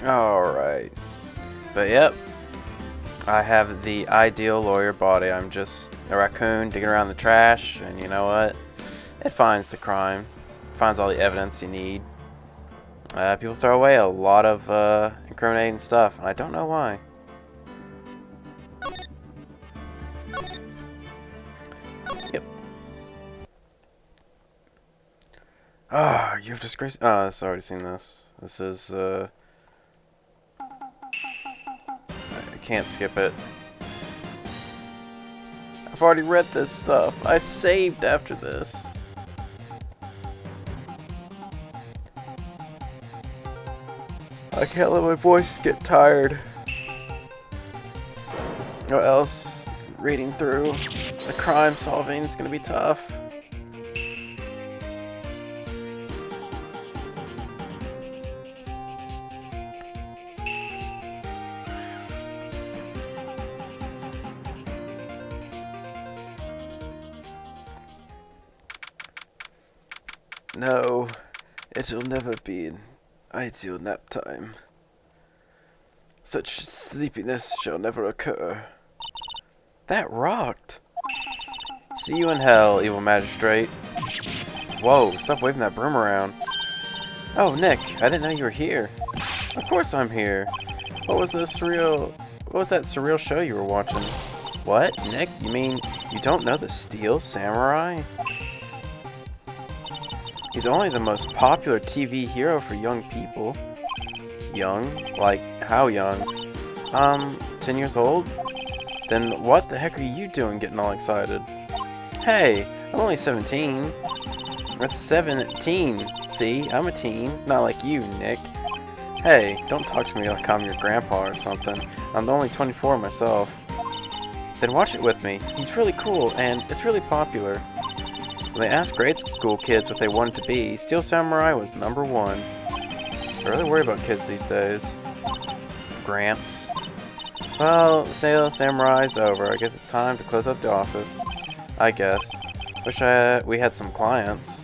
Alright. But yep, I have the ideal lawyer body. I'm just a raccoon digging around the trash, and you know what? It finds the crime, finds all the evidence you need. People throw away a lot of incriminating stuff, and I don't know why. Yep. Ah, you've disgraced. Oh, I've already seen this. This is I can't skip it. I've already read this stuff. I saved after this. I can't let my voice get tired. Or else, reading through the crime solving is gonna be tough. No, it'll never be an ideal nap time. Such sleepiness shall never occur. That rocked. See you in hell, evil magistrate. Whoa, stop waving that broom around. Oh, Nick, I didn't know you were here. Of course I'm here. What was that surreal show you were watching? What, Nick? You mean you don't know the Steel Samurai? He's only the most popular TV hero for young people. Young? Like, how young? 10 years old? Then what the heck are you doing getting all excited? Hey, I'm only 17. That's 17. See, I'm a teen, not like you, Nick. Hey, don't talk to me like I'm your grandpa or something. I'm only 24 myself. Then watch it with me. He's really cool, and it's really popular. When they asked grade school kids what they wanted to be, Steel Samurai was #1. I really worry about kids these days. Gramps. Well, Steel Samurai's over. I guess it's time to close up the office. I guess. Wish we had some clients.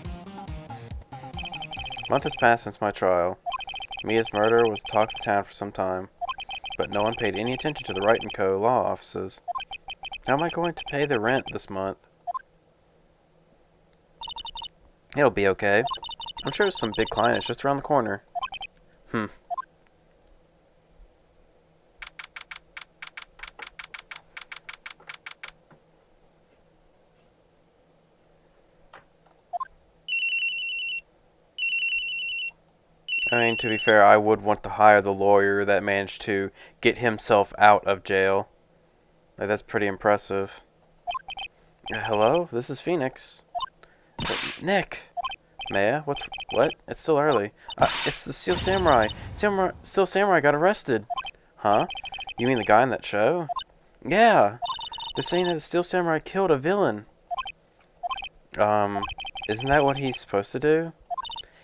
A month has passed since my trial. Mia's murder was the talk of the town for some time, but no one paid any attention to the Wright & Co. law offices. How am I going to pay the rent this month? It'll be okay. I'm sure some big client is just around the corner. I mean, to be fair, I would want to hire the lawyer that managed to get himself out of jail. Like, that's pretty impressive. Hello? This is Phoenix. Nick! Maya? What? It's still early. It's the Steel Samurai. Steel Samurai got arrested. Huh? You mean the guy in that show? Yeah! They're saying that the Steel Samurai killed a villain. Isn't that what he's supposed to do?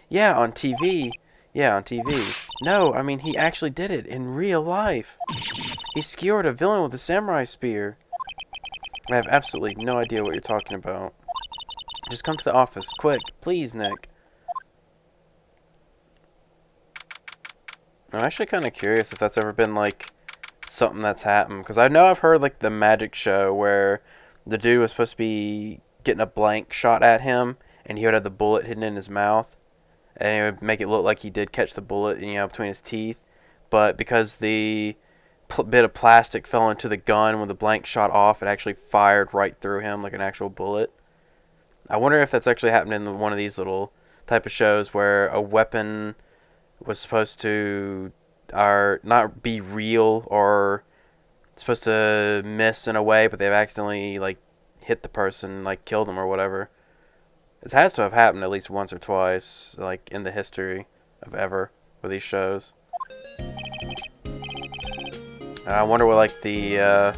Yeah, on TV. Yeah, on TV. No, I mean, he actually did it in real life. He skewered a villain with a samurai spear. I have absolutely no idea what you're talking about. Just come to the office, quick. Please, Nick. I'm actually kind of curious if that's ever been, like, something that's happened. Because I know I've heard, like, the magic show where the dude was supposed to be getting a blank shot at him, and he would have the bullet hidden in his mouth. And it would make it look like he did catch the bullet, you know, between his teeth. But because the bit of plastic fell into the gun when the blank shot off, it actually fired right through him like an actual bullet. I wonder if that's actually happened in one of these little type of shows where a weapon was supposed to not be real or supposed to miss in a way, but they've accidentally, like, hit the person, like, killed them or whatever. It has to have happened at least once or twice, like, in the history of ever with these shows. And I wonder what, like, the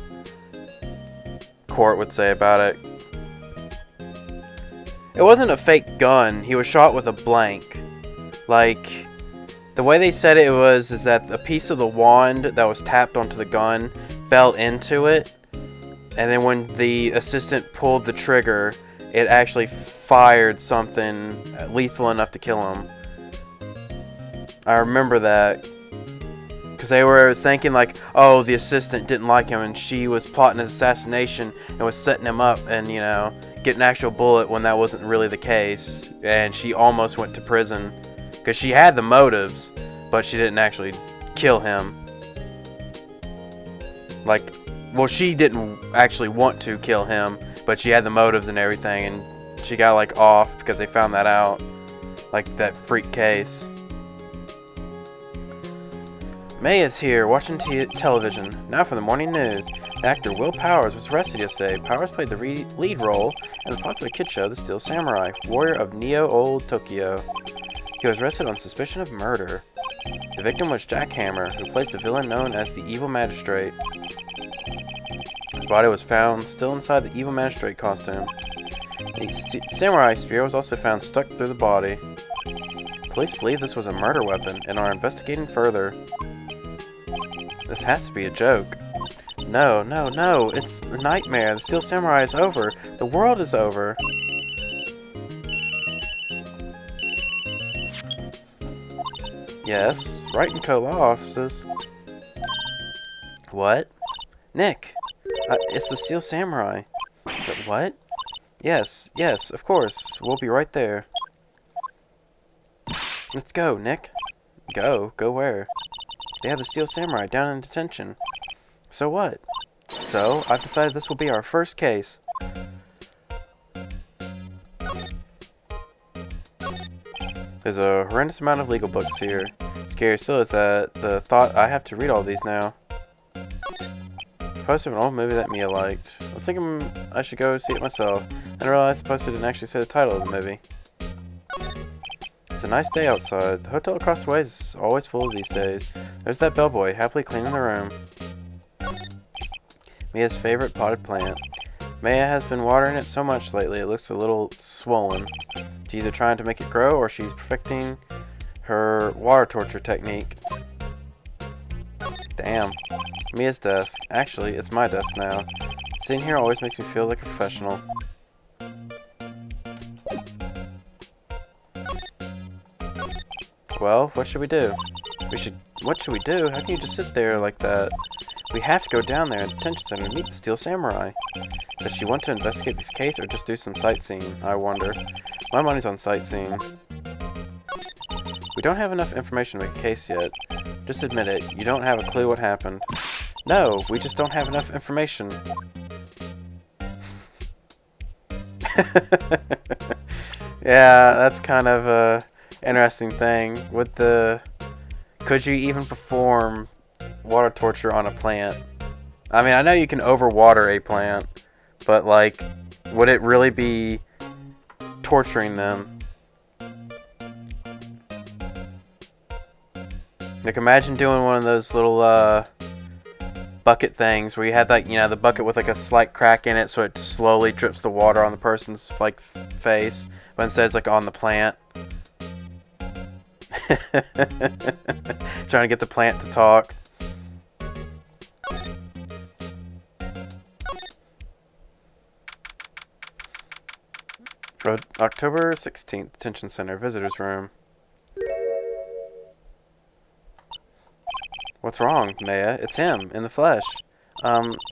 court would say about it. It wasn't a fake gun. He was shot with a blank. Like, the way they said it is that a piece of the wand that was tapped onto the gun fell into it. And then when the assistant pulled the trigger, it actually fired something lethal enough to kill him. I remember that. Because they were thinking like, oh, the assistant didn't like him and she was plotting his assassination and was setting him up and, you know, get an actual bullet when that wasn't really the case. And she almost went to prison because she had the motives, but she didn't actually kill him. Like, well, she didn't actually want to kill him, but she had the motives and everything, and she got like off because they found that out. Like that freak case. May is here, watching television. Now for the morning news. Actor Will Powers was arrested yesterday. Powers played the lead role in the popular kid show The Steel Samurai, warrior of Neo-Old Tokyo. He was arrested on suspicion of murder. The victim was Jack Hammer, who plays the villain known as the Evil Magistrate. His body was found still inside the Evil Magistrate costume. A samurai spear was also found stuck through the body. Police believe this was a murder weapon and are investigating further. This has to be a joke. No, no, no, it's the nightmare. The Steel Samurai is over. The world is over. Yes, right in co-law offices. What? Nick! It's the Steel Samurai. But what? Yes, yes, of course. We'll be right there. Let's go, Nick. Go? Go where? They have the Steel Samurai down in detention. So what? So, I've decided this will be our first case. There's a horrendous amount of legal books here. Scary still is that the thought I have to read all these now. Poster of an old movie that Mia liked. I was thinking I should go see it myself, and I realized the poster didn't actually say the title of the movie. It's a nice day outside. The hotel across the way is always full these days. There's that bellboy, happily cleaning the room. Mia's favorite potted plant. Maya has been watering it so much lately it looks a little swollen. She's either trying to make it grow or she's perfecting her water torture technique. Damn. Mia's desk. Actually, it's my desk now. Sitting here always makes me feel like a professional. Well, what should we do? What should we do? How can you just sit there like that? We have to go down there in the detention center and meet the Steel Samurai. Does she want to investigate this case or just do some sightseeing? I wonder. My money's on sightseeing. We don't have enough information to make a case yet. Just admit it. You don't have a clue what happened. No, we just don't have enough information. Yeah, that's kind of a interesting thing with the... Could you even perform water torture on a plant? I mean, I know you can overwater a plant, but like, would it really be torturing them? Like, imagine doing one of those little bucket things where you have like, you know, the bucket with like a slight crack in it, so it slowly drips the water on the person's like face, but instead it's like on the plant. Trying to get the plant to talk. October 16th, Detention Center, Visitors Room. What's wrong, Maya? It's him, in the flesh.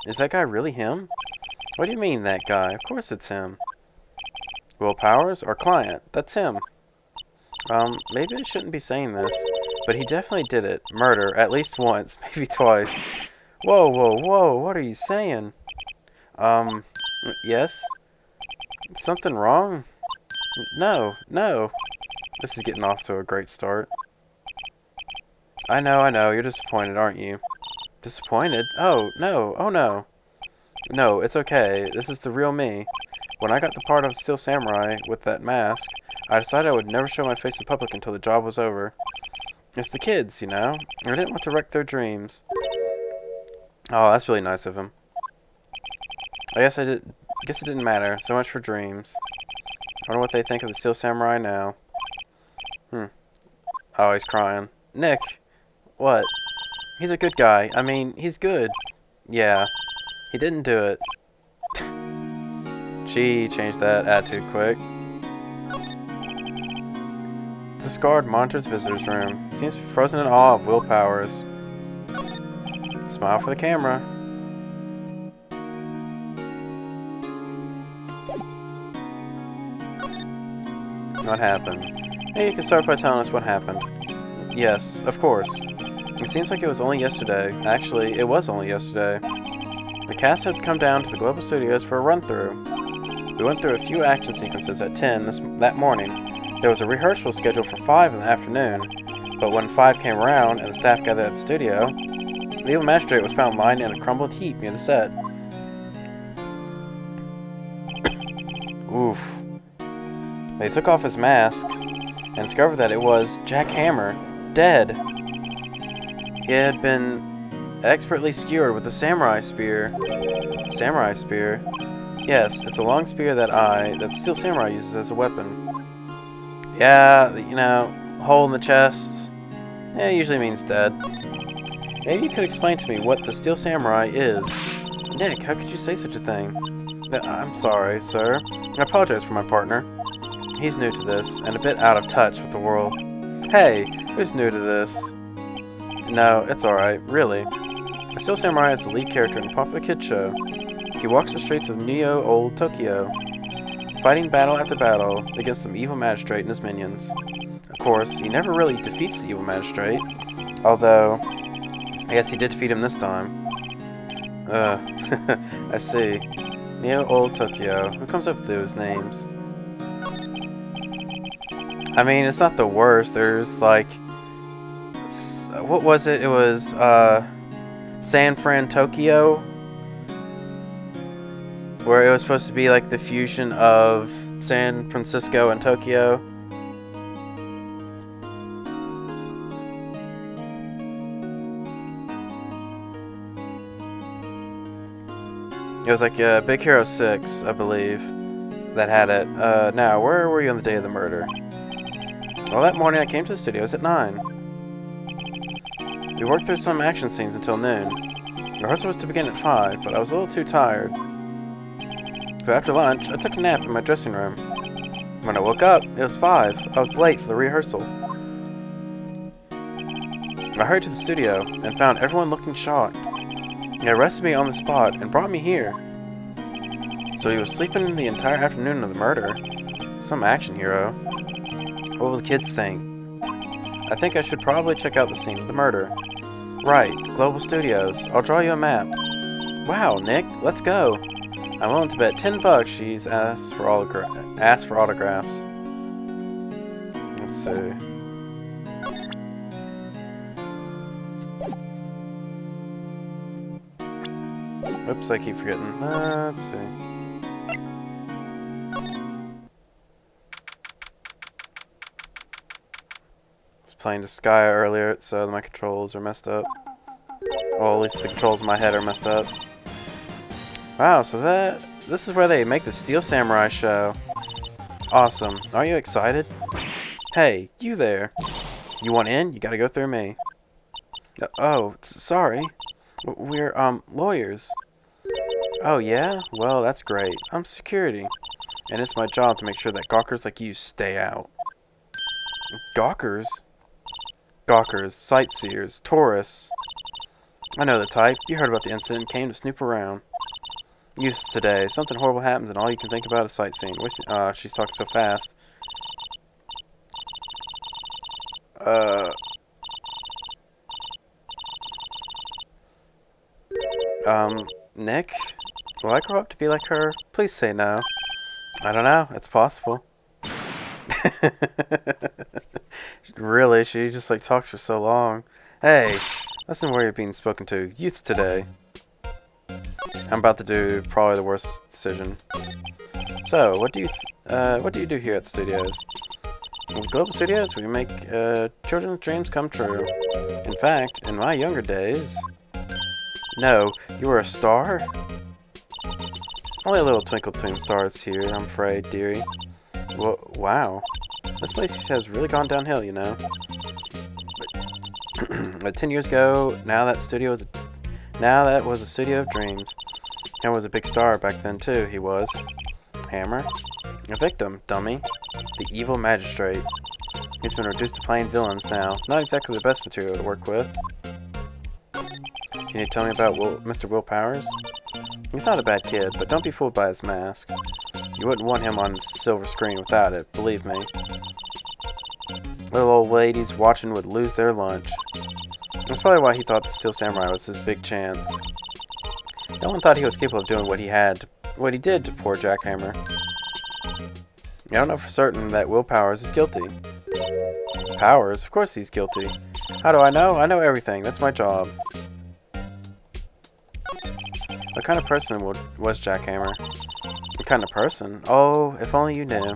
Is that guy really him? What do you mean, that guy? Of course it's him. Will Powers, our client. That's him. Maybe I shouldn't be saying this, but he definitely did it. Murder, at least once, maybe twice. Whoa, whoa, whoa, what are you saying? Yes? Something wrong? No, no. This is getting off to a great start. I know, you're disappointed, aren't you? Disappointed? Oh, no, oh no. No, it's okay, this is the real me. When I got the part of Steel Samurai with that mask, I decided I would never show my face in public until the job was over. It's the kids, you know? I didn't want to wreck their dreams. Oh, that's really nice of him. I guess it didn't matter. So much for dreams. I wonder what they think of the Steel Samurai now. Oh, he's crying. Nick! What? He's a good guy. I mean, he's good. Yeah. He didn't do it. Gee, changed that attitude quick. This guard monitors visitors' room. Seems frozen in awe of Will Powers. Smile for the camera. What happened? Hey, you can start by telling us what happened. Yes, of course. It seems like it was only yesterday. Actually, it was only yesterday. The cast had come down to the Global Studios for a run-through. We went through a few action sequences at 10 that morning. There was a rehearsal scheduled for 5 in the afternoon, but when 5 came around and the staff gathered at the studio, the evil magistrate was found lying in a crumbled heap near the set. Oof. They took off his mask and discovered that it was Jack Hammer, dead. He had been expertly skewered with a samurai spear. Samurai spear? Yes, it's a long spear that Steel Samurai uses as a weapon. Yeah, you know, hole in the chest. It usually means dead. Maybe you could explain to me what the Steel Samurai is. Nick, how could you say such a thing? I'm sorry, sir. I apologize for my partner. He's new to this, and a bit out of touch with the world. Hey, who's new to this? No, it's alright, really. The Steel Samurai is the lead character in a popular kids show. He walks the streets of Neo Old Tokyo, fighting battle after battle against the evil magistrate and his minions. Of course, he never really defeats the evil magistrate, although I guess he did defeat him this time. I see. Neo Old Tokyo. Who comes up with those names? I mean, it's not the worst. There's like, what was it? It was San Fran Tokyo, where it was supposed to be like the fusion of San Francisco and Tokyo. It was like Big Hero 6, I believe, that had it. Now, where were you on the day of the murder? Well, that morning I came to the studios at 9. We worked through some action scenes until noon. Rehearsal was to begin at 5, but I was a little too tired. So after lunch, I took a nap in my dressing room. When I woke up, it was 5. I was late for the rehearsal. I hurried to the studio and found everyone looking shocked. He arrested me on the spot and brought me here. So he was sleeping the entire afternoon of the murder. Some action hero. What will the kids think? I think I should probably check out the scene of the murder. Right, Global Studios. I'll draw you a map. Wow, Nick, let's go. I'm willing to bet $10 she's asked for autographs. Let's see. Oops, I keep forgetting. Let's see. Playing to Sky earlier, so my controls are messed up. Well, at least the controls in my head are messed up. Wow, so this is where they make the Steel Samurai show. Awesome. Aren't you excited? Hey, you there. You want in? You gotta go through me. Oh, sorry. We're, lawyers. Oh, yeah? Well, that's great. I'm security. And it's my job to make sure that gawkers like you stay out. Gawkers? Gawkers, sightseers, tourists. I know the type. You heard about the incident and came to snoop around. Youth today. Something horrible happens and all you can think about is sightseeing. She's talking so fast. Nick? Will I grow up to be like her? Please say no. I don't know. It's possible. Really, she just like talks for so long. Hey, listen where you're being spoken to. Youths today. I'm about to do probably the worst decision. So, what do you do here at the studios? With Global Studios, we make children's dreams come true. In fact, in my younger days... No, you were a star? Only a little twinkle between the stars here, I'm afraid, dearie. Well, wow. This place has really gone downhill, you know. But 10 years ago, now that was a studio of dreams. Hammer was a big star back then too, he was. Hammer? A victim, dummy. The evil magistrate. He's been reduced to playing villains now. Not exactly the best material to work with. Can you tell me about Mr. Will Powers? He's not a bad kid, but don't be fooled by his mask. You wouldn't want him on the silver screen without it, believe me. Little old ladies watching would lose their lunch. That's probably why he thought the Steel Samurai was his big chance. No one thought he was capable of doing what he did to poor Jackhammer. I don't know for certain that Will Powers is guilty. Powers? Of course he's guilty. How do I know? I know everything. That's my job. What kind of person was Jackhammer? What kind of person? Oh, if only you knew.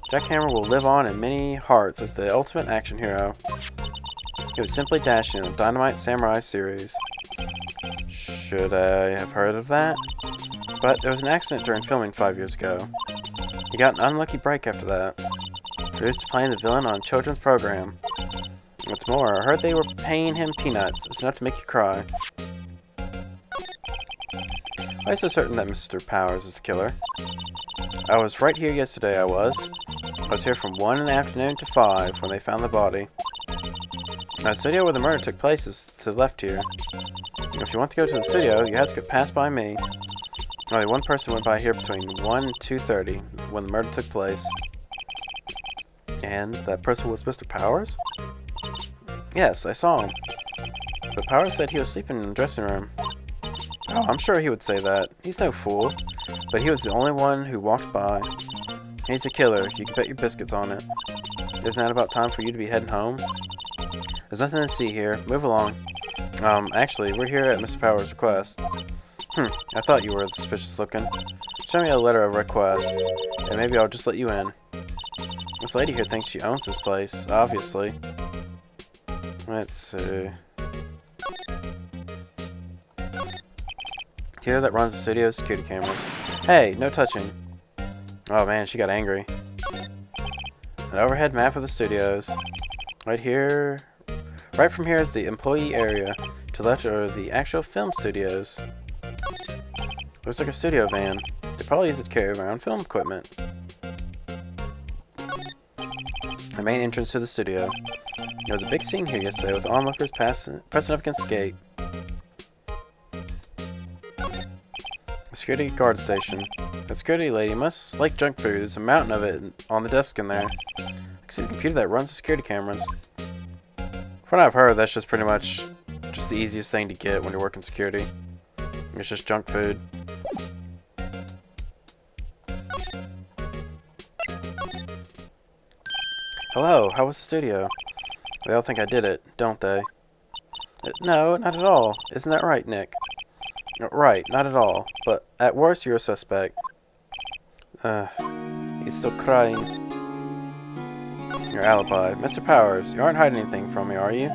Jackhammer will live on in many hearts as the ultimate action hero. He was simply dashing in the Dynamite Samurai series. Should I have heard of that? But there was an accident during filming 5 years ago. He got an unlucky break after that. He used to playing the villain on a children's program. What's more, I heard they were paying him peanuts. It's enough to make you cry. Why are you so certain that Mr. Powers is the killer? I was right here yesterday, I was. I was here from 1 in the afternoon to 5 when they found the body. The studio where the murder took place is to the left here. If you want to go to the studio, you have to pass by me. Only one person went by here between 1 and 2:30 when the murder took place. And that person was Mr. Powers? Yes, I saw him. But Powers said he was sleeping in the dressing room. Oh, I'm sure he would say that. He's no fool. But he was the only one who walked by. He's a killer. You can bet your biscuits on it. Isn't that about time for you to be heading home? There's nothing to see here. Move along. Actually, we're here at Mr. Powers' request. I thought you were suspicious looking. Show me a letter of request, and maybe I'll just let you in. This lady here thinks she owns this place, obviously. Let's see. Here that runs the studio's security cameras. Hey, no touching. Oh man, she got angry. An overhead map of the studios. Right here. Right from here is the employee area. To the left are the actual film studios. Looks like a studio van. They probably use it to carry around film equipment. The main entrance to the studio. There was a big scene here yesterday with onlookers pressing up against the gate. A security guard station. The security lady must like junk food. There's a mountain of it on the desk in there. I can see the computer that runs the security cameras. From what I've heard, that's just pretty much just the easiest thing to get when you're working security. It's just junk food. Hello, how was the studio? They all think I did it, don't they? No, not at all. Isn't that right, Nick? Right, not at all. But at worst, you're a suspect. He's still crying. Your alibi. Mr. Powers, you aren't hiding anything from me, are you?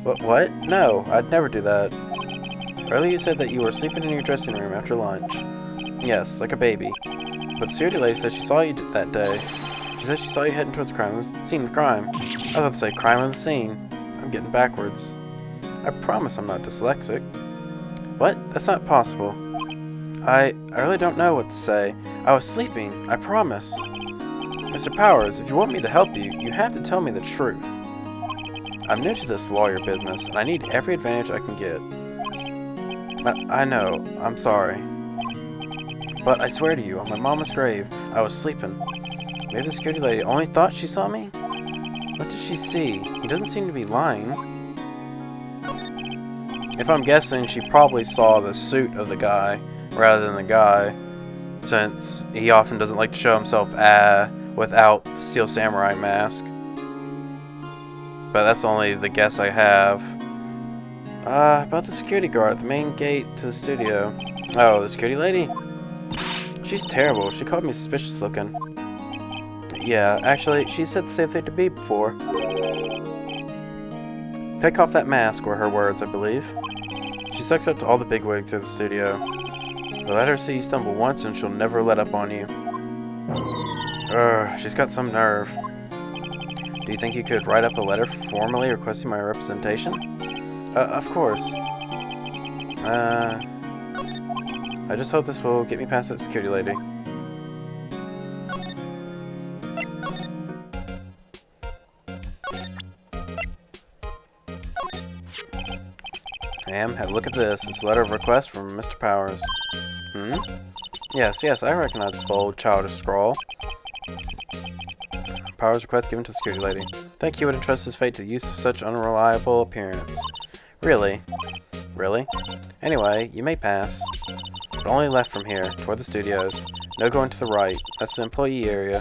What? No, I'd never do that. Earlier you said that you were sleeping in your dressing room after lunch. Yes, like a baby. But the security lady said she saw you that day. She said she saw you heading towards the scene of the crime. I was about to say crime of the scene. I'm getting backwards. I promise I'm not dyslexic. What? That's not possible. I really don't know what to say. I was sleeping, I promise. Mr. Powers, if you want me to help you, you have to tell me the truth. I'm new to this lawyer business, and I need every advantage I can get. I know, I'm sorry. But I swear to you, on my mama's grave, I was sleeping. Maybe the security lady only thought she saw me? What did she see? He doesn't seem to be lying. If I'm guessing, she probably saw the suit of the guy rather than the guy, since he often doesn't like to show himself without the Steel Samurai mask. But that's only the guess I have. About the security guard at the main gate to the studio. Oh, the security lady? She's terrible. She called me suspicious looking. Yeah, actually, she said the same thing to me before. Take off that mask were her words, I believe. She sucks up to all the bigwigs at the studio. But let her see you stumble once and she'll never let up on you. She's got some nerve. Do you think you could write up a letter formally requesting my representation? Of course. I just hope this will get me past that security lady. Ma'am, have a look at this. It's a letter of request from Mr. Powers. Hmm? Yes, I recognize this bold, childish scrawl. Powers request given to the security lady. Think he would entrust his fate to the use of such unreliable appearance. Really? Really? Anyway, you may pass. But only left from here, toward the studios. No going to the right. That's the employee area.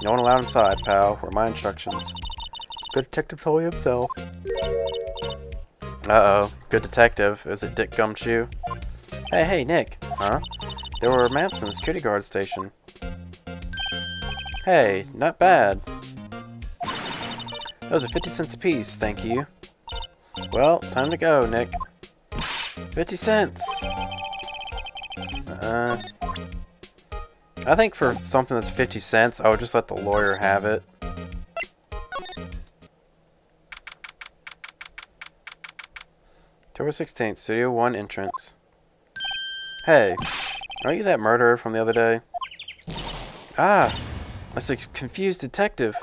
No one allowed inside, pal. Were my instructions. Good detective told you himself. Uh-oh. Good detective. Is it Dick Gumshoe? Hey, Nick. Huh? There were maps in the security guard station. Hey, not bad. Those are 50 cents apiece, thank you. Well, time to go, Nick. 50 cents! I think for something that's 50 cents, I would just let the lawyer have it. October 16th, Studio 1 entrance. Hey, aren't you that murderer from the other day? Ah, that's a confused detective.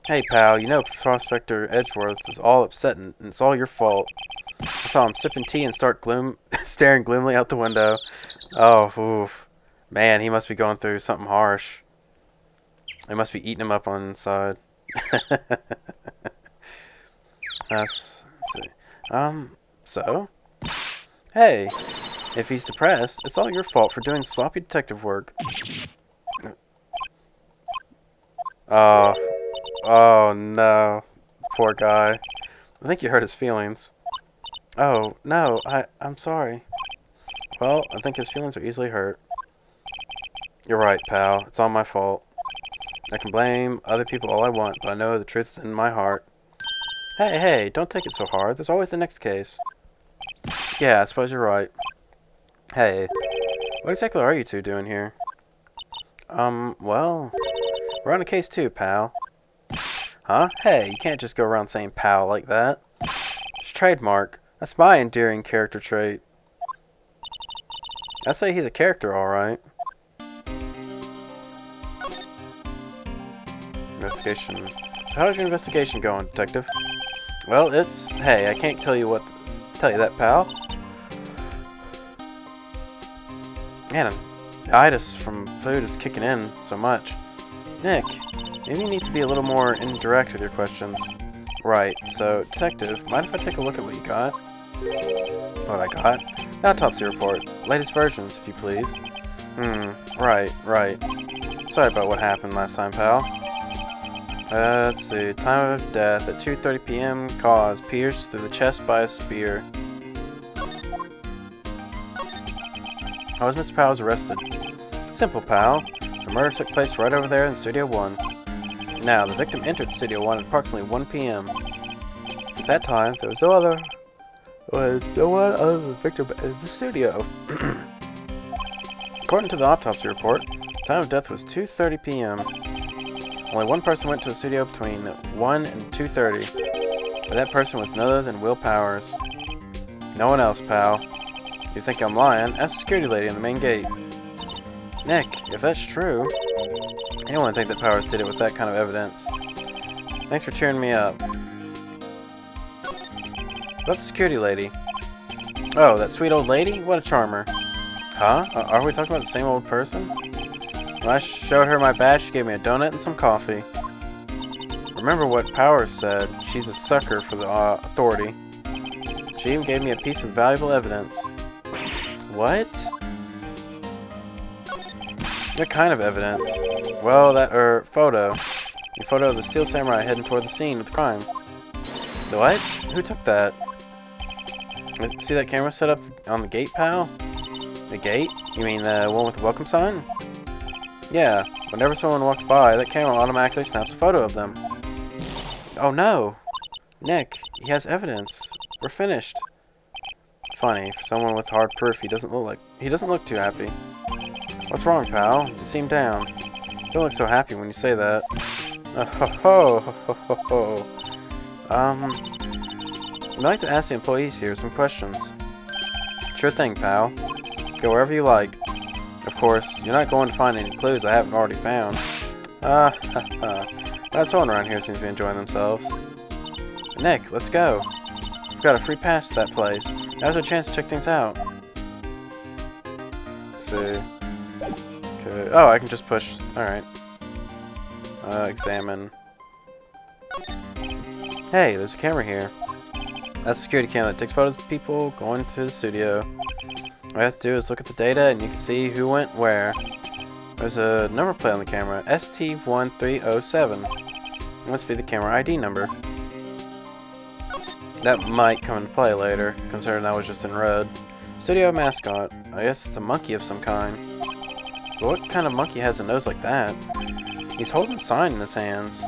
Hey, pal, you know Prospector Edgeworth is all upset and it's all your fault. I saw him sipping tea and staring gloomily out the window. Oh, oof. Man, he must be going through something harsh. They must be eating him up on the inside. Let's see. So? Hey, if he's depressed, it's all your fault for doing sloppy detective work. Oh no. Poor guy. I think you hurt his feelings. Oh, no, I'm sorry. Well, I think his feelings are easily hurt. You're right, pal. It's all my fault. I can blame other people all I want, but I know the truth is in my heart. Hey, don't take it so hard. There's always the next case. Yeah, I suppose you're right. Hey, what exactly are you two doing here? Well, we're on a case too, pal. Huh? Hey, you can't just go around saying pal like that. It's trademark. That's my endearing character trait. I'd say he's a character, alright. Investigation. So how's your investigation going, detective? Well, hey, I can't tell you that, pal. Man, the itis from food is kicking in so much. Nick, maybe you need to be a little more indirect with your questions. Right, so, detective, mind if I take a look at what you got? What I got? Autopsy report. Latest versions, if you please. Right. Sorry about what happened last time, pal. Let's see. Time of death at 2:30 p.m. Cause pierced through the chest by a spear. How was Mr. Powers arrested? Simple, pal. The murder took place right over there in Studio 1. Now, the victim entered Studio 1 at approximately 1 p.m. At that time, there was no one other than the victim in the studio. According to the autopsy report, the time of death was 2:30 p.m. Only one person went to the studio between 1 and 2:30, but that person was none other than Will Powers. No one else, pal. You think I'm lying? Ask the security lady in the main gate. Nick, if that's true, anyone would think that Powers did it with that kind of evidence. Thanks for cheering me up. About the security lady. Oh, that sweet old lady? What a charmer. Huh? Are we talking about the same old person? When I showed her my badge, she gave me a donut and some coffee. Remember what Powers said. She's a sucker for the authority. She even gave me a piece of valuable evidence. What? What kind of evidence? Well, photo. A photo of the Steel Samurai heading toward the scene of the crime. The what? Who took that? See that camera set up on the gate, pal? The gate? You mean the one with the welcome sign? Yeah. Whenever someone walks by, that camera automatically snaps a photo of them. Oh no! Nick, he has evidence. We're finished. Funny, for someone with hard proof, he doesn't look too happy. What's wrong, pal? You seem down. You don't look so happy when you say that. I'd like to ask the employees here some questions. Sure thing, pal. Go wherever you like. Of course, you're not going to find any clues I haven't already found. Glad someone around here seems to be enjoying themselves. Nick, let's go. Got a free pass to that place. Now's our chance to check things out. Let's see. Okay. Oh, I can just push. Alright. Examine. Hey, there's a camera here. That's a security camera that takes photos of people going to the studio. All I have to do is look at the data and you can see who went where. There's a number plate on the camera, ST1307. It must be the camera ID number. That might come into play later, considering that was just in red. Studio mascot. I guess it's a monkey of some kind. But what kind of monkey has a nose like that? He's holding a sign in his hands.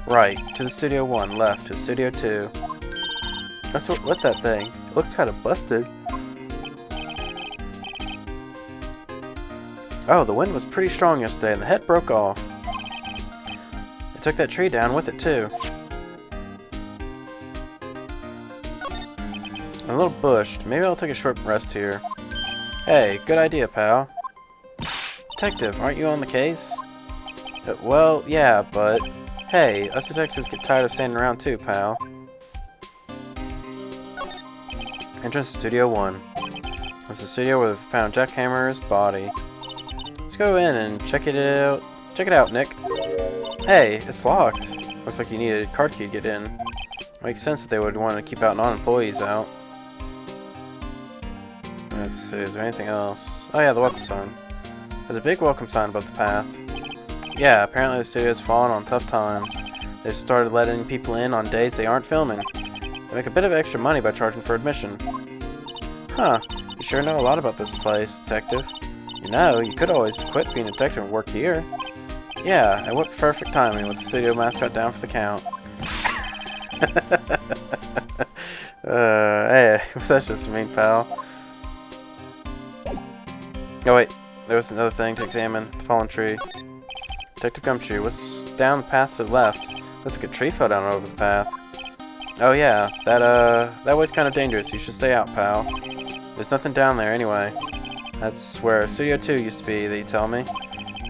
Right, to the Studio 1, left to Studio 2. That's what that thing? It looks kind of busted. Oh, the wind was pretty strong yesterday and the head broke off. They took that tree down with it too. I'm a little bushed. Maybe I'll take a short rest here. Hey, good idea, pal. Detective, aren't you on the case? Well, yeah, but... Hey, us detectives get tired of standing around too, pal. Entrance to Studio 1. That's the studio where we found Jack Hammer's body. Let's go in and check it out. Check it out, Nick. Hey, it's locked. Looks like you need a card key to get in. Makes sense that they would want to keep out non-employees out. Let's see, is there anything else? Oh yeah, the welcome sign. There's a big welcome sign above the path. Yeah, apparently the studio's fallen on tough times. They've started letting people in on days they aren't filming. They make a bit of extra money by charging for admission. Huh, you sure know a lot about this place, detective. You know, you could always quit being a detective and work here. Yeah, and what perfect timing with the studio mascot down for the count. Hey, that's just mean, pal. Oh wait, there was another thing to examine. The fallen tree. Detective Gumshoe, what's down the path to the left? Looks like a tree fell down over the path. Oh yeah, that way's kind of dangerous. You should stay out, pal. There's nothing down there anyway. That's where Studio 2 used to be, they tell me.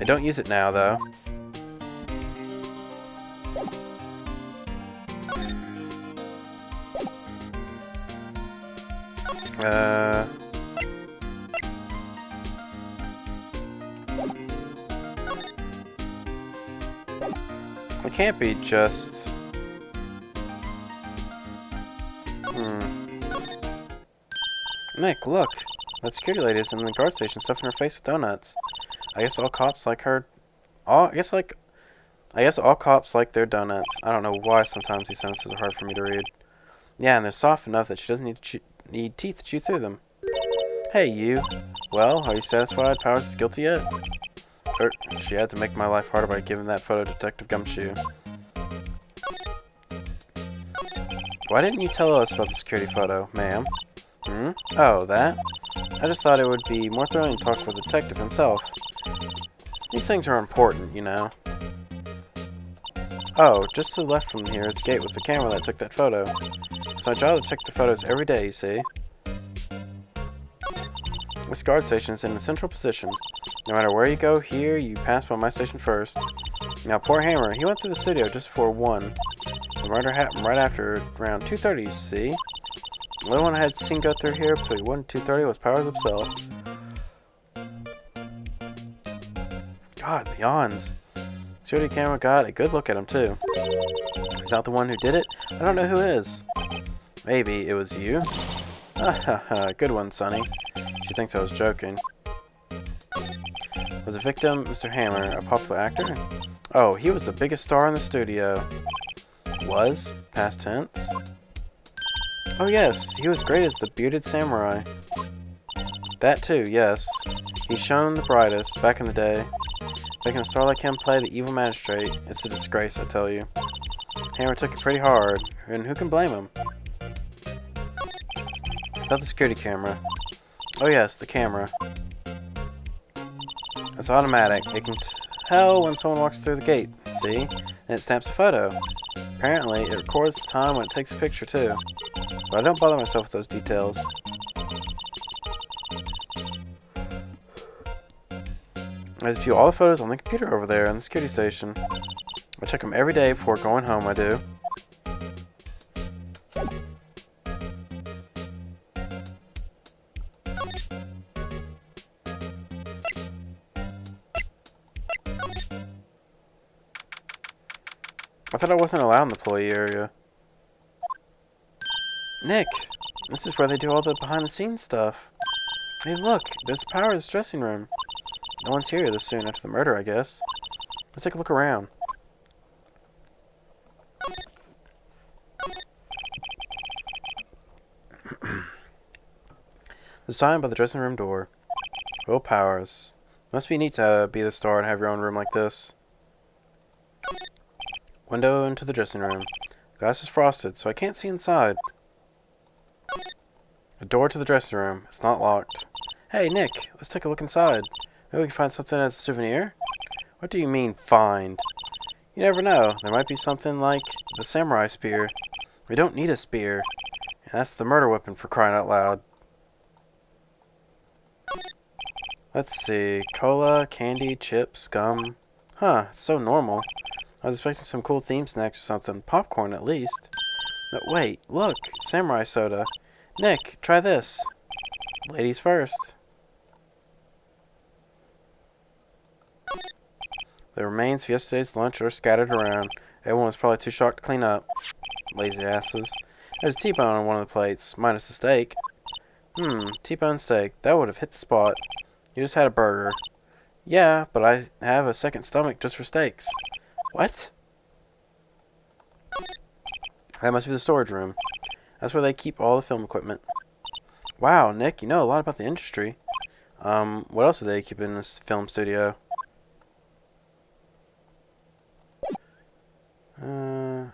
They don't use it now, though. It can't be just... Nick, look! That security lady is in the guard station stuffing her face with donuts. I guess all cops like her... I guess all cops like their donuts. I don't know why sometimes these sentences are hard for me to read. Yeah, and they're soft enough that she doesn't need teeth to chew through them. Hey, you. Well, are you satisfied Powers is guilty yet? She had to make my life harder by giving that photo to Detective Gumshoe. Why didn't you tell us about the security photo, ma'am? Oh, that? I just thought it would be more thrilling to talk to the detective himself. These things are important, you know. Oh, just to the left from here is the gate with the camera that took that photo. It's my job to check the photos every day, you see. This guard station is in a central position. No matter where you go here, you pass by my station first. Now, poor Hammer, he went through the studio just before 1. The murder happened right after around 2:30, you see. The only one I had seen go through here between 1 and 2:30 was Powers himself. God, the yawns. Security camera got a good look at him, too. Is that the one who did it? I don't know who is. Maybe it was you? Good one, Sonny. She thinks I was joking. Was the victim Mr. Hammer a popular actor? Oh, he was the biggest star in the studio. Was? Past tense? Oh yes, he was great as the bearded samurai. That too, yes. He's shown the brightest back in the day. Making a star like him play the evil magistrate, it's a disgrace, I tell you. Hammer took it pretty hard, and who can blame him? About the security camera. Oh yes, the camera. It's automatic. It can tell when someone walks through the gate, see? And it snaps a photo. Apparently, it records the time when it takes a picture too. But I don't bother myself with those details. I just view all the photos on the computer over there in the security station. I check them every day before going home, I do. thought I wasn't allowed in the employee area. Nick, this is where they do all the behind-the-scenes stuff. Hey, look, there's the Powers dressing room. No one's here this soon after the murder, I guess. Let's take a look around. The sign by the dressing room door. Will Powers. Must be neat to be the star and have your own room like this. Window into the dressing room. Glass is frosted, so I can't see inside. A door to the dressing room. It's not locked. Hey, Nick, let's take a look inside. Maybe we can find something as a souvenir? What do you mean, find? You never know. There might be something like the samurai spear. We don't need a spear. And that's the murder weapon, for crying out loud. Let's see. Cola, candy, chips, gum. Huh, it's so normal. I was expecting some cool theme snacks or something. Popcorn, at least. No, wait, look. Samurai soda. Nick, try this. Ladies first. The remains of yesterday's lunch are scattered around. Everyone was probably too shocked to clean up. Lazy asses. There's a T-bone on one of the plates, minus the steak. T-bone steak. That would have hit the spot. You just had a burger. Yeah, but I have a second stomach just for steaks. What? That must be the storage room. That's where they keep all the film equipment. Wow, Nick, you know a lot about the industry. What else do they keep in this film studio?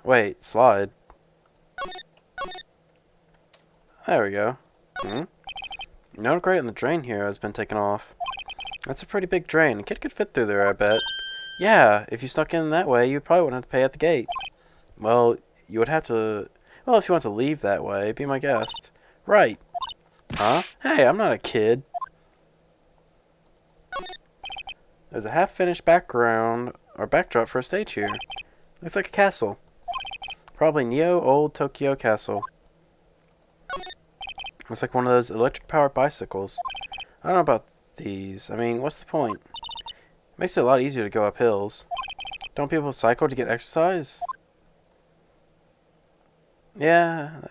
Wait, slide. There we go. No grate in the drain here has been taken off. That's a pretty big drain. A kid could fit through there, I bet. Yeah, if you stuck in that way, you probably wouldn't have to pay at the gate. Well, you would have to... Well, if you want to leave that way, be my guest. Right. Huh? Hey, I'm not a kid. There's a half-finished background, or backdrop for a stage here. Looks like a castle. Probably Neo Old Tokyo Castle. Looks like one of those electric-powered bicycles. I don't know about these. I mean, what's the point? Makes it a lot easier to go up hills. Don't people cycle to get exercise? Yeah,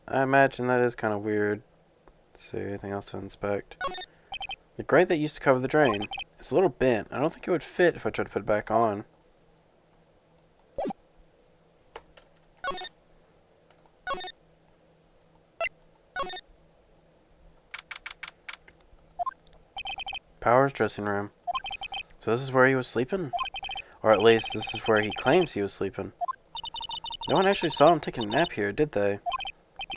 I imagine that is kind of weird. Let's see, anything else to inspect? The grate that used to cover the drain. It's a little bent. I don't think it would fit if I tried to put it back on. Powers' dressing room. So this is where he was sleeping? Or at least this is where he claims he was sleeping. No one actually saw him taking a nap here, did they?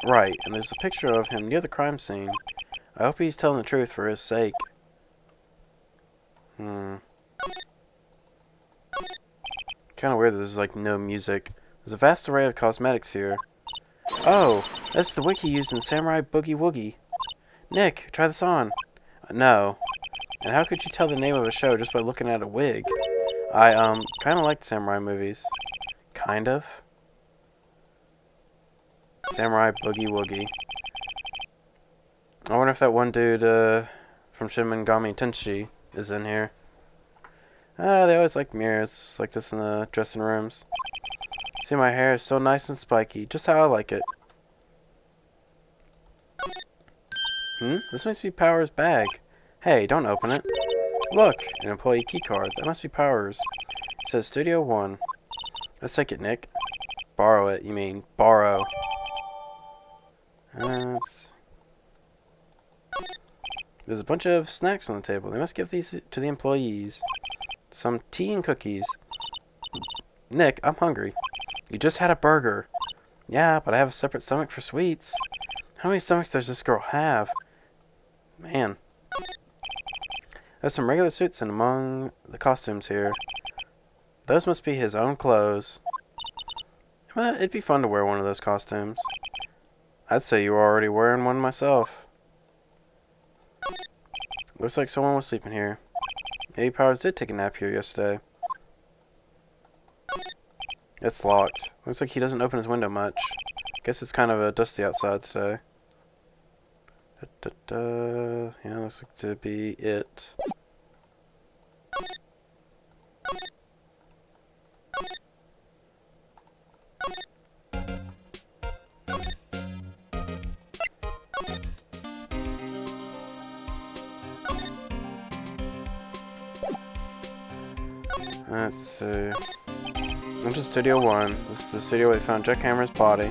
Right, and there's a picture of him near the crime scene. I hope he's telling the truth for his sake. Kinda weird that there's like no music. There's a vast array of cosmetics here. Oh, that's the wig he used in Samurai Boogie Woogie. Nick, try this on. No. And how could you tell the name of a show just by looking at a wig? I, kinda like samurai movies. Kind of. Samurai Boogie Woogie. I wonder if that one dude, from Shin Megami Tensei is in here. They always like mirrors like this in the dressing rooms. See, my hair is so nice and spiky, just how I like it. This must be Powers' bag. Hey, don't open it. Look, an employee keycard. That must be Powers. It says Studio 1. Let's take it, Nick. Borrow it, you mean. Borrow. There's a bunch of snacks on the table. They must give these to the employees. Some tea and cookies. Nick, I'm hungry. You just had a burger. Yeah, but I have a separate stomach for sweets. How many stomachs does this girl have? Man. There's some regular suits in among the costumes here. Those must be his own clothes. Well, it'd be fun to wear one of those costumes. I'd say you were already wearing one myself. Looks like someone was sleeping here. Maybe Powers did take a nap here yesterday. It's locked. Looks like he doesn't open his window much. Guess it's kind of dusty outside today. Yeah, looks like to be it. Let's see. I'm to Studio 1. This is the studio where they found Jack Hammer's body.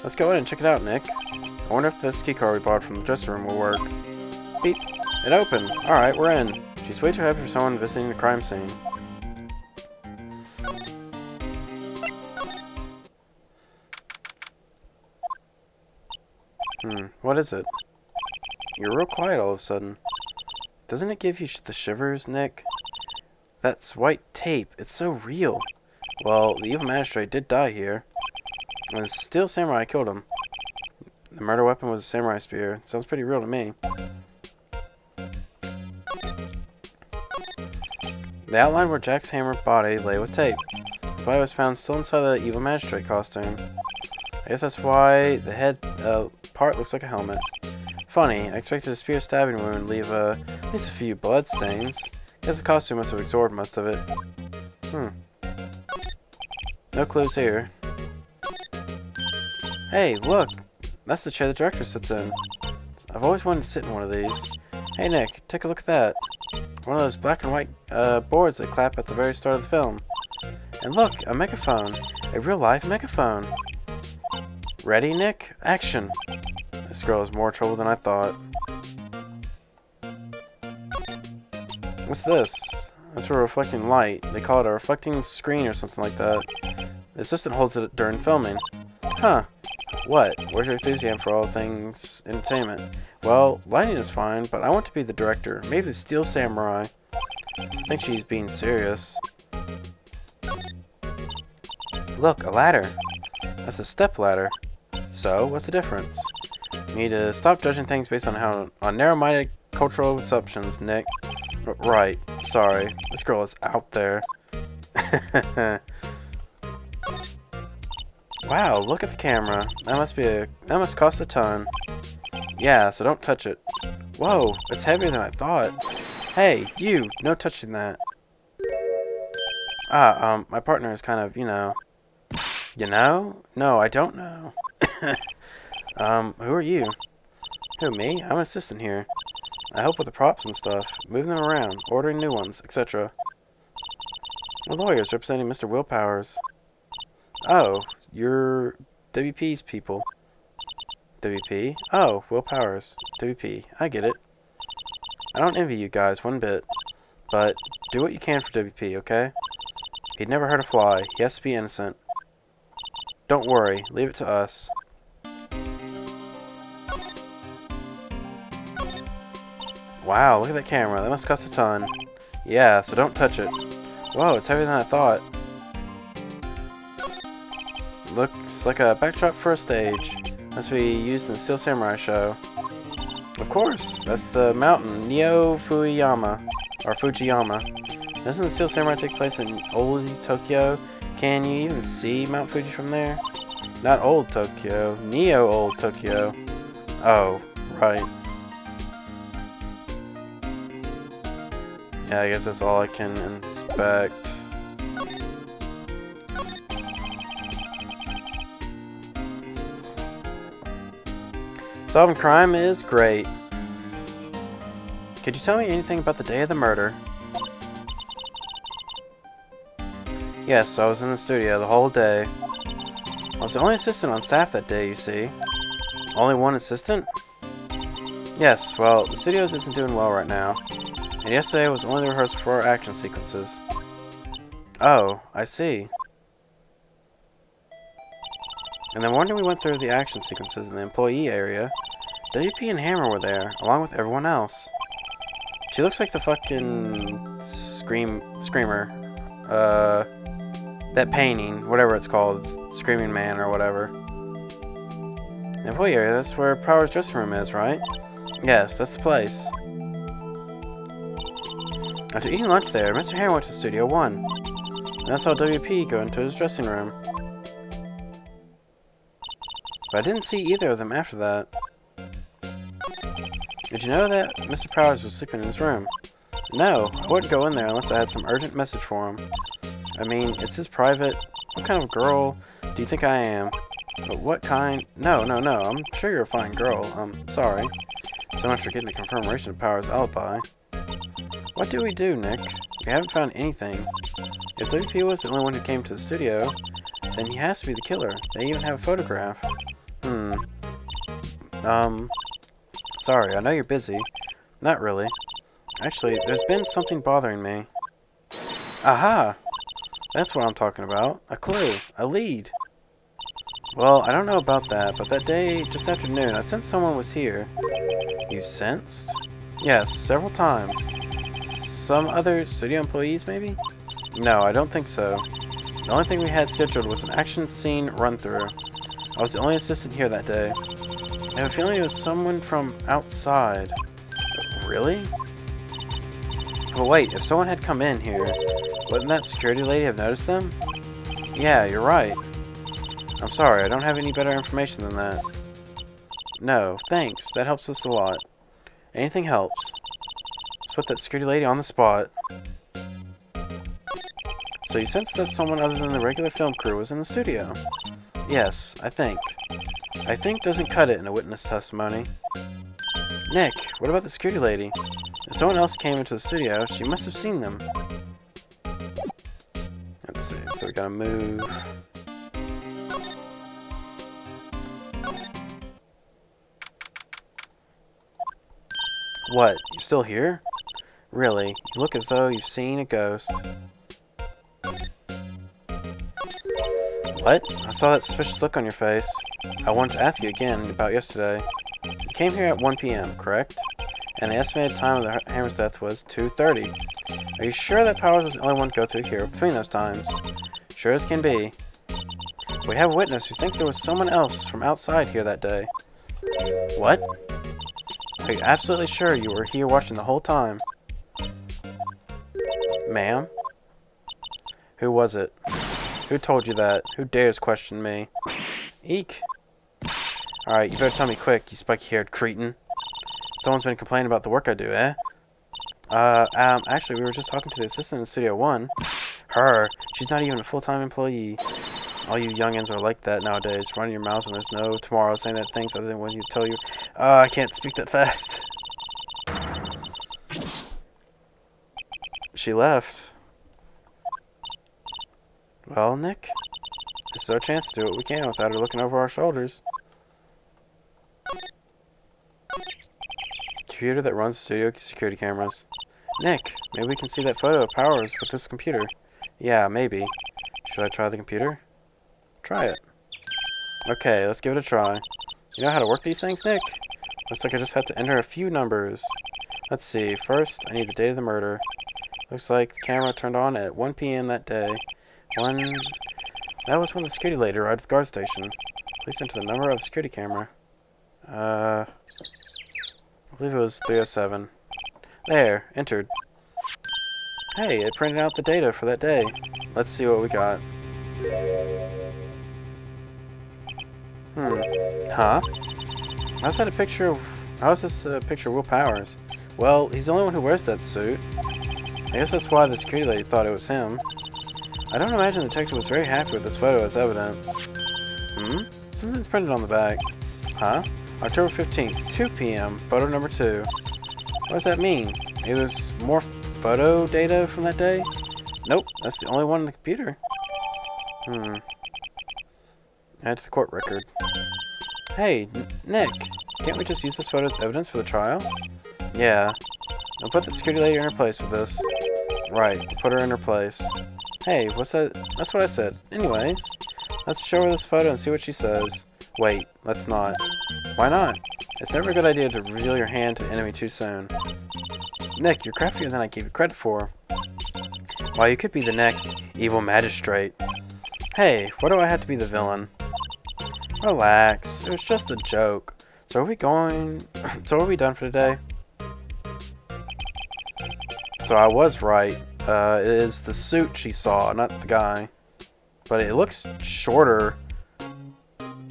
Let's go in and check it out, Nick. I wonder if this keycard we bought from the dressing room will work. Beep. It opened. Alright, we're in. She's way too happy for someone visiting the crime scene. What is it? You're real quiet all of a sudden. Doesn't it give you the shivers, Nick? That's white tape. It's so real. Well, the evil magistrate did die here. And the steel samurai killed him. The murder weapon was a samurai spear. Sounds pretty real to me. The outline where Jack's hammer body lay with tape. The body was found still inside the evil magistrate costume. I guess that's why the head part looks like a helmet. Funny, I expected a spear stabbing wound would leave at least a few blood stains. Guess the costume must have absorbed most of it. No clues here. Hey, look! That's the chair the director sits in. I've always wanted to sit in one of these. Hey Nick, take a look at that. One of those black and white boards they clap at the very start of the film. And look, a megaphone. A real-life megaphone. Ready, Nick? Action! This girl is more trouble than I thought. What's this? That's for reflecting light. They call it a reflecting screen or something like that. The assistant holds it during filming. Huh. What? Where's your enthusiasm for all things entertainment? Well, lighting is fine, but I want to be the director. Maybe the Steel Samurai. I think she's being serious. Look, a ladder. That's a step ladder. So, what's the difference? You need to stop judging things based on narrow-minded cultural assumptions, Nick. Right. Sorry. This girl is out there. Wow, look at the camera. That must cost a ton. Yeah, so don't touch it. Whoa, it's heavier than I thought. Hey, you, no touching that. My partner is kind of, you know. You know? No, I don't know. Who are you? Who, me? I'm an assistant here. I help with the props and stuff, moving them around, ordering new ones, etc. The lawyer's representing Mr. Will Powers. Oh, you're WP's people. WP? Oh, Will Powers. WP. I get it. I don't envy you guys one bit, but do what you can for WP, okay? He'd never hurt a fly. He has to be innocent. Don't worry. Leave it to us. Wow, look at that camera. That must cost a ton. Yeah, so don't touch it. Whoa, it's heavier than I thought. Looks like a backdrop for a stage. Must be used in the Steel Samurai show. Of course, that's the mountain, Neo Fujiyama, or Fujiyama. Doesn't the Steel Samurai take place in old Tokyo? Can you even see Mount Fuji from there? Not old Tokyo, Neo old Tokyo. Oh, right. Yeah, I guess that's all I can inspect. Solving crime is great. Could you tell me anything about the day of the murder? Yes, I was in the studio the whole day. I was the only assistant on staff that day, you see. Only one assistant? Yes, well, the studios isn't doing well right now. And yesterday was only the rehearsal for our action sequences. Oh, I see. And then one day we went through the action sequences in the employee area. WP and Hammer were there, along with everyone else. She looks like the fucking screamer. That painting, whatever it's called, Screaming Man or whatever. The employee area, that's where Power's dressing room is, right? Yes, that's the place. After eating lunch there, Mr. Hammer went to Studio 1. And I saw WP go into his dressing room. But I didn't see either of them after that. Did you know that Mr. Powers was sleeping in his room? No, I wouldn't go in there unless I had some urgent message for him. I mean, it's his private... What kind of girl do you think I am? But what kind... No, I'm sure you're a fine girl. Sorry. So much for getting the confirmation of Powers' alibi. What do we do, Nick? We haven't found anything. If WP was the only one who came to the studio, then he has to be the killer. They even have a photograph. Sorry, I know you're busy. Not really. Actually, there's been something bothering me. Aha! That's what I'm talking about. A clue. A lead. Well, I don't know about that, but that day, just after noon, I sensed someone was here. You sensed? Yes, several times. Some other studio employees, maybe? No, I don't think so. The only thing we had scheduled was an action scene run-through. I was the only assistant here that day. I have a feeling it was someone from outside. Really? But wait, if someone had come in here, wouldn't that security lady have noticed them? Yeah, you're right. I'm sorry, I don't have any better information than that. No, thanks. That helps us a lot. Anything helps. Let's put that security lady on the spot. So you sensed that someone other than the regular film crew was in the studio? Yes, I think. I think doesn't cut it in a witness testimony. Nick, what about the security lady? If someone else came into the studio, she must have seen them. Let's see, so we gotta move. What? You still here? Really? You look as though you've seen a ghost. What? I saw that suspicious look on your face. I wanted to ask you again about yesterday. You came here at 1 p.m., correct? And the estimated time of the Hammer's death was 2:30. Are you sure that Powers was the only one to go through here between those times? Sure as can be. We have a witness who thinks there was someone else from outside here that day. What? Are you absolutely sure you were here watching the whole time? Ma'am? Who was it? Who told you that? Who dares question me? Eek. Alright, you better tell me quick, you spiky-haired cretin. Someone's been complaining about the work I do, eh? Actually, we were just talking to the assistant in Studio 1. Her. She's not even a full-time employee. All you youngins are like that nowadays, running your mouths when there's no tomorrow, saying that things other than when you tell you. I can't speak that fast. She left. Well, Nick, this is our chance to do what we can without her looking over our shoulders. Computer that runs studio security cameras. Nick, maybe we can see that photo of Powers with this computer. Yeah, maybe. Should I try the computer? Try it. Okay, let's give it a try. You know how to work these things, Nick? Looks like I just had to enter a few numbers. Let's see. First, I need the date of the murder. Looks like the camera turned on at 1 p.m. that day. That was when the security lady arrived at the guard station. Please enter the number of the security camera. I believe it was 307. There, entered. Hey, it printed out the data for that day. Let's see what we got. Huh? How's this a picture of Will Powers? Well, he's the only one who wears that suit. I guess that's why the security lady thought it was him. I don't imagine the detective was very happy with this photo as evidence. Something's printed on the back. Huh? October 15th, 2 p.m., photo number 2. What does that mean? It was more photo data from that day? Nope, that's the only one in the computer. Add to the court record. Hey, Nick, can't we just use this photo as evidence for the trial? Yeah. I'll put the security lady in her place with this. Right, put her in her place. Hey, what's that? That's what I said. Anyways, let's show her this photo and see what she says. Wait, let's not. Why not? It's never a good idea to reveal your hand to the enemy too soon. Nick, you're craftier than I gave you credit for. Why, you could be the next evil magistrate. Hey, why do I have to be the villain? Relax, it was just a joke. So are we done for today? So I was right. It is the suit she saw, not the guy. But it looks shorter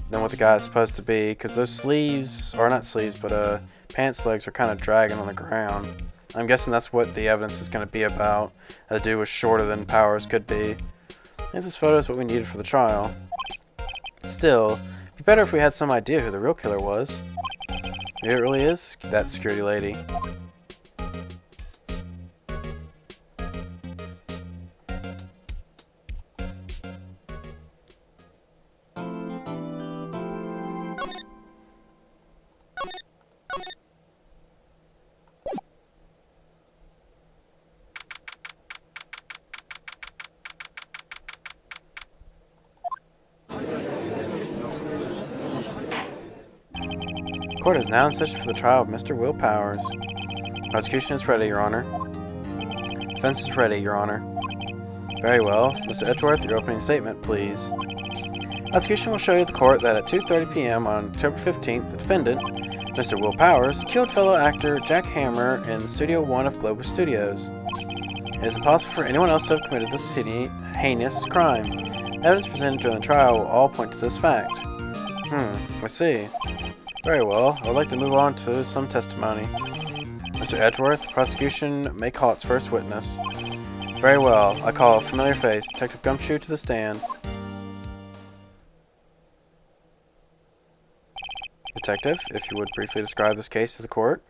than what the guy is supposed to be, because those sleeves, or not sleeves, but pants legs are kind of dragging on the ground. I'm guessing that's what the evidence is going to be about. The dude was shorter than Powers could be. I think this photo is what we needed for the trial. Still, it'd be better if we had some idea who the real killer was. Maybe it really is that security lady. Court is now in session for the trial of Mr. Will Powers. Prosecution is ready, Your Honor. Defense is ready, Your Honor. Very well. Mr. Edgeworth, your opening statement, please. Prosecution will show you the court that at 2:30 p.m. on October 15th, the defendant, Mr. Will Powers, killed fellow actor Jack Hammer in Studio 1 of Globus Studios. It is impossible for anyone else to have committed this heinous crime. Evidence presented during the trial will all point to this fact. I see. Very well. I would like to move on to some testimony. Mr. Edgeworth, the prosecution may call its first witness. Very well. I call a familiar face, Detective Gumshoe, to the stand. Detective, if you would briefly describe this case to the court.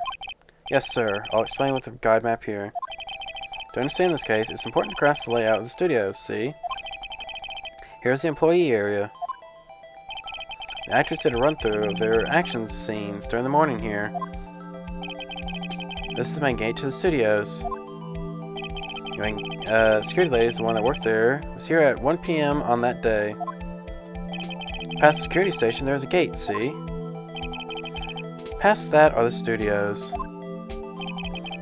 Yes, sir. I'll explain with the guide map here. To understand this case, it's important to grasp the layout of the studios, see? Here's the employee area. The actors did a run-through of their action scenes during the morning here. This is the main gate to the studios. The security lady is the one that worked there. Was here at 1 p.m. on that day. Past the security station, there's a gate, see? Past that are the studios.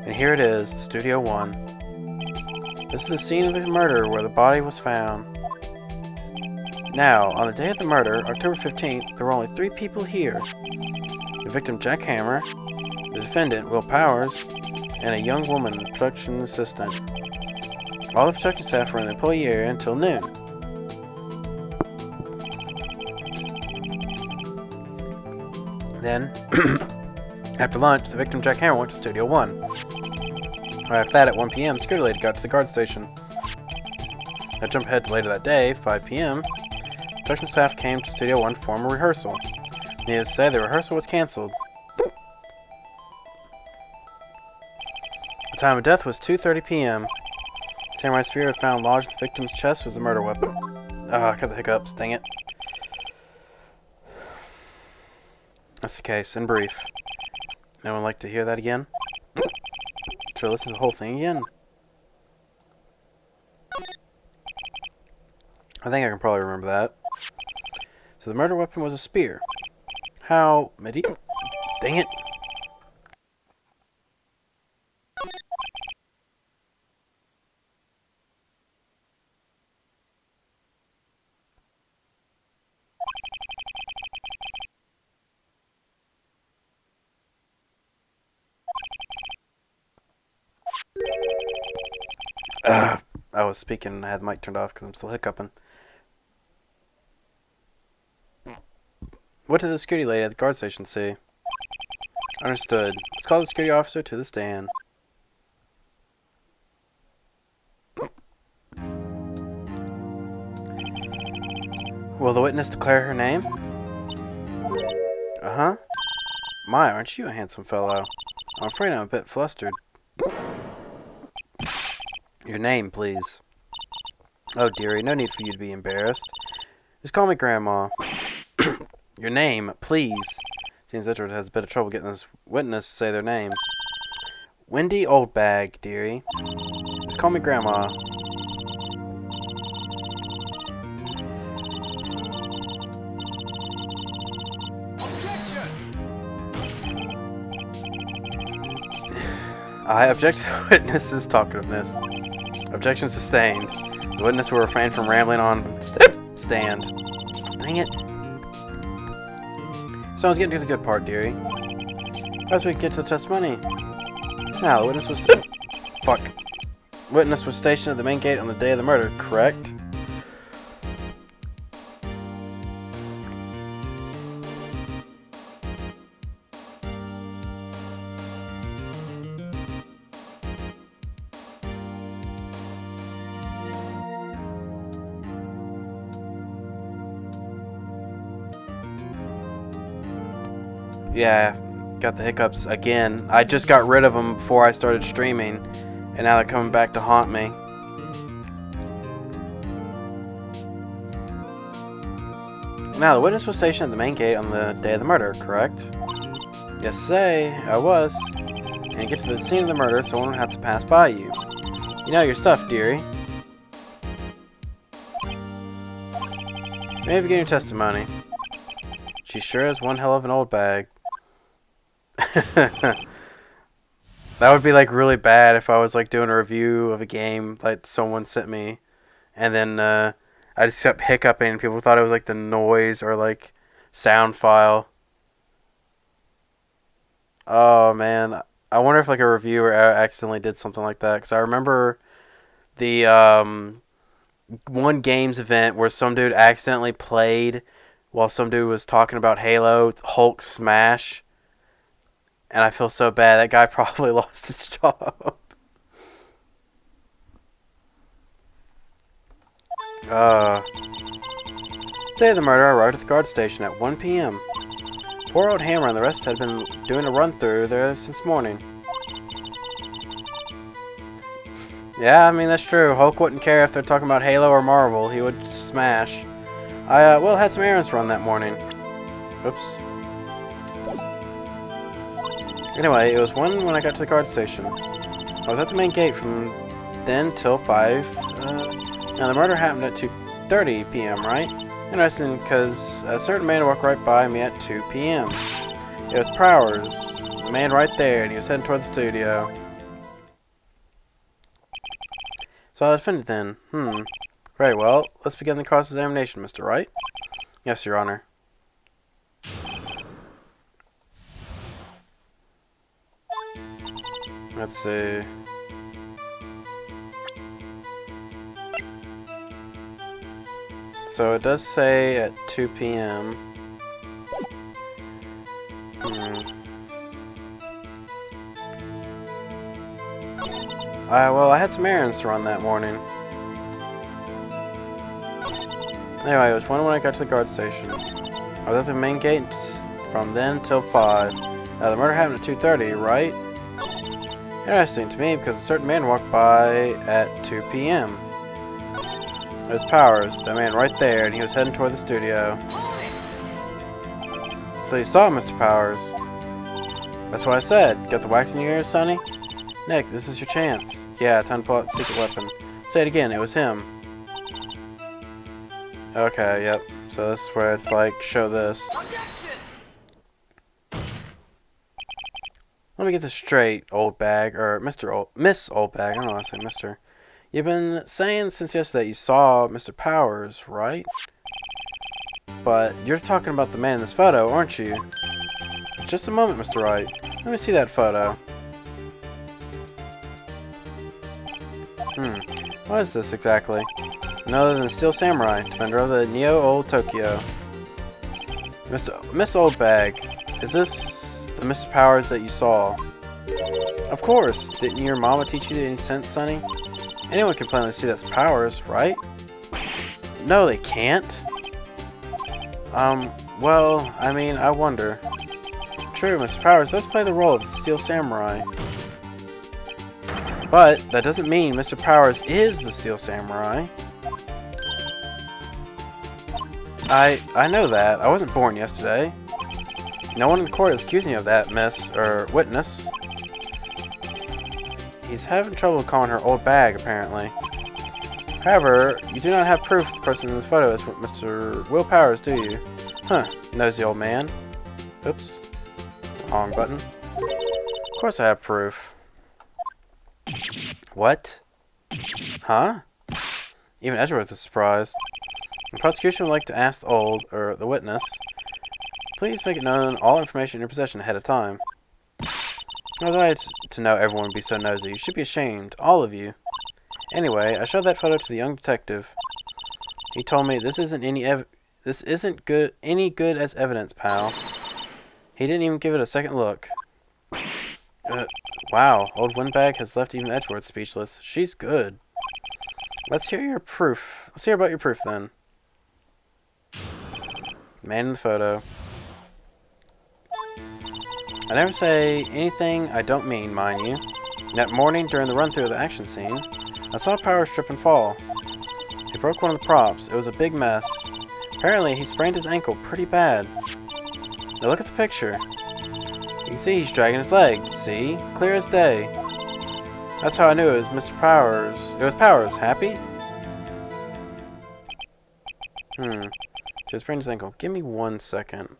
And here it is, Studio 1. This is the scene of the murder where the body was found. Now, on the day of the murder, October 15th, there were only 3 people here. The victim, Jack Hammer, the defendant, Will Powers, and a young woman, the production assistant. All the production staff were in the employee area until noon. Then, after lunch, the victim, Jack Hammer, went to Studio 1. Right after that, at 1 p.m., the security lady got to the guard station. I jump ahead to later that day, 5 p.m., production staff came to Studio 1 to perform a rehearsal. Needless to say, the rehearsal was cancelled. The time of death was 2:30 p.m. The samurai spear found lodged in the victim's chest was the murder weapon. I got the hiccups, dang it. That's the case, in brief. No one like to hear that again? Should I listen to the whole thing again? I think I can probably remember that. So the murder weapon was a spear. How medieval? Dang it. I was speaking and I had the mic turned off because I'm still hiccuping. What did the security lady at the guard station say? Understood. Let's call the security officer to the stand. Will the witness declare her name? Uh-huh. My, aren't you a handsome fellow? I'm afraid I'm a bit flustered. Your name, please. Oh, dearie, no need for you to be embarrassed. Just call me Grandma. Your name, please. Seems Edward has a bit of trouble getting this witness to say their names. Wendy Oldbag, dearie. Just call me Grandma. I object to the witness's talkativeness. Objection sustained. The witness will refrain from rambling on stand. Dang it. So I was getting to the good part, dearie. Perhaps we can get to the testimony. Now, the witness was... Fuck. Witness was stationed at the main gate on the day of the murder, correct? Yeah, got the hiccups again. I just got rid of them before I started streaming, and now they're coming back to haunt me. Now, the witness was stationed at the main gate on the day of the murder, correct? Yes, say, I was. And to get to the scene of the murder, someone would have to pass by you. You know your stuff, dearie. May I begin your testimony? She sure is one hell of an old bag. That would be like really bad if I was like doing a review of a game like someone sent me, and then I just kept hiccuping, and people thought it was like the noise or like sound file. Oh man, I wonder if like a reviewer accidentally did something like that, because I remember the one games event where some dude accidentally played while some dude was talking about Halo Hulk Smash, and I feel so bad. That guy probably lost his job. Uh, Day of the murder, I arrived at the guard station at 1 p.m. Poor old Hammer and the rest had been doing a run through there since morning. Yeah, I mean, that's true. Hulk wouldn't care if they're talking about Halo or Marvel. He would smash. I, well, had some errands to run that morning. Oops. Anyway, it was 1 when I got to the guard station. I was at the main gate from then till 5. Now, the murder happened at 2:30 p.m., right? Interesting, because a certain man walked right by me at 2 p.m. It was Powers, the man right there, and he was heading toward the studio. So I was offended then. Very well. Let's begin the cross-examination, Mr. Wright. Yes, Your Honor. Let's see. So it does say at 2 p.m. Well, I had some errands to run that morning. Anyway, it was 1 when I got to the guard station. I was at the main gate from then till 5. Now, the murder happened at 2:30, right? Interesting to me, because a certain man walked by at 2 p.m. It was Powers, the man right there, and he was heading toward the studio. So you saw Mr. Powers. That's what I said. Got the wax in your ears, Sonny? Nick, this is your chance. Yeah, time to pull out the secret weapon. Say it again, it was him. Okay, yep. So this is where it's like, show this. Let me get this straight, old bag, or Miss Old Bag, I don't know why I say Mr. You've been saying since yesterday you saw Mr. Powers, right? But you're talking about the man in this photo, aren't you? Just a moment, Mr. Wright. Let me see that photo. What is this exactly? None other than Steel Samurai, defender of the Neo Old Tokyo. Miss Old Bag, is this the Mr. Powers that you saw? Of course. Didn't your mama teach you any sense, Sonny? Anyone can plainly see that's Powers, right? No, they can't. Well, I mean, I wonder. True, Mr. Powers does play the role of the Steel Samurai. But that doesn't mean Mr. Powers is the Steel Samurai. I know that. I wasn't born yesterday. No one in the court is accusing me of that, witness. He's having trouble calling her old bag, apparently. However, you do not have proof the person in this photo is Mr. Will Powers, do you? Huh, nosy old man. Oops. Wrong button. Of course I have proof. What? Huh? Even Edgeworth is surprised. The prosecution would like to ask the witness, please make it known all information in your possession ahead of time. I would like to know everyone would be so nosy. You should be ashamed, all of you. Anyway, I showed that photo to the young detective. He told me this isn't any good as evidence, pal. He didn't even give it a second look. Wow, old Windbag has left even Edgeworth speechless. She's good. Let's hear your proof. Let's hear about your proof then. Man in the photo. I never say anything I don't mean, mind you. That morning, during the run-through of the action scene, I saw Powers trip and fall. He broke one of the props. It was a big mess. Apparently, he sprained his ankle pretty bad. Now look at the picture. You can see he's dragging his legs. See? Clear as day. That's how I knew it was Mr. Powers. It was Powers. Happy? So he sprained his ankle. Give me 1 second.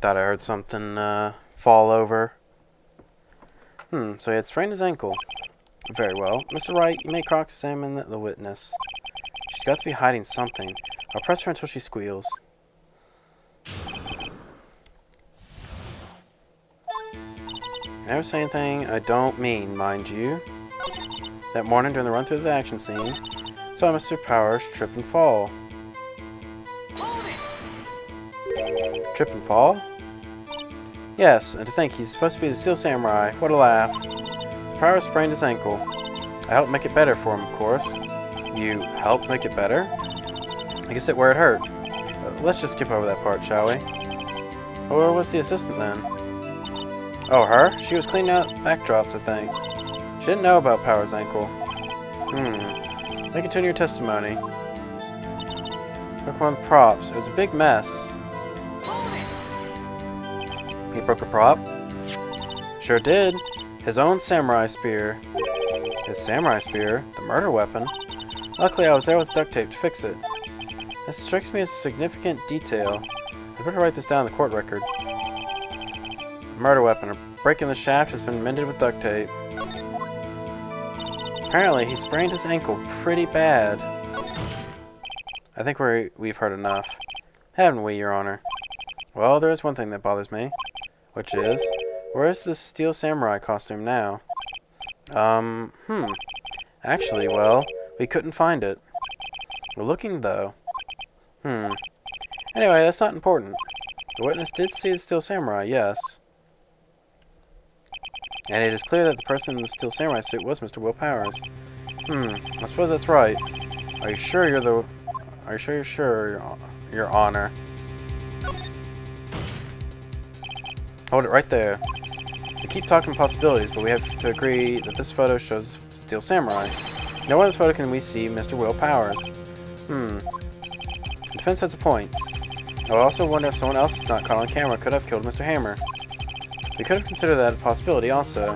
Thought I heard something fall over. So he had sprained his ankle. Very well. Mr. Wright, you may cross-examine the witness. She's got to be hiding something. I'll press her until she squeals. I never say anything I don't mean, mind you. That morning during the run through the action scene, saw Mr. Powers trip and fall. Trip and fall? Yes, and to think he's supposed to be the Steel Samurai. What a laugh. Powers sprained his ankle. I helped make it better for him, of course. You helped make it better? I guess it where it hurt. Let's just skip over that part, shall we? Where was the assistant then? Oh, her? She was cleaning out backdrops, I think. She didn't know about Powers' ankle. Let me continue your testimony. Broke one of the props. It was a big mess. He broke a prop? Sure did. His own samurai spear. His samurai spear? The murder weapon? Luckily, I was there with duct tape to fix it. This strikes me as a significant detail. I'd better write this down in the court record. Murder weapon. A break in the shaft has been mended with duct tape. Apparently, he sprained his ankle pretty bad. I think we've heard enough. Haven't we, Your Honor? Well, there is one thing that bothers me. Which is, where is this Steel Samurai costume now? Actually, well, we couldn't find it. We're looking, though. Anyway, that's not important. The witness did see the Steel Samurai, yes. And it is clear that the person in the Steel Samurai suit was Mr. Will Powers. I suppose that's right. Are you sure you're sure, Your Honor? Hold it right there. We keep talking possibilities, but we have to agree that this photo shows Steel Samurai. Nowhere in this photo can we see Mr. Will Powers. The defense has a point. I also wonder if someone else not caught on camera could have killed Mr. Hammer. We could have considered that a possibility also.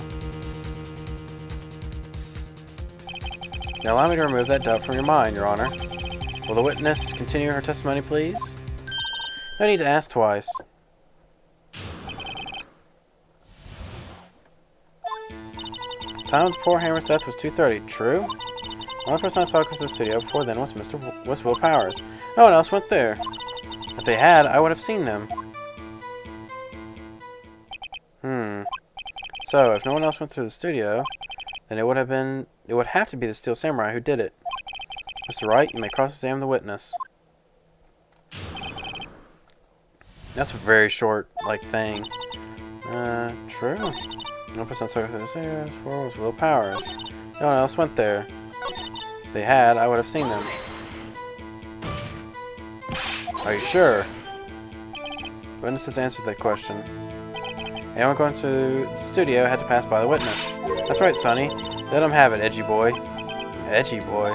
Now allow me to remove that doubt from your mind, Your Honor. Will the witness continue her testimony, please? No need to ask twice. The time of the poor Hammer's death was 2:30. True? The only person I saw go to the studio before then was Will Powers. No one else went there. If they had, I would have seen them. So, if no one else went through the studio, then it would have to be the Steel Samurai who did it. Mr. Wright, you may cross-examine the witness. That's a very short, thing. True. No person saw through the studio before was Will Powers. No one else went there. If they had, I would have seen them. Are you sure? Witnesses answered that question. Anyone going to the studio had to pass by the witness. That's right, Sonny. Let him have it, edgy boy. Edgy boy.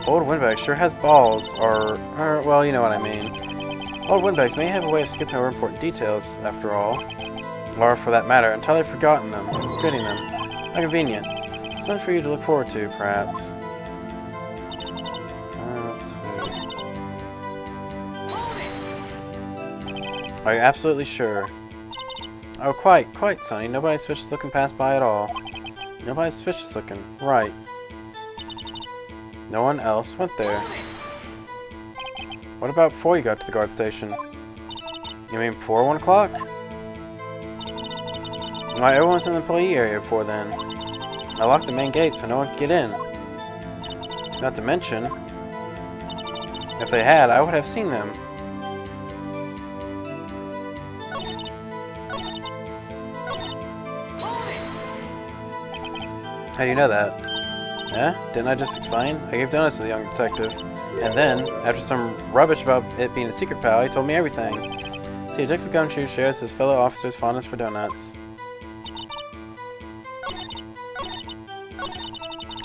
Old Windbag sure has balls, or well, you know what I mean. Old Windbags may have a way of skipping over important details, after all. Or, for that matter, entirely forgetting them. How convenient. Something for you to look forward to, perhaps. Let's see. Are you absolutely sure? Oh, quite, Sonny. Nobody's suspicious looking passed by at all. Nobody's suspicious looking. Right. No one else went there. What about before you got to the guard station? You mean before 1 o'clock? Why, everyone was in the employee area before then. I locked the main gate so no one could get in. Not to mention, if they had, I would have seen them. How do you know that? Didn't I just explain? I gave donuts to the young detective. And then, after some rubbish about it being a secret pal, he told me everything. See, Detective Gumshoe shares his fellow officers' fondness for donuts.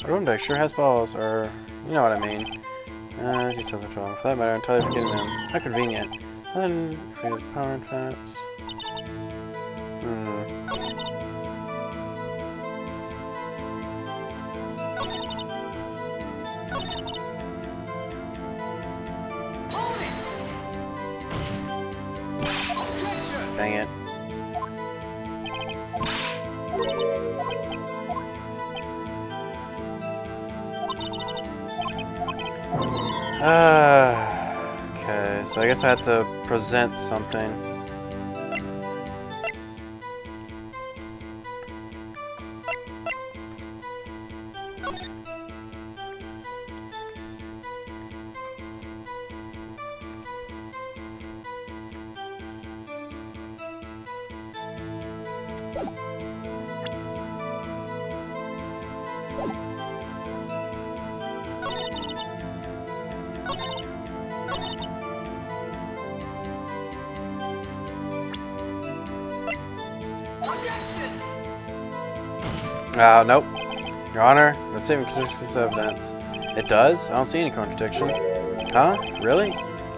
Windbag sure has balls, or you know what I mean. Details are wrong. For that matter, entirely forgetting them. How convenient. Then, creative power, perhaps. Dang it. Okay, so I guess I have to present something. Nope. Your Honor, that statement contradicts this evidence. It does? I don't see any contradiction. Huh? Really?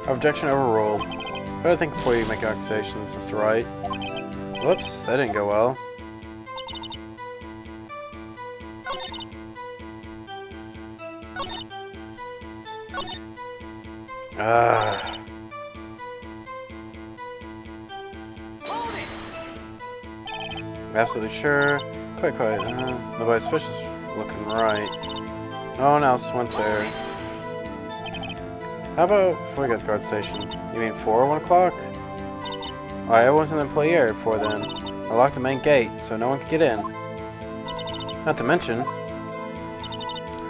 Objection overruled. Better think before you make accusations, Mr. Wright. Whoops, that didn't go well. Absolutely sure. Quite. Nobody suspicious looking right. No one else went there. How about before we got to the guard station? You mean 1 o'clock? Alright, everyone's in the employee area before then. I locked the main gate, so no one could get in. Not to mention,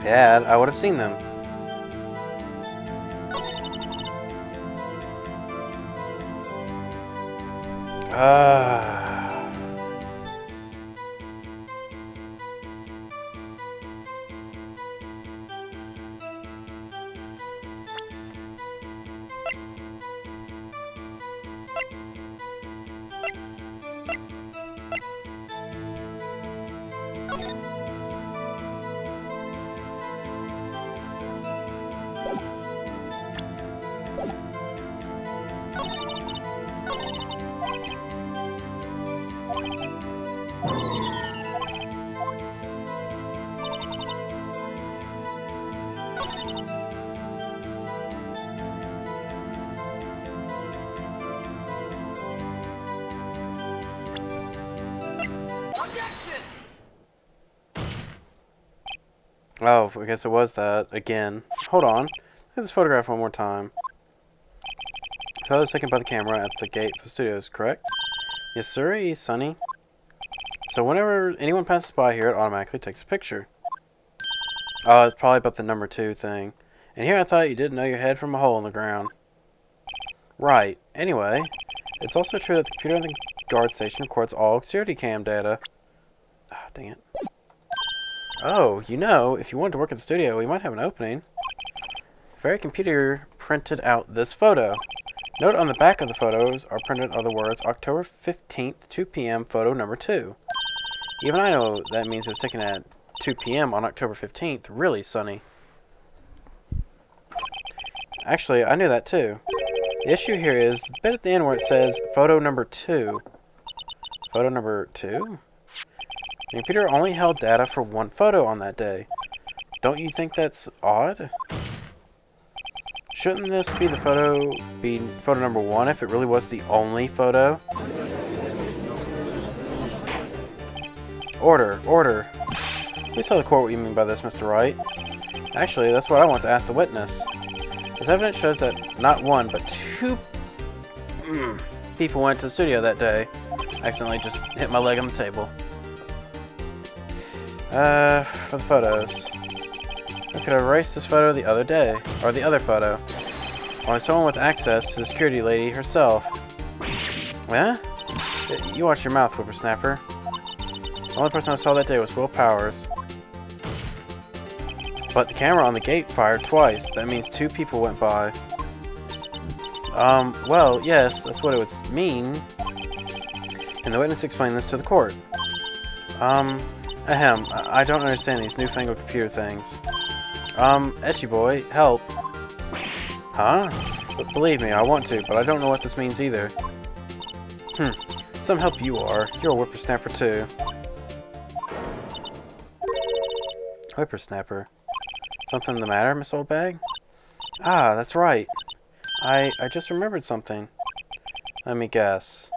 I would have seen them. Oh, I guess it was that again. Hold on. Look at this photograph one more time. Photos taken by the camera at the gate of the studios, correct? Yes, sir, Sonny. So whenever anyone passes by here, it automatically takes a picture. Oh, it's probably about the number 2 thing. And here I thought you didn't know your head from a hole in the ground. Right. Anyway, it's also true that the computer in the guard station records all security cam data. Ah, dang it. Oh, you know, if you wanted to work at the studio, we might have an opening. The very computer printed out this photo. Note on the back of the photos are printed are the words October 15th, 2 p.m., photo number 2. Even I know that means it was taken at 2 p.m. on October 15th. Really, Sonny. Actually, I knew that too. The issue here is the bit at the end where it says photo number 2. Photo number 2? The computer only held data for 1 photo on that day. Don't you think that's odd? Shouldn't this be photo number 1 if it really was the only photo? Order. Please tell the court what you mean by this, Mr. Wright. Actually, that's what I want to ask the witness. This evidence shows that not 1, but 2 people went to the studio that day. I accidentally just hit my leg on the table. For the photos. I could have erased this photo the other day, or the other photo. Only someone with access to the security lady herself. Yeah? You watch your mouth, whippersnapper. The only person I saw that day was Will Powers. But the camera on the gate fired twice. That means 2 people went by. Well, yes, that's what it would mean. And the witness explained this to the court. I don't understand these newfangled computer things. Etchy boy, help. Huh? But believe me, I want to, but I don't know what this means either. Some help you are. You're a whippersnapper too. Whippersnapper. Something the matter, Miss Oldbag? Ah, that's right. I just remembered something. Let me guess.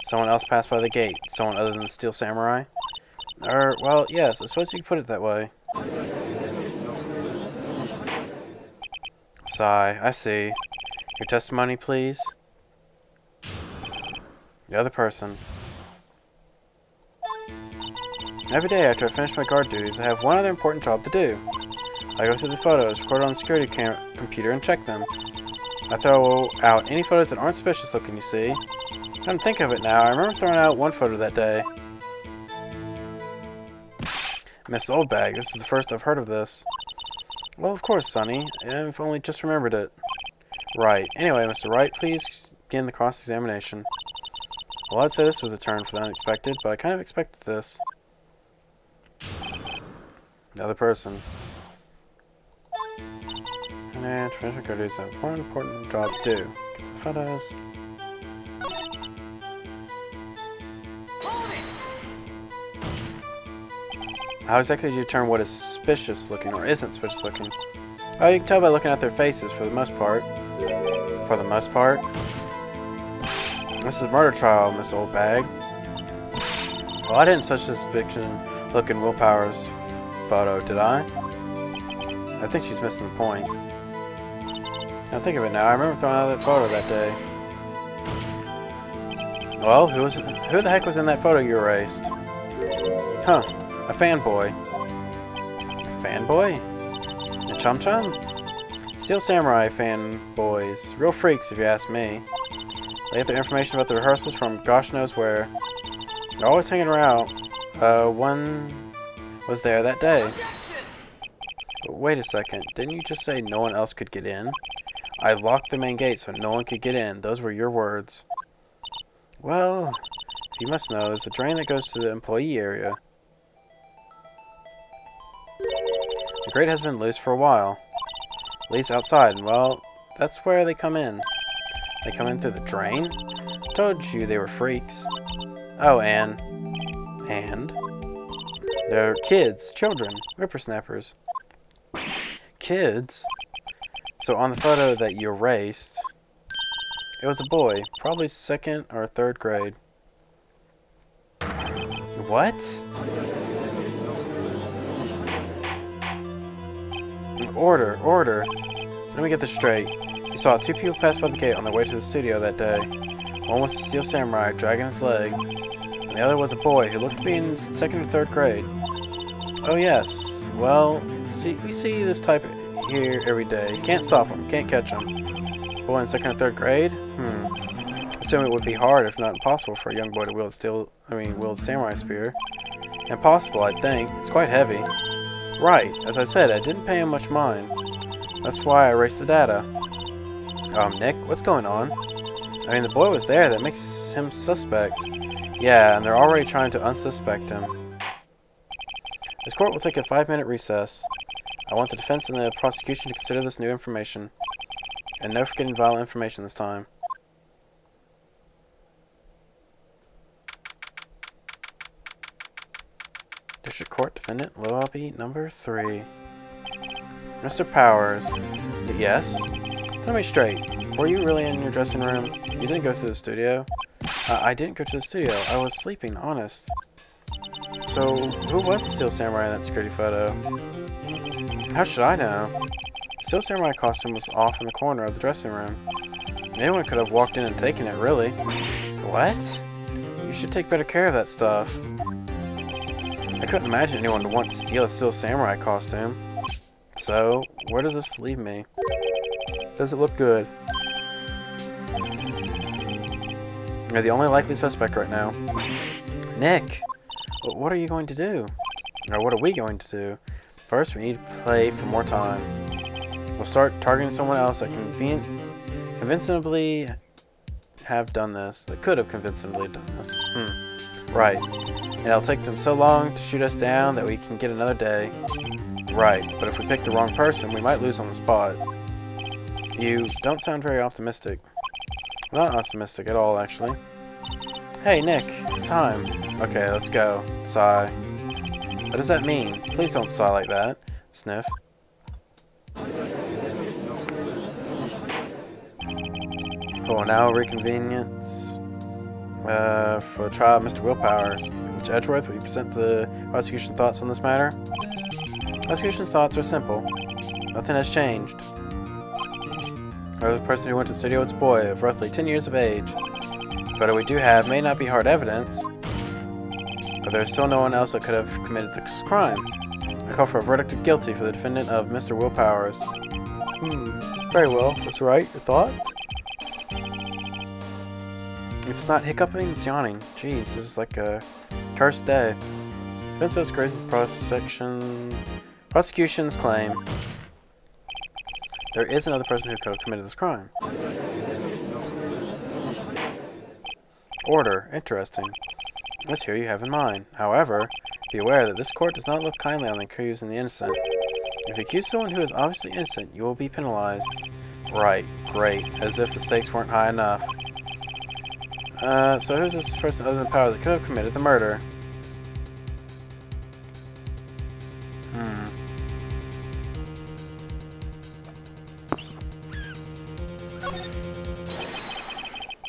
Someone else passed by the gate. Someone other than the Steel Samurai? Well, yes, I suppose you could put it that way. Sigh, I see. Your testimony, please? The other person. Every day after I finish my guard duties, I have one other important job to do. I go through the photos, record on the security computer, and check them. I throw out any photos that aren't suspicious looking, you see. Come to think of it now, I remember throwing out one photo that day. Miss Oldbag, this is the first I've heard of this. Well, of course, Sonny. I've only just remembered it. Right. Anyway, Mr. Wright, please begin the cross-examination. Well, I'd say this was a turn for the unexpected, but I kind of expected this. The other person. And finish my duties. I have one important job to do. Get the photos. How exactly do you determine what is suspicious looking or isn't suspicious looking? Oh, you can tell by looking at their faces for the most part. For the most part. This is a murder trial, Miss Oldbag. Well, I didn't touch this fiction-looking Willpower's photo, did I? I think she's missing the point. Now think of it now. I remember throwing out that photo that day. Well, who the heck was in that photo you erased? Huh. A fanboy. A fanboy? A chum-chum? Steel Samurai fanboys. Real freaks, if you ask me. They get their information about the rehearsals from gosh knows where. They're always hanging around. One was there that day. But wait a second. Didn't you just say no one else could get in? I locked the main gate so no one could get in. Those were your words. Well, you must know, there's a drain that goes to the employee area. The grate has been loose for a while. At least outside, and well, that's where they come in. They come in through the drain? Told you they were freaks. Oh, and? They're kids, children, whippersnappers. Kids? So on the photo that you erased, it was a boy, probably 2nd or 3rd grade. What? Order. Let me get this straight. You saw 2 people pass by the gate on their way to the studio that day. One was a Steel Samurai dragging his leg, and the other was a boy who looked to be in 2nd or 3rd grade. Oh yes. Well, we see this type here every day. Can't stop them. Can't catch them. Boy in 2nd or 3rd grade? Assume it would be hard, if not impossible, for a young boy to wield the samurai spear. Impossible, I'd think. It's quite heavy. Right. As I said, I didn't pay him much mind. That's why I erased the data. Nick, what's going on? I mean, the boy was there. That makes him suspect. Yeah, and they're already trying to unsuspect him. This court will take a 5-minute recess. I want the defense and the prosecution to consider this new information. And no forgetting violent information this time. District Court Defendant, Lobby Number 3. Mr. Powers. Yes? Tell me straight. Were you really in your dressing room? You didn't go to the studio? I didn't go to the studio. I was sleeping, honest. So, who was the Steel Samurai in that security photo? How should I know? The Steel Samurai costume was off in the corner of the dressing room. Anyone could have walked in and taken it, really. What? You should take better care of that stuff. I couldn't imagine anyone would want to steal a Steel Samurai costume. So, where does this leave me? Does it look good? You're the only likely suspect right now. Nick! What are you going to do? Or what are we going to do? First, we need to play for more time. We'll start targeting someone else that convincingly have done this. That could have convincingly done this. Right. And it'll take them so long to shoot us down that we can get another day. Right, but if we pick the wrong person, we might lose on the spot. You don't sound very optimistic. Not optimistic at all, actually. Hey, Nick, it's time. Okay, let's go. Sigh. What does that mean? Please don't sigh like that. Sniff. Oh, now reconvenience. For the trial of Mr. Willpowers. Mr. Edgeworth, will you present the prosecution's thoughts on this matter? Prosecution's thoughts are simple. Nothing has changed. The person who went to the studio was a boy of roughly 10 years of age. The photo we do have may not be hard evidence, but there is still no one else that could have committed this crime. I call for a verdict of guilty for the defendant of Mr. Willpowers. Very well. That's right. Your thoughts? If it's not hiccuping, it's yawning. Jeez, this is like a cursed day. Defense agrees with prosecution's claim. There is another person who could have committed this crime. Order. Interesting. This here you have in mind. However, be aware that this court does not look kindly on the accused and the innocent. If you accuse someone who is obviously innocent, you will be penalized. Right. Great. As if the stakes weren't high enough. So who's this person other than Power that could have committed the murder?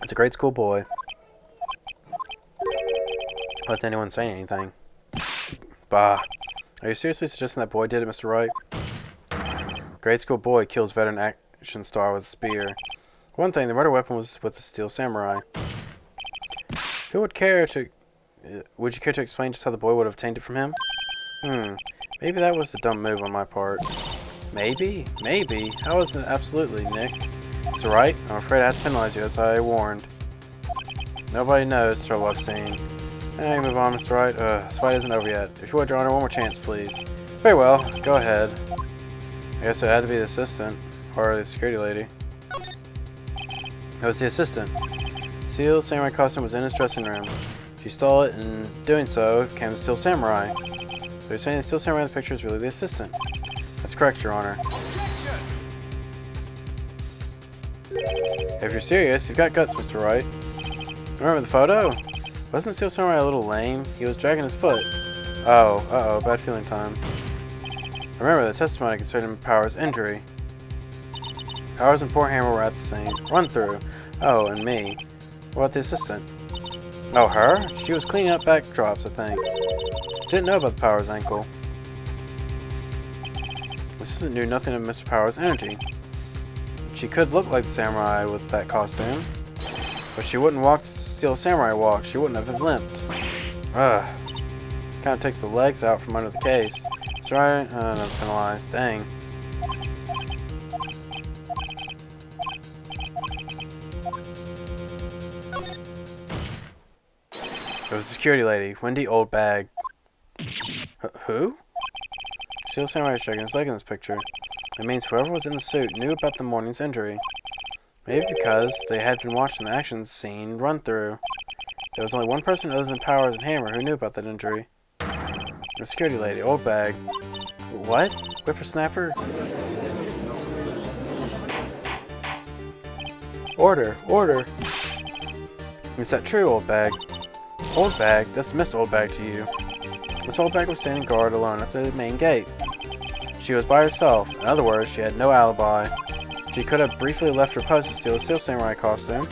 It's a grade school boy. Let anyone say anything. Bah. Are you seriously suggesting that boy did it, Mr. Wright? Grade school boy kills veteran action star with a spear. One thing, the murder weapon was with the steel samurai. Who would care to... would you care to explain just how the boy would have obtained it from him? Maybe that was the dumb move on my part. Maybe? Maybe? How is it absolutely, Nick? Mr. Wright, I'm afraid I have to penalize you as I warned. Nobody knows the trouble I've seen. Hey, move on, Mr. Wright. This fight isn't over yet. If you would, Your Honor, one more chance, please. Very well. Go ahead. I guess it had to be the assistant. Or the security lady. It was the assistant. Steel samurai costume was in his dressing room. She stole it, and in doing so, became a steel samurai. So you're saying the steel samurai in the picture is really the assistant? That's correct, Your Honor. If you're serious, you've got guts, Mr. Wright. Remember the photo? Wasn't Steel Samurai a little lame? He was dragging his foot. Oh, uh-oh, bad feeling time. Remember the testimony concerning Power's injury. Powers and poor Hammer were at the scene. Run through. Oh, and me. What about the assistant? Oh, her? She was cleaning up backdrops, I think. Didn't know about the Power's ankle. The assistant knew nothing of Mr. Power's energy. She could look like the samurai with that costume, but she wouldn't walk the Steel Samurai walk. She wouldn't have limped. Ugh. Kind of takes the legs out from under the case. That's right. I'm penalized. Dang. It was the security lady, Wendy Oldbag. Who? Steel Samurai is shaking his leg in this picture. It means whoever was in the suit knew about the morning's injury. Maybe because they had been watching the action scene run through. There was only one person other than Powers and Hammer who knew about that injury. The security lady, Oldbag. What? Whippersnapper? Order! Order! Is that true, Oldbag? Oldbag? That's Miss Oldbag to you. Miss Oldbag was standing guard alone at the main gate. She was by herself. In other words, she had no alibi. She could have briefly left her post to steal a Steel Samurai costume,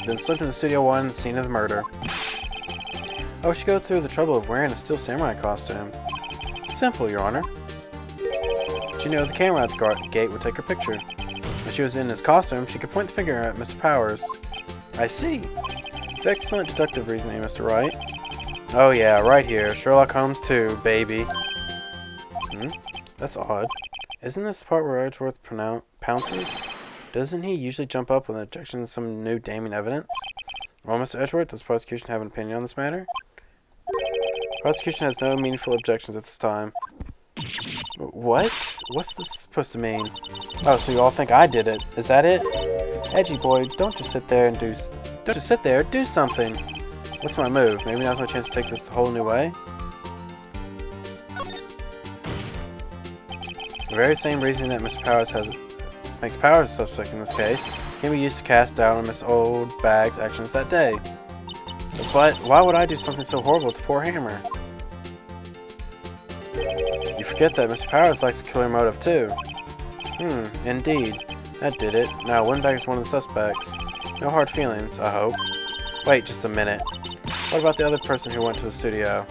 then slipped into Studio 1, scene of the murder. How would she go through the trouble of wearing a Steel Samurai costume? Simple, Your Honor. She knew the camera at the gate would take her picture. When she was in his costume, she could point the finger at Mr. Powers. I see. It's excellent deductive reasoning, Mr. Wright. Oh yeah, right here. Sherlock Holmes 2, baby. That's odd. Isn't this the part where Edgeworth pounces? Doesn't he usually jump up with an objection to some new damning evidence? Well, Mr. Edgeworth, does the prosecution have an opinion on this matter? The prosecution has no meaningful objections at this time. What? What's this supposed to mean? Oh, so you all think I did it. Is that it? Edgy boy, don't just sit there and do something. What's my move? Maybe now's my chance to take this the whole new way? The very same reasoning that Mr. Powers makes Powers a suspect in this case can be used to cast doubt on Miss Oldbag's actions that day. But why would I do something so horrible to poor Hammer? You forget that Mr. Powers likes a killer motive too. Indeed. That did it. Now, Windbag is one of the suspects. No hard feelings, I hope. Wait just a minute. What about the other person who went to the studio?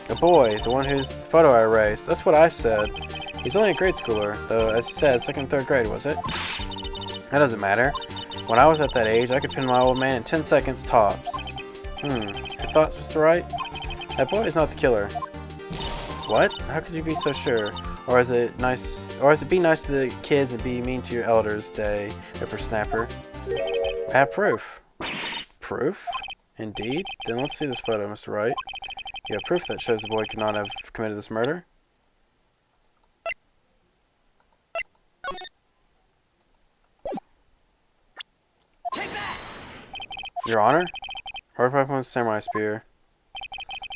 The boy, the one whose photo I erased. That's what I said. He's only a grade schooler, though, as you said, 2nd and 3rd grade, was it? That doesn't matter. When I was at that age, I could pin my old man in 10 seconds tops. Your thoughts, Mr. Wright? That boy is not the killer. What? How could you be so sure? Or is it be nice to the kids and be mean to your elders, Day Whippersnapper? I have proof. Proof? Indeed? Then let's see this photo, Mr. Wright. You have proof that shows the boy could not have committed this murder? Your Honor? Hard pipe with a samurai spear.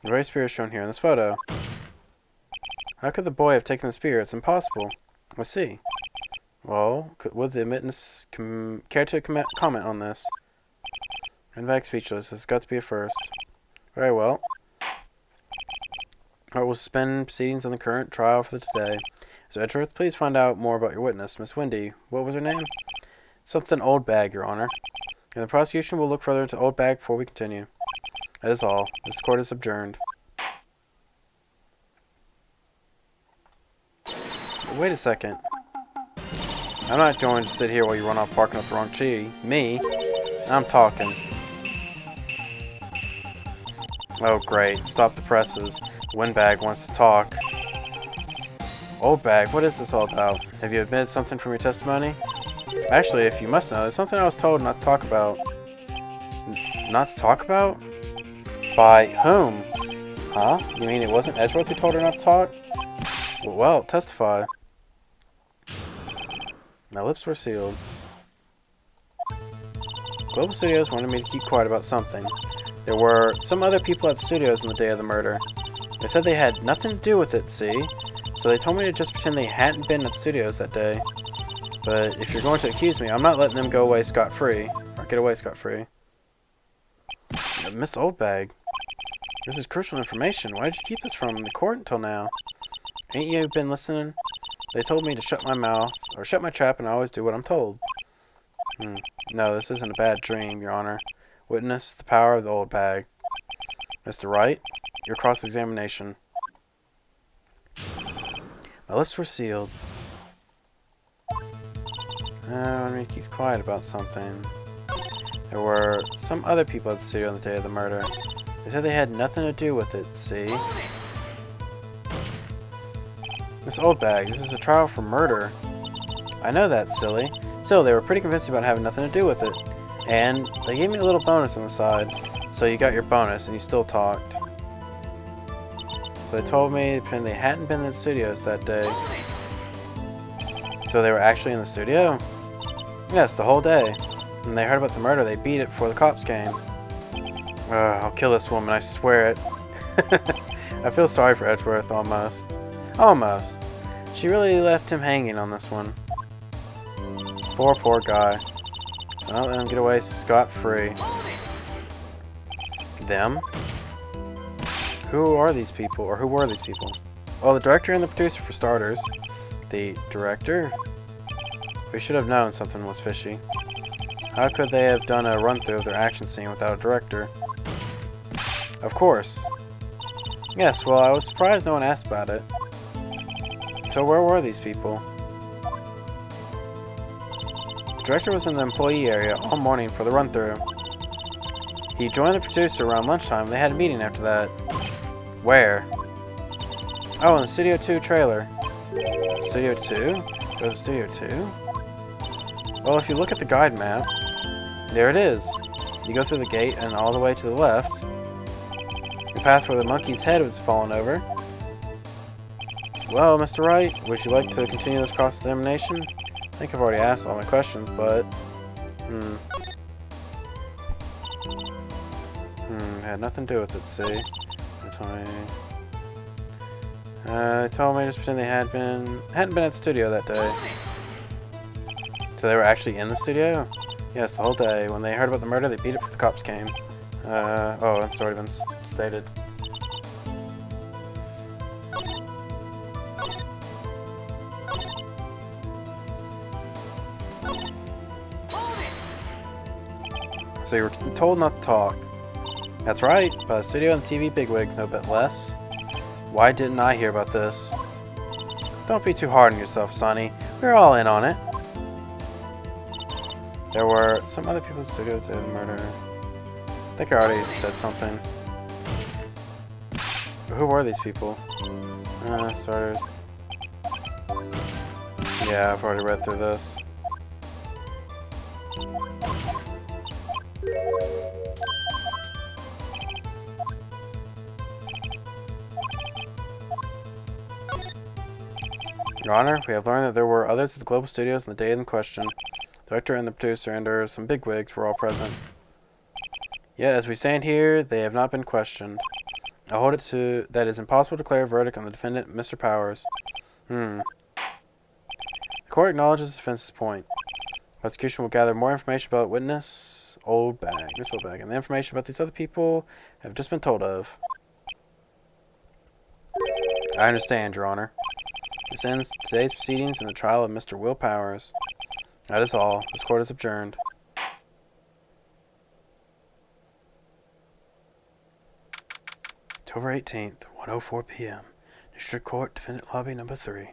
The very spear is shown here in this photo. How could the boy have taken the spear? It's impossible. Let's see. Well, would the witness care to comment on this? I'm back speechless. It's got to be a first. Very well. Alright, we'll suspend proceedings on the current trial for today. So, Edgeworth, please find out more about your witness, Miss Wendy. What was her name? Something Old Bag, Your Honor. And the prosecution will look further into Old Bag before we continue. That is all. This court is adjourned. Wait a second. I'm not going to sit here while you run off barking up the wrong tree. Me? I'm talking. Oh great, stop the presses. Windbag wants to talk. Old Bag, what is this all about? Have you admitted something from your testimony? Actually, if you must know, there's something I was told not to talk about. Not to talk about? By whom? Huh? You mean it wasn't Edgeworth who told her not to talk? Well, testify. My lips were sealed. Global Studios wanted me to keep quiet about something. There were some other people at the studios on the day of the murder. They said they had nothing to do with it, see? So they told me to just pretend they hadn't been at the studios that day. But if you're going to accuse me, I'm not letting them go away scot-free. Or get away scot-free. Miss Oldbag, this is crucial information. Why did you keep this from the court until now? Ain't you been listening? They told me to shut my mouth, or shut my trap, and I always do what I'm told. No, this isn't a bad dream, Your Honor. Witness the power of the Old Bag. Mr. Wright, your cross-examination. My lips were sealed. I need to keep quiet about something. There were some other people at the studio on the day of the murder. They said they had nothing to do with it, see? Miss Oldbag, this is a trial for murder. I know that, silly. Still, they were pretty convincing about having nothing to do with it. And they gave me a little bonus on the side. So you got your bonus and you still talked. So they told me they hadn't been in the studios that day. So they were actually in the studio? Yes, the whole day. When they heard about the murder, they beat it before the cops came. I'll kill this woman, I swear it. I feel sorry for Edgeworth, almost. Almost. She really left him hanging on this one. Poor guy. Well, let him get away scot-free. Them? Who are these people? Or who were these people? Well, the director and the producer, for starters. The director? We should have known something was fishy. How could they have done a run-through of their action scene without a director? Of course. Yes, well, I was surprised no one asked about it. So where were these people? The director was in the employee area all morning for the run-through. He joined the producer around lunchtime and they had a meeting after that. Where? Oh, in the Studio 2 trailer. Studio 2? Go to Studio 2? Well, if you look at the guide map, there it is. You go through the gate and all the way to the left. The path where the monkey's head was fallen over. Well, Mr. Wright, would you like to continue this cross-examination? I think I've already asked all my questions, but... had nothing to do with it, see? They told me just pretend they hadn't been at the studio that day. So they were actually in the studio? Yes, the whole day. When they heard about the murder, they beat it before the cops came. Oh, it's already been stated. So you were told not to talk. That's right, by the studio and TV bigwigs, no bit less. Why didn't I hear about this? Don't be too hard on yourself, Sonny. We're all in on it. There were some other people in the studio that did murder. I think I already said something. Who were these people? Starters. Yeah, I've already read through this. Your Honor, we have learned that there were others at the Global Studios on the day in question. The director and the producer and some bigwigs were all present. Yet, as we stand here, they have not been questioned. I hold it to that it is impossible to declare a verdict on the defendant, Mr. Powers. The court acknowledges the defense's point. The prosecution will gather more information about witness Miss Oldbag, and the information about these other people have just been told of. I understand, Your Honor. This ends today's proceedings in the trial of Mr. Will Powers. That is all. This court is adjourned. October 18th, 1:04 p.m. District Court, Defendant Lobby Number 3.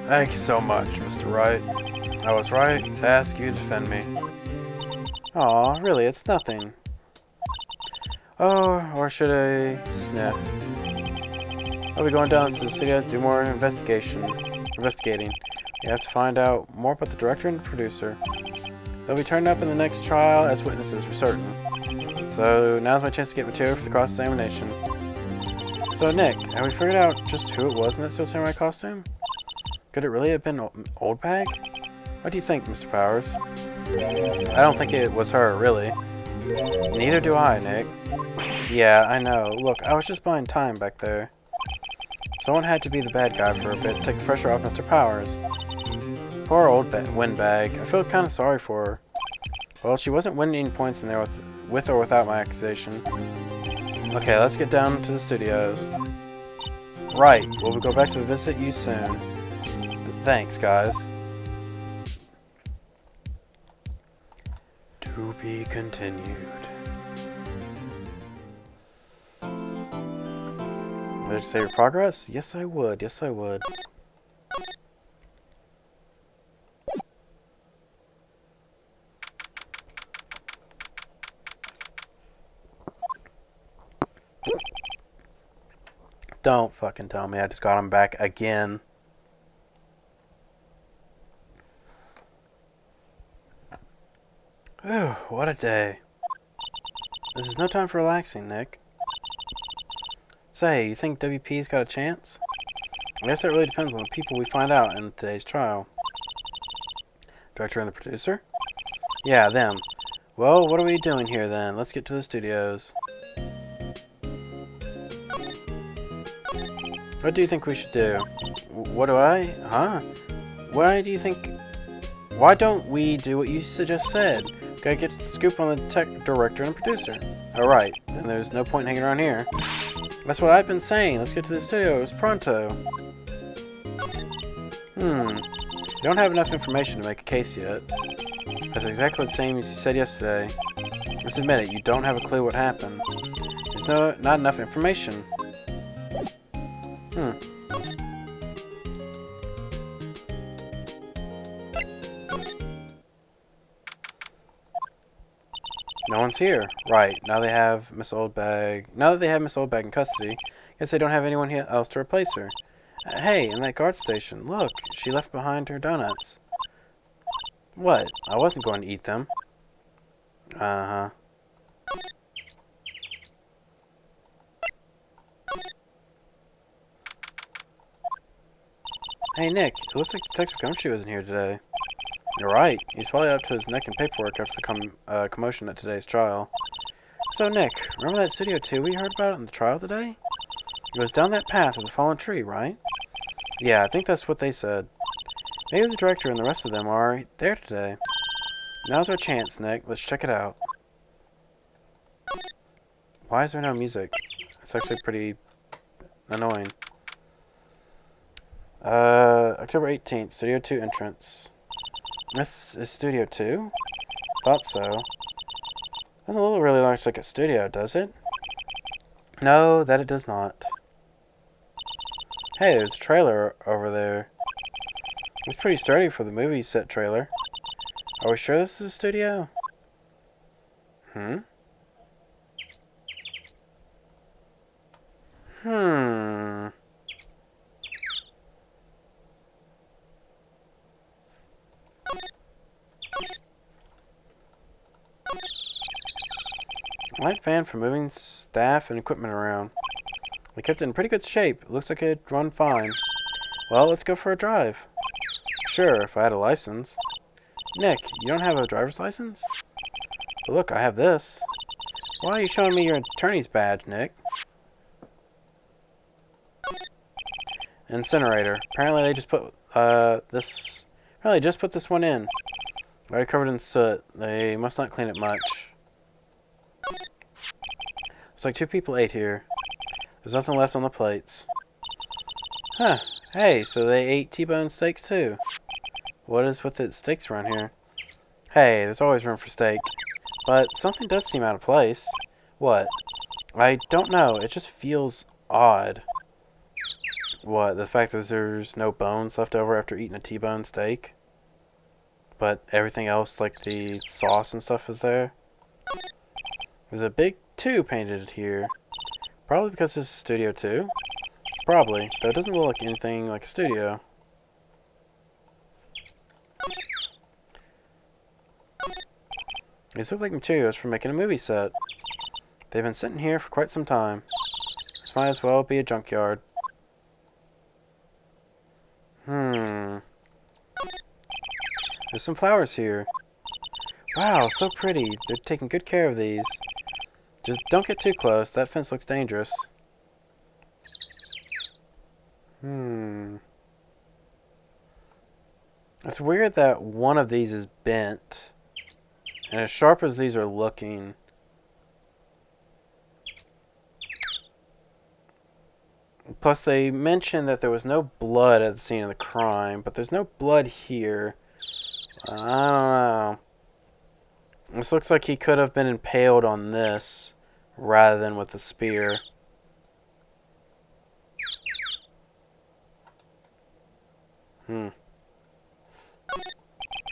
Thank you so much, Mr. Wright. I was right to ask you to defend me. Aw, really, it's nothing. Oh, or should I sniff? I'll be going down to the studios to do more investigating. We have to find out more about the director and the producer. They'll be turned up in the next trial as witnesses for certain. So now's my chance to get material for the cross-examination. So Nick, have we figured out just who it was in that Steel Samurai costume? Could it really have been Oldbag? What do you think, Mr. Powers? I don't think it was her, really. Neither do I, Nick. Yeah, I know. Look, I was just buying time back there. Someone had to be the bad guy for a bit to take the pressure off Mr. Powers. Poor old Windbag. I feel kind of sorry for her. Well, she wasn't winning points in there with or without my accusation. Okay, let's get down to the studios. Right, we'll go back to visit you soon. Thanks, guys. To be continued. Would you save your progress? Yes, I would. Yes, I would. Don't fucking tell me I just got him back again. Whew, what a day. This is no time for relaxing, Nick. Say, you think WP's got a chance? I guess that really depends on the people we find out in today's trial. Director and the producer? Yeah, them. Well, what are we doing here then? Let's get to the studios. What do you think we should do? What do I? Huh? Why do you think... Why don't we do what you just said? Gotta get the scoop on the tech director and producer. Alright, then there's no point hanging around here. That's what I've been saying. Let's get to the studios pronto. You don't have enough information to make a case yet. That's exactly the same as you said yesterday. Just admit it, you don't have a clue what happened. There's not enough information. No one's here. Right, now they have Miss Oldbag. Now that they have Miss Oldbag in custody, guess they don't have anyone else to replace her. Hey, in that guard station, look, she left behind her donuts. What? I wasn't going to eat them. Uh-huh. Hey, Nick, it looks like Detective Gumshoe isn't here today. You're right. He's probably up to his neck in paperwork after the commotion at today's trial. So, Nick, remember that Studio 2 we heard about in the trial today? It was down that path of the fallen tree, right? Yeah, I think that's what they said. Maybe the director and the rest of them are there today. Now's our chance, Nick. Let's check it out. Why is there no music? It's actually pretty annoying. October 18th, Studio 2 entrance. This is Studio 2? Thought so. Doesn't look really much like a studio, does it? No, that it does not. Hey, there's a trailer over there. It's pretty sturdy for the movie set trailer. Are we sure this is a studio? Hmm? Hmm. Light fan for moving staff and equipment around. We kept it in pretty good shape. It looks like it'd run fine. Well, let's go for a drive. Sure, if I had a license. Nick, you don't have a driver's license? But look, I have this. Why are you showing me your attorney's badge, Nick? Incinerator. Apparently they just put this. Apparently just put this one in. Already covered in soot. They must not clean it much. Looks like 2 people ate here. There's nothing left on the plates. Huh. Hey, so they ate T-bone steaks too. What is with the steaks around here? Hey, there's always room for steak. But something does seem out of place. What? I don't know. It just feels odd. What? The fact that there's no bones left over after eating a T-bone steak? But everything else, like the sauce and stuff, is there? There's a big 2 painted here. Probably because this is Studio 2? Probably, though it doesn't look like anything like a studio. These look like materials for making a movie set. They've been sitting here for quite some time. This might as well be a junkyard. There's some flowers here. Wow, so pretty. They're taking good care of these. Just don't get too close. That fence looks dangerous. It's weird that one of these is bent. And as sharp as these are looking... Plus, they mentioned that there was no blood at the scene of the crime, but there's no blood here. I don't know. This looks like he could have been impaled on this rather than with the spear.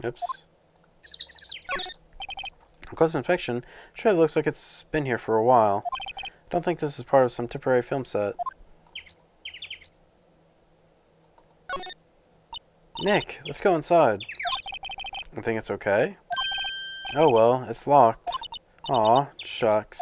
Oops. On close inspection, sure it looks like it's been here for a while. I don't think this is part of some temporary film set. Nick, let's go inside. I think it's okay. Oh well, it's locked. Aw, shucks.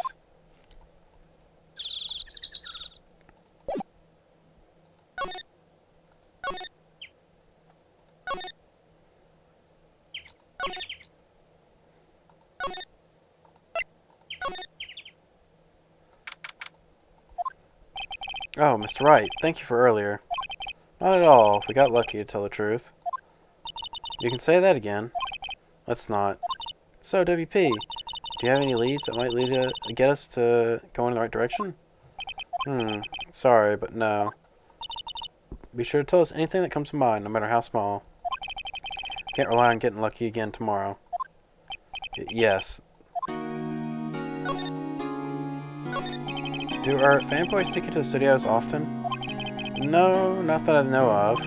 Oh, Mr. Wright, thank you for earlier. Not at all. We got lucky, to tell the truth. You can say that again. Let's not. So, WP, do you have any leads that might get us to go in the right direction? Sorry, but no. Be sure to tell us anything that comes to mind, no matter how small. Can't rely on getting lucky again tomorrow. Yes. Do our fanboys take you to the studios often? No, not that I know of.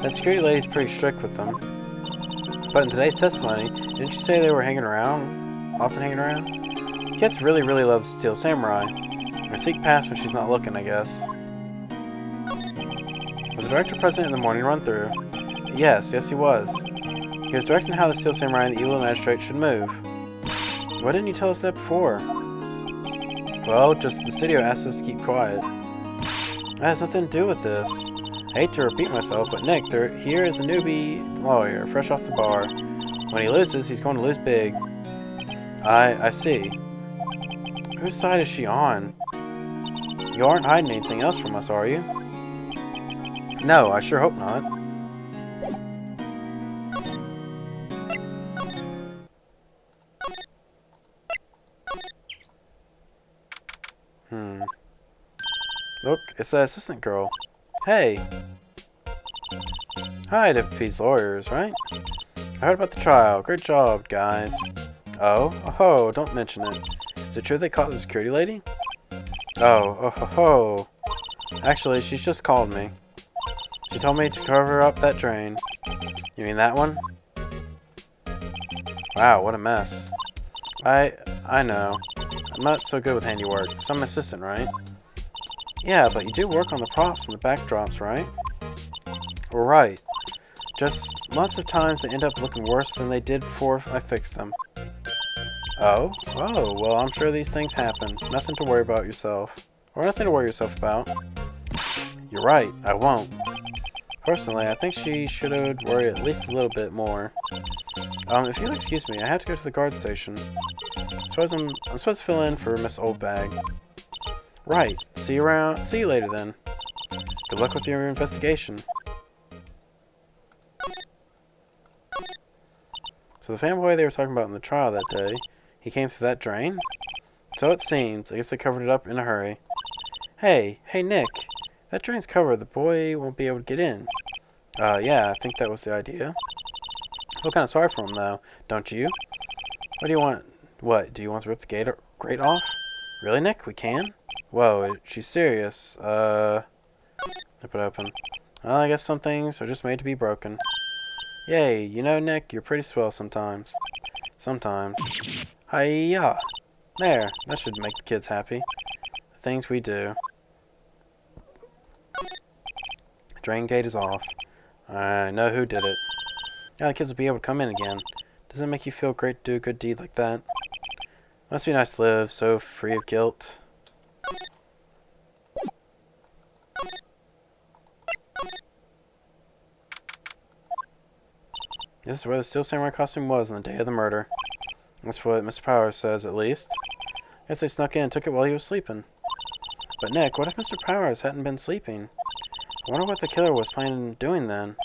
That security lady's pretty strict with them. But in today's testimony, didn't you say they were hanging around? Often hanging around? Kids really love Steel Samurai. And sneak past when she's not looking, I guess. Was the director present in the morning run-through? Yes, he was. He was directing how the Steel Samurai and the evil magistrate should move. Why didn't you tell us that before? Well, just the studio asked us to keep quiet. That has nothing to do with this. I hate to repeat myself, but Nick, here is a newbie lawyer, fresh off the bar. When he loses, he's going to lose big. I see. Whose side is she on? You aren't hiding anything else from us, are you? No, I sure hope not. Look, it's that assistant girl. Hey! Hi, WP's lawyers, right? I heard about the trial. Great job, guys. Oh, don't mention it. Is it true they caught the security lady? Oh, oh ho ho. Actually, she's just called me. She told me to cover up that drain. You mean that one? Wow, what a mess. I know. I'm not so good with handiwork. So I'm an assistant, right? Yeah, but you do work on the props and the backdrops, right? Right. Just lots of times they end up looking worse than they did before I fixed them. Oh? Oh, well, I'm sure these things happen. Nothing to worry about yourself. Or nothing to worry yourself about. You're right, I won't. Personally, I think she should worry at least a little bit more. If you'll excuse me, I have to go to the guard station. I'm supposed to fill in for Miss Oldbag. Right. See you around. See you later then. Good luck with your investigation. So the fanboy they were talking about in the trial that day, he came through that drain? So it seems. I guess they covered it up in a hurry. Hey, Nick. That drain's covered. The boy won't be able to get in. Yeah, I think that was the idea. I feel kind of sorry for him, though. Don't you? What do you want? What, do you want to rip the grate off? Really, Nick? We can? Whoa, she's serious. Rip it open. Well, I guess some things are just made to be broken. Yay, you know, Nick, you're pretty swell sometimes. Sometimes. Hi-ya! There, that should make the kids happy. The things we do. Drain gate is off. I know who did it. Now the kids will be able to come in again. Doesn't it make you feel great to do a good deed like that? Must be nice to live so free of guilt. This is where the Steel Samurai costume was on the day of the murder. That's what Mr. Powers says, at least. Guess they snuck in and took it while he was sleeping. But Nick, what if Mr. Powers hadn't been sleeping? I wonder what the killer was planning on doing then.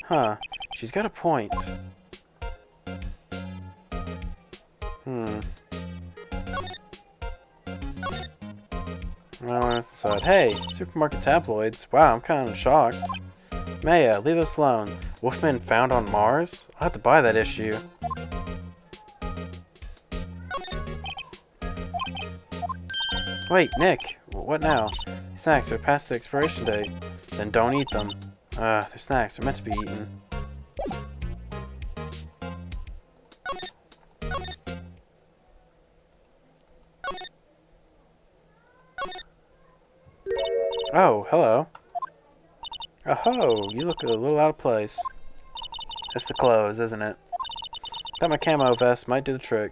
Huh. She's got a point. I went inside. Hey, supermarket tabloids. Wow, I'm kind of shocked. Maya, leave us alone. Wolfman found on Mars? I'll have to buy that issue. Wait, Nick. What now? These snacks are past the expiration date. Then don't eat them. They're snacks. They're meant to be eaten. Oh, hello. Oh, you look a little out of place. It's the clothes, isn't it? Thought my camo vest might do the trick.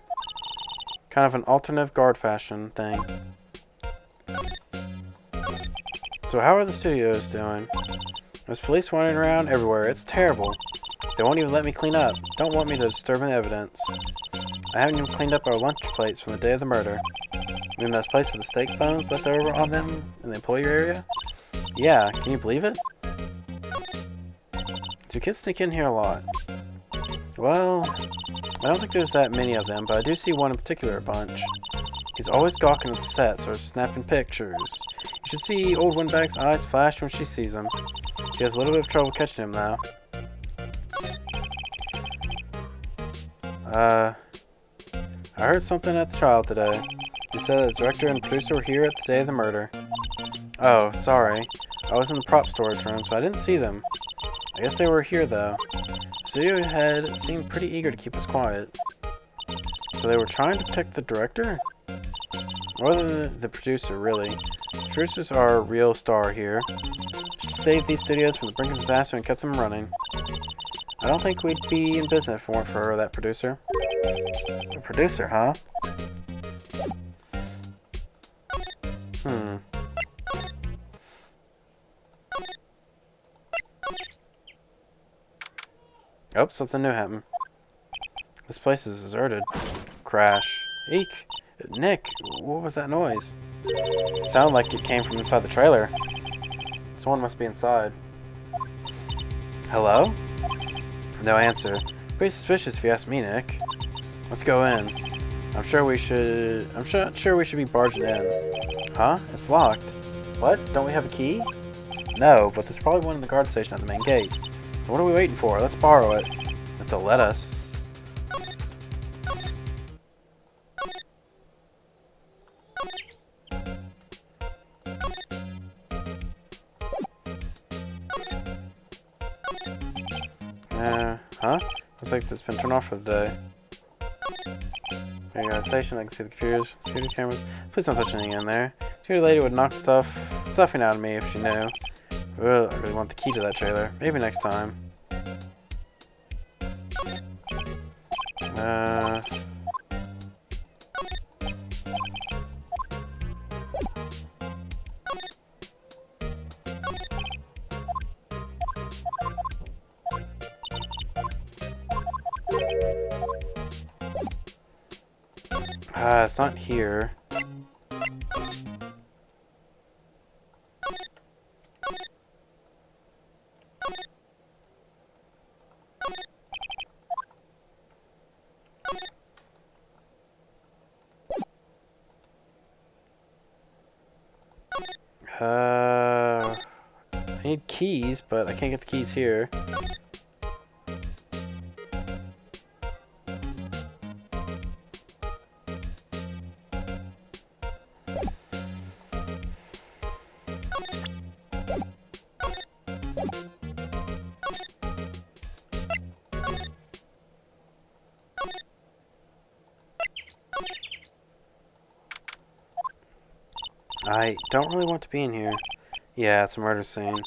Kind of an alternative guard fashion thing. So how are the studios doing? There's police wandering around everywhere. It's terrible. They won't even let me clean up. Don't want me to disturb the evidence. I haven't even cleaned up our lunch plates from the day of the murder. You mean those plates with the steak bones left over on them in the employee area? Yeah, can you believe it? Do kids sneak in here a lot? Well, I don't think there's that many of them, but I do see one in particular a bunch. He's always gawking at the sets or snapping pictures. You should see old Windbag's eyes flash when she sees him. She has a little bit of trouble catching him now. I heard something at the trial today. He said that the director and producer were here at the day of the murder. Oh, sorry. I was in the prop storage room, so I didn't see them. I guess they were here, though. The studio head seemed pretty eager to keep us quiet. So they were trying to protect the director? Or the producer, really. The producers are a real star here. She saved these studios from the brink of disaster and kept them running. I don't think we'd be in business if it weren't for her, that producer. A producer, huh? Oh, something new happened. This place is deserted. Crash. Eek! Nick, what was that noise? It sounded like it came from inside the trailer. Someone must be inside. Hello? No answer. Pretty suspicious if you ask me, Nick. Let's go in. I'm not sure we should be barging in. Huh? It's locked. What? Don't we have a key? No, but there's probably one in the guard station at the main gate. What are we waiting for? Let's borrow it. If they'll let us. Huh? Looks like it's been turned off for the day. There you go, station. I can see the computers, security cameras. Please don't touch anything in there. Security lady would knock stuffing out of me if she knew. Ugh, I really want the key to that trailer. Maybe next time. It's not here. I need keys, but I can't get the keys here. I don't really want to be in here. Yeah, it's a murder scene.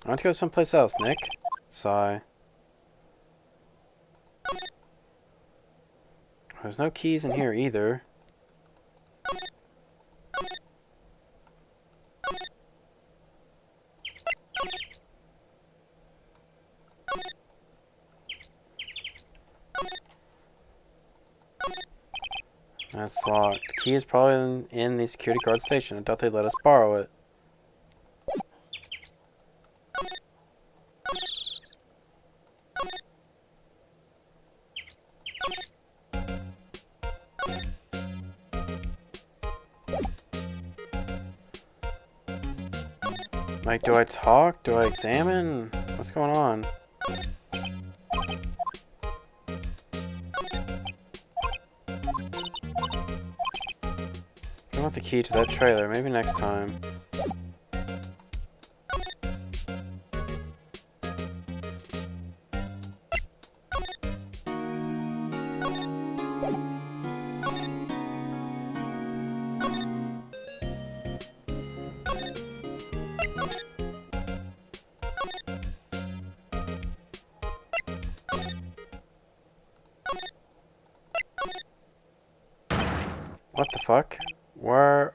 I want to go someplace else, Nick. Sigh. There's no keys in here either. That's locked. The key is probably in the security guard station. I doubt they'd let us borrow it. Like, do I talk? Do I examine? What's going on? I want the key to that trailer. Maybe next time. What the fuck? Where,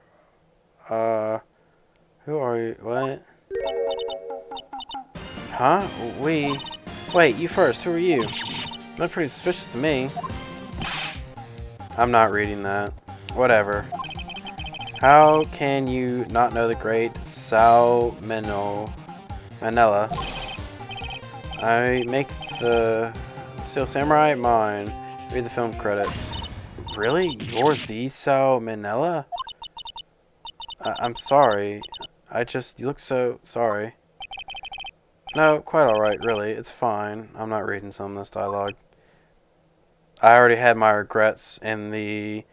who are you? What? Huh? Wait, you first. Who are you? Look pretty suspicious to me. I'm not reading that. Whatever. How can you not know the great Manila? I make the Steel Samurai mine. Read the film credits. Really? You're the Manila? I'm sorry. You look so sorry. No, quite alright, really. It's fine. I'm not reading some of this dialogue. I already had my regrets in the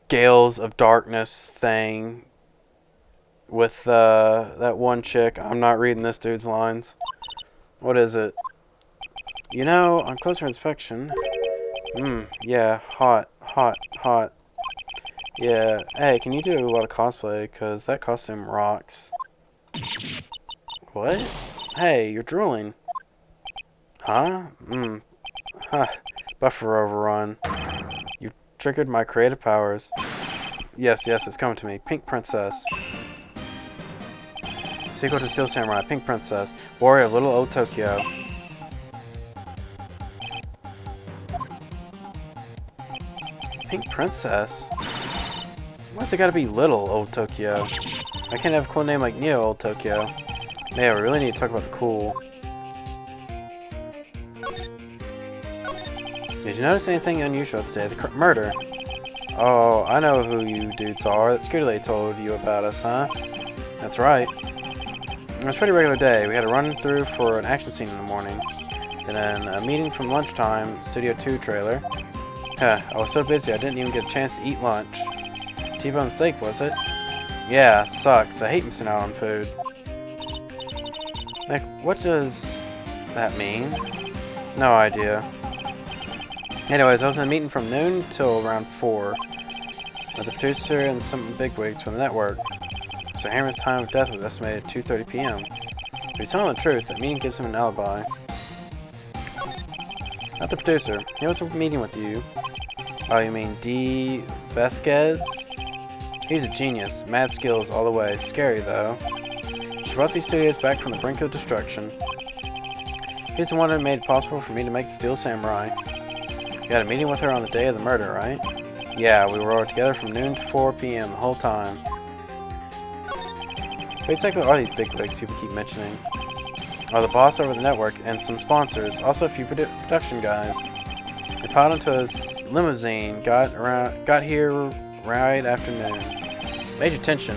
Gales of Darkness thing with that one chick. I'm not reading this dude's lines. What is it? You know, on closer inspection... yeah, hot. Yeah, hey, can you do a lot of cosplay? Because that costume rocks. What? Hey, you're drooling. Huh? Huh. Buffer overrun. You triggered my creative powers. Yes, it's coming to me. Pink Princess. Sequel to Steel Samurai, Pink Princess. Warrior of Little Old Tokyo. Pink Princess? Why's it gotta be Little Old Tokyo? I can't have a cool name like Neo Old Tokyo. Man, we really need to talk about the cool. Did you notice anything unusual today? The murder. Oh, I know who you dudes are. That security lady told you about us, huh? That's right. It was a pretty regular day. We had a run-through for an action scene in the morning. And then a meeting from lunchtime, Studio 2 trailer. I was so busy I didn't even get a chance to eat lunch. T-bone steak, was it? Yeah, sucks. I hate missing out on food. Nick, what does that mean? No idea. Anyways, I was in a meeting from noon till around 4 with the producer and some bigwigs from the network. So Hammer's time of death was estimated 2:30 p.m. If he's telling the truth, that meeting gives him an alibi. Not the producer. He was meeting with you. Oh, you mean D. Vasquez? He's a genius. Mad skills all the way. Scary, though. She brought these studios back from the brink of destruction. He's the one that made it possible for me to make the Steel Samurai. You had a meeting with her on the day of the murder, right? Yeah, we were all together from noon to 4 p.m. the whole time. What exactly are these bigwigs people keep mentioning? Oh, the boss over the network and some sponsors. Also a few production guys. They piled into his limousine, got here right after noon. Major tension.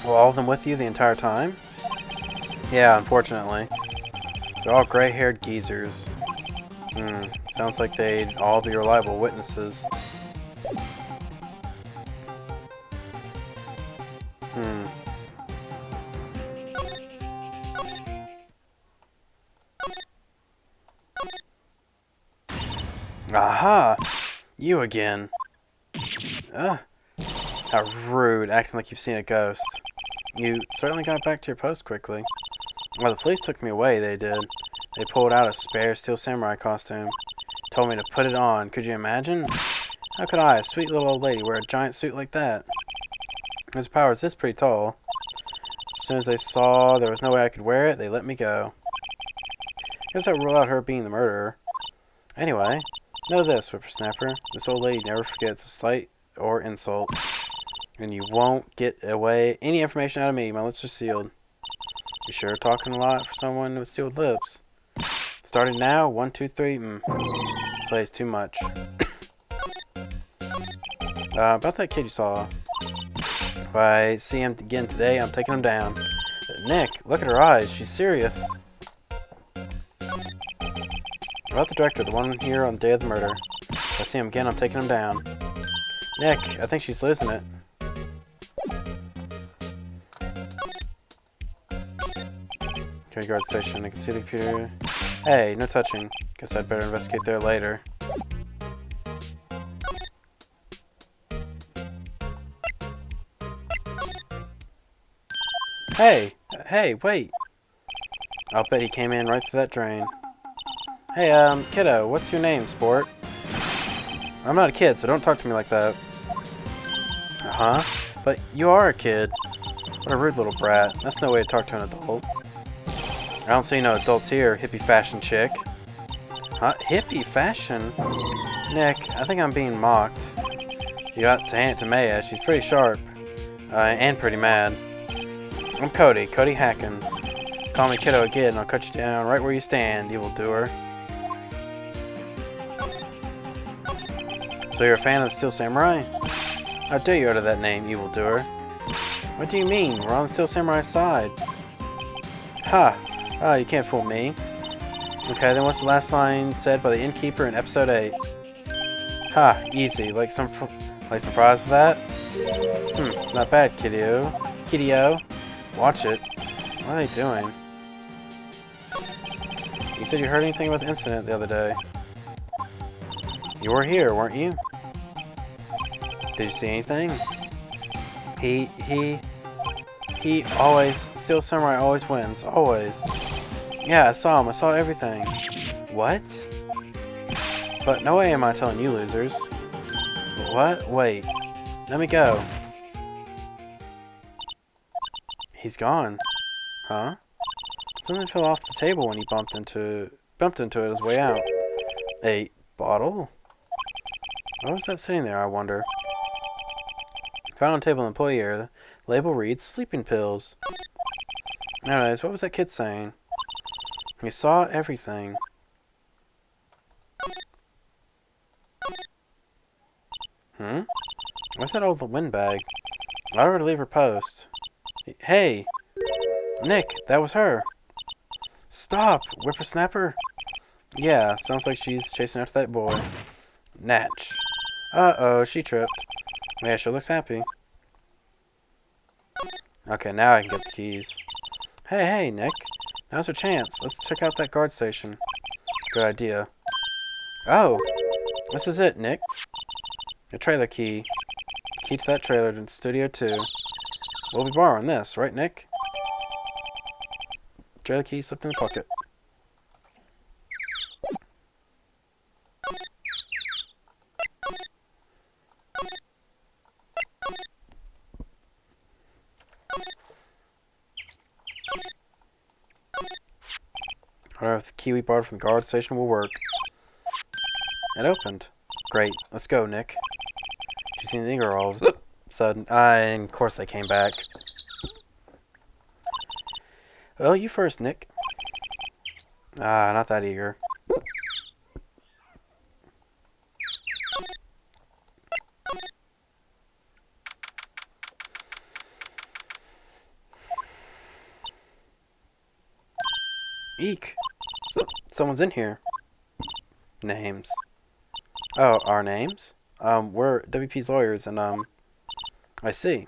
Were all of them with you the entire time? Yeah, unfortunately. They're all gray-haired geezers. Sounds like they'd all be reliable witnesses. Aha! You again. Ugh. How rude, acting like you've seen a ghost. You certainly got back to your post quickly. Well, the police took me away, they did. They pulled out a spare Steel Samurai costume. Told me to put it on. Could you imagine? How could I, a sweet little old lady, wear a giant suit like that? Mr. Powers is pretty tall. As soon as they saw there was no way I could wear it, they let me go. Guess I'll rule out her being the murderer. Anyway, know this, whippersnapper. This old lady never forgets a slight or insult. And you won't get away any information out of me. My lips are sealed. You sure talking a lot for someone with sealed lips? Starting now, 1, 2, 3. Slay's too much. About that kid you saw. If I see him again today, I'm taking him down. Nick, look at her eyes. She's serious. About the director, the one here on the day of the murder. If I see him again, I'm taking him down. Nick, I think she's losing it. Security guard station. I can see the computer. Hey, no touching. Guess I'd better investigate there later. Hey! Hey, wait! I'll bet he came in right through that drain. Hey, kiddo, what's your name, sport? I'm not a kid, so don't talk to me like that. Uh-huh. But you are a kid. What a rude little brat. That's no way to talk to an adult. I don't see no adults here, hippie fashion chick. Huh? Hippie fashion? Nick, I think I'm being mocked. You got to hand it to Maya. She's pretty sharp. And pretty mad. I'm Cody Hackins. Call me kiddo again and I'll cut you down right where you stand, evildoer. So you're a fan of the Steel Samurai? How dare you utter that name, evildoer? What do you mean? We're on the Steel Samurai's side. Ha! Ah, you can't fool me. Okay, then what's the last line said by the innkeeper in episode 8? Ha! Easy. Like some fries with that? Not bad, kiddo. Kiddo. Watch it. What are they doing? You said you heard anything about the incident the other day. You were here, weren't you? Did you see anything? He always, Steel Samurai always wins, always. Yeah, I saw him, I saw everything. What? But no way am I telling you losers. What? Wait. Let me go. He's gone. Huh? Something fell off the table when he bumped into it on his way out. A bottle? What was that sitting there, I wonder? Found on table employee here. The label reads sleeping pills. Anyways, what was that kid saying? He saw everything. What's that old windbag? I ought to leave her post. Hey! Nick, that was her. Stop, whippersnapper. Yeah, sounds like she's chasing after that boy. Natch. Uh-oh, she tripped. Yeah, she looks happy. Okay, now I can get the keys. Hey, hey, Nick. Now's our chance. Let's check out that guard station. Good idea. Oh, this is it, Nick. A trailer key. Key to that trailer to Studio 2. We'll be borrowing this, right, Nick? Trailer key slipped in the pocket. I wonder if the key we borrowed from the guard station will work. It opened. Great. Let's go, Nick. Did you see anything or all of a sudden? And of course they came back. Well, you first, Nick. Not that eager. Eek. Someone's in here. Names. Oh, our names? We're WP's lawyers, and, I see.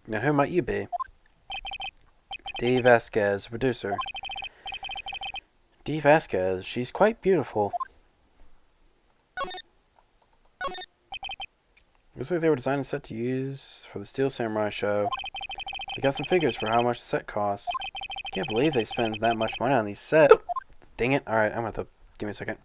Now, who might you be? Dee Vasquez, producer. Dee Vasquez, she's quite beautiful. Looks like they were designed and set to use for the Steel Samurai show. They got some figures for how much the set costs. I can't believe they spend that much money on these sets. Dang it. Alright, I'm gonna have to... Give me a second.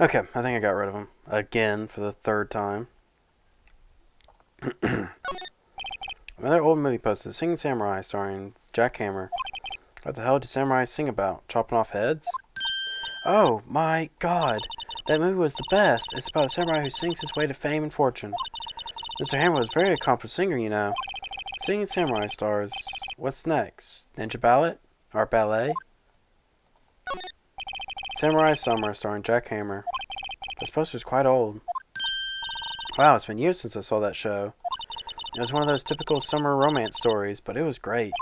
Okay, I think I got rid of him. Again, for the third time. Another old movie posted, Singing Samurai, starring Jack Hammer. What the hell do samurais sing about? Chopping off heads? Oh, my God. That movie was the best. It's about a samurai who sings his way to fame and fortune. Mr. Hammer was a very accomplished singer, you know. Singing Samurai stars. What's next? Ninja Ballet? Or Ballet? Samurai Summer, starring Jack Hammer. This poster's quite old. Wow, it's been years since I saw that show. It was one of those typical summer romance stories, but it was great.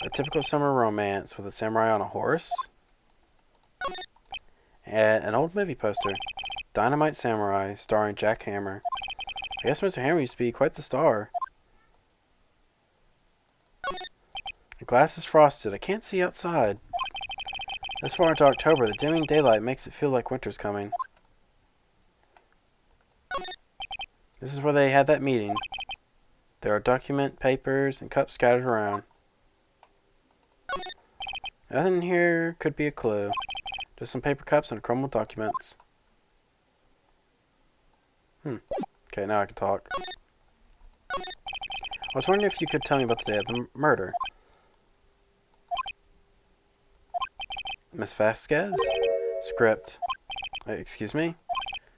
A typical summer romance with a samurai on a horse. And an old movie poster. Dynamite Samurai, starring Jack Hammer. I guess Mr. Hammer used to be quite the star. The glass is frosted. I can't see outside. This far into October, the dimming daylight makes it feel like winter's coming. This is where they had that meeting. There are document, papers, and cups scattered around. Nothing in here could be a clue. Just some paper cups and crumbled documents. Okay, now I can talk. I was wondering if you could tell me about the day of the murder. Miss Vasquez? Script. Excuse me?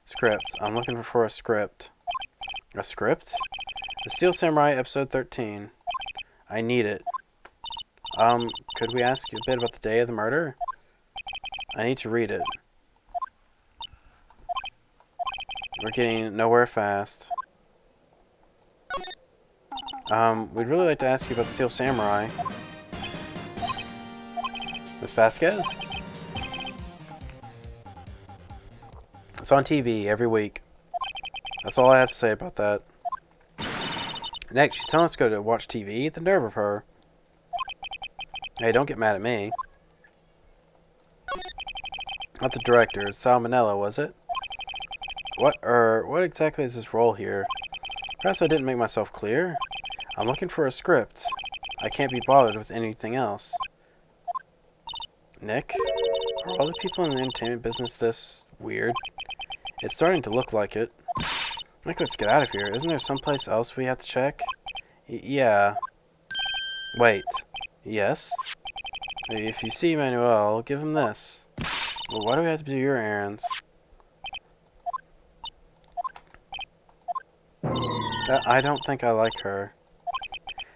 Script. I'm looking for a script. A script? The Steel Samurai, episode 13. I need it. Could we ask you a bit about the day of the murder? I need to read it. We're getting nowhere fast. We'd really like to ask you about the Steel Samurai. Miss Vasquez? It's on TV every week. That's all I have to say about that. Next, she's telling us to go to watch TV? The nerve of her. Hey, don't get mad at me. Not the director. Salmonella, was it? What exactly is this role here? Perhaps I didn't make myself clear. I'm looking for a script. I can't be bothered with anything else. Nick? Are all the people in the entertainment business this weird? It's starting to look like it. Nick, let's get out of here. Isn't there someplace else we have to check? Yeah. Wait. Yes? If you see Manuel, give him this. Well, why do we have to do your errands? I don't think I like her.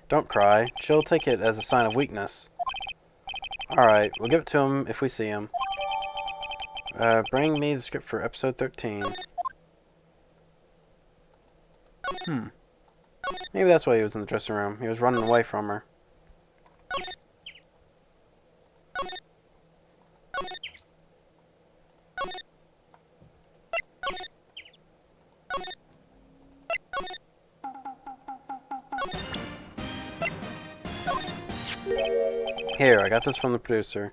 Don't cry. She'll take it as a sign of weakness. Alright, we'll give it to him if we see him. Bring me the script for episode 13. Maybe that's why he was in the dressing room. He was running away from her. Here, I got this from the producer.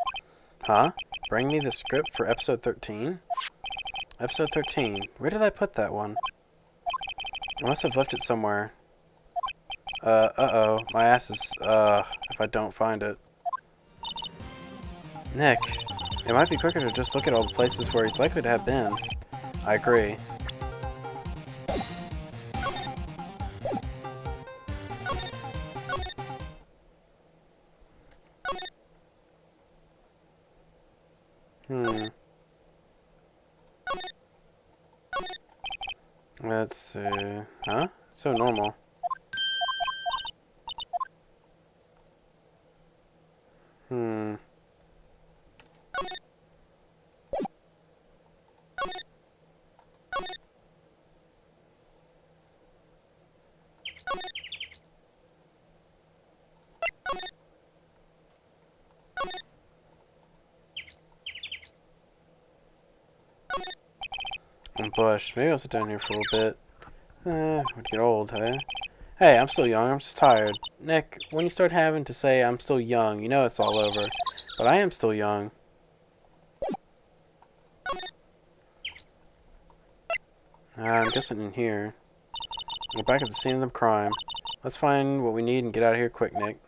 Huh? Bring me the script for episode 13? Episode 13. Where did I put that one? I must have left it somewhere. Uh-oh. My ass is, if I don't find it. Nick, it might be quicker to just look at all the places where he's likely to have been. I agree. Let's see. Huh? It's so normal. Bush. Maybe I'll sit down here for a little bit. Would get old, hey? Hey, I'm still young. I'm just tired. Nick, when you start having to say I'm still young, you know it's all over. But I am still young. I'm guessing in here. We're back at the scene of the crime. Let's find what we need and get out of here quick, Nick.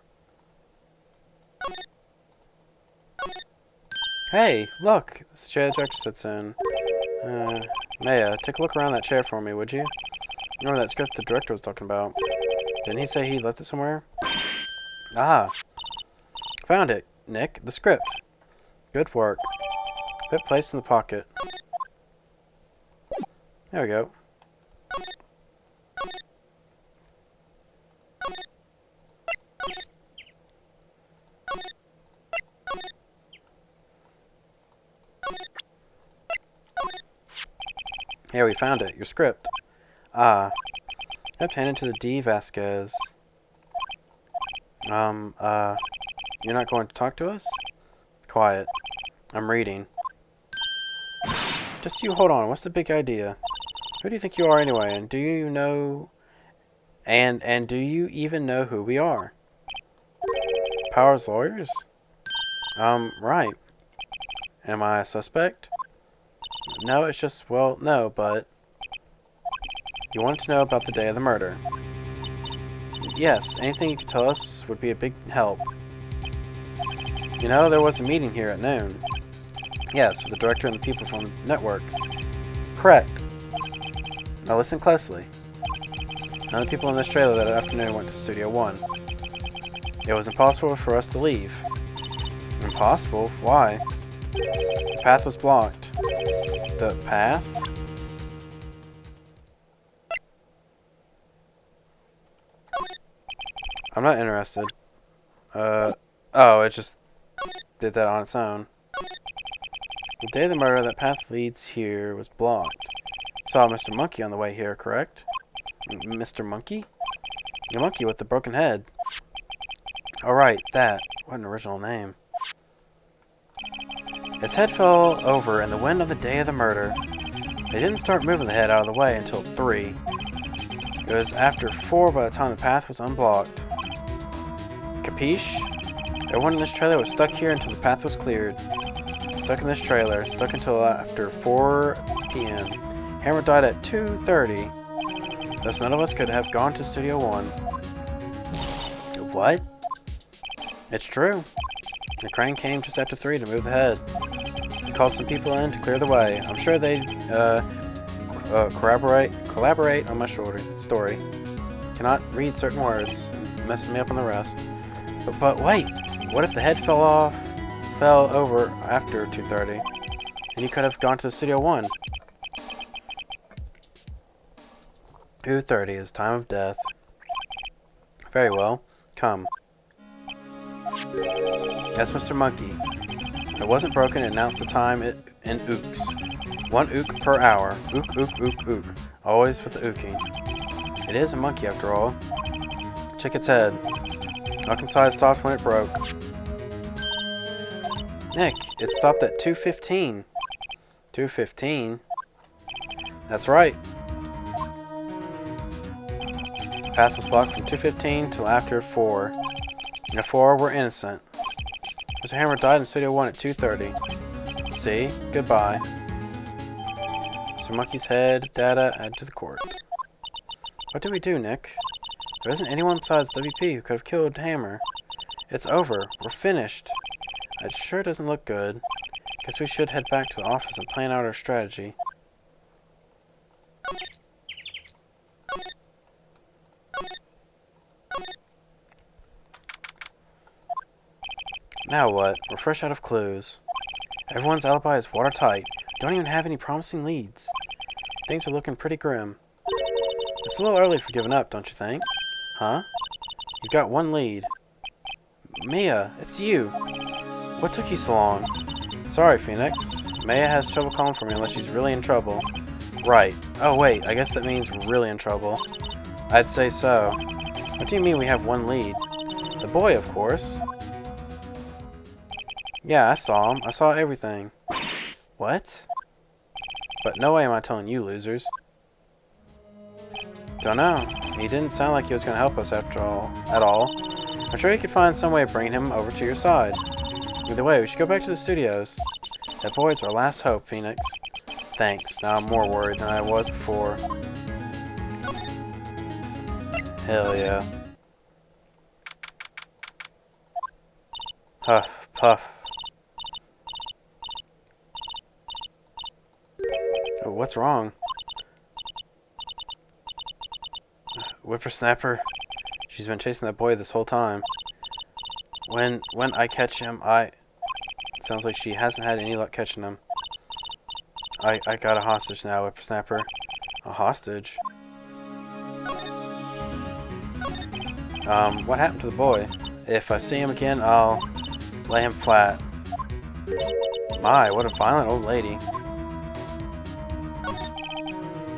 Hey, look! This is the chair the director sits in. Maya, take a look around that chair for me, would you? Remember that script the director was talking about? Didn't he say he left it somewhere? Ah! Found it, Nick. The script. Good work. Put it placed in the pocket. There we go. Here, we found it. Your script. Ah. Script handed to the D. Vasquez. You're not going to talk to us? Quiet. I'm reading. Just you hold on. What's the big idea? Who do you think you are anyway? And do you know... And do you even know who we are? Powers lawyers? Right. Am I a suspect? No, it's just, well, no, but... You wanted to know about the day of the murder. Yes, anything you could tell us would be a big help. You know, there was a meeting here at noon. Yes, with the director and the people from the network. Correct. Now listen closely. None of the people in this trailer that afternoon went to Studio 1. It was impossible for us to leave. Impossible? Why? The path was blocked. The path? I'm not interested. Oh, it just did that on its own. The day of the murder, that path leads here was blocked. Saw Mr. Monkey on the way here, correct? Mr. Monkey? The monkey with the broken head. Alright, that. What an original name. Its head fell over in the wind on the day of the murder. They didn't start moving the head out of the way until 3. It was after 4 by the time the path was unblocked. Capiche? Everyone in this trailer was stuck here until the path was cleared. Stuck in this trailer, stuck until after 4 p.m. Hammer died at 2:30. Thus none of us could have gone to Studio 1. What? It's true. The crane came just after 3 to move the head. He called some people in to clear the way. I'm sure they'd collaborate on my story. Cannot read certain words, messing me up on the rest. But wait, what if the head fell over after 2:30? And you could have gone to Studio 1. 2:30 is time of death. Very well. Come. That's Mr. Monkey. It wasn't broken, it announced the time in ooks. 1 ook per hour. Ook, ook, ook, ook. Always with the ooking. It is a monkey after all. Check its head. Look inside stopped when it broke. Nick, it stopped at 2:15. 2:15? That's right. Path was blocked from 2:15 till after 4. And at 4, we're innocent. Mr. Hammer died in Studio 1 at 2:30. See? Goodbye. Mr. Monkey's head, data, add to the court. What do we do, Nick? There isn't anyone besides WP who could have killed Hammer. It's over. We're finished. It sure doesn't look good. Guess we should head back to the office and plan out our strategy. Now what? We're fresh out of clues. Everyone's alibi is watertight. Don't even have any promising leads. Things are looking pretty grim. It's a little early for giving up, don't you think? Huh? You've got 1 lead. Mia, it's you. What took you so long? Sorry, Phoenix. Maya has trouble calling for me unless she's really in trouble. Right. Oh, wait. I guess that means we're really in trouble. I'd say so. What do you mean we have 1 lead? The boy, of course. Yeah, I saw him. I saw everything. What? But no way am I telling you, losers. Don't know. He didn't sound like he was going to help us at all. I'm sure you could find some way of bringing him over to your side. Either way, we should go back to the studios. That boy's our last hope, Phoenix. Thanks. Now I'm more worried than I was before. Hell yeah. Huff, puff. Oh, what's wrong? Whippersnapper. She's been chasing that boy this whole time. When I catch him, sounds like she hasn't had any luck catching him. I got a hostage now, Whippersnapper. A hostage? What happened to the boy? If I see him again, I'll lay him flat. My, what a violent old lady.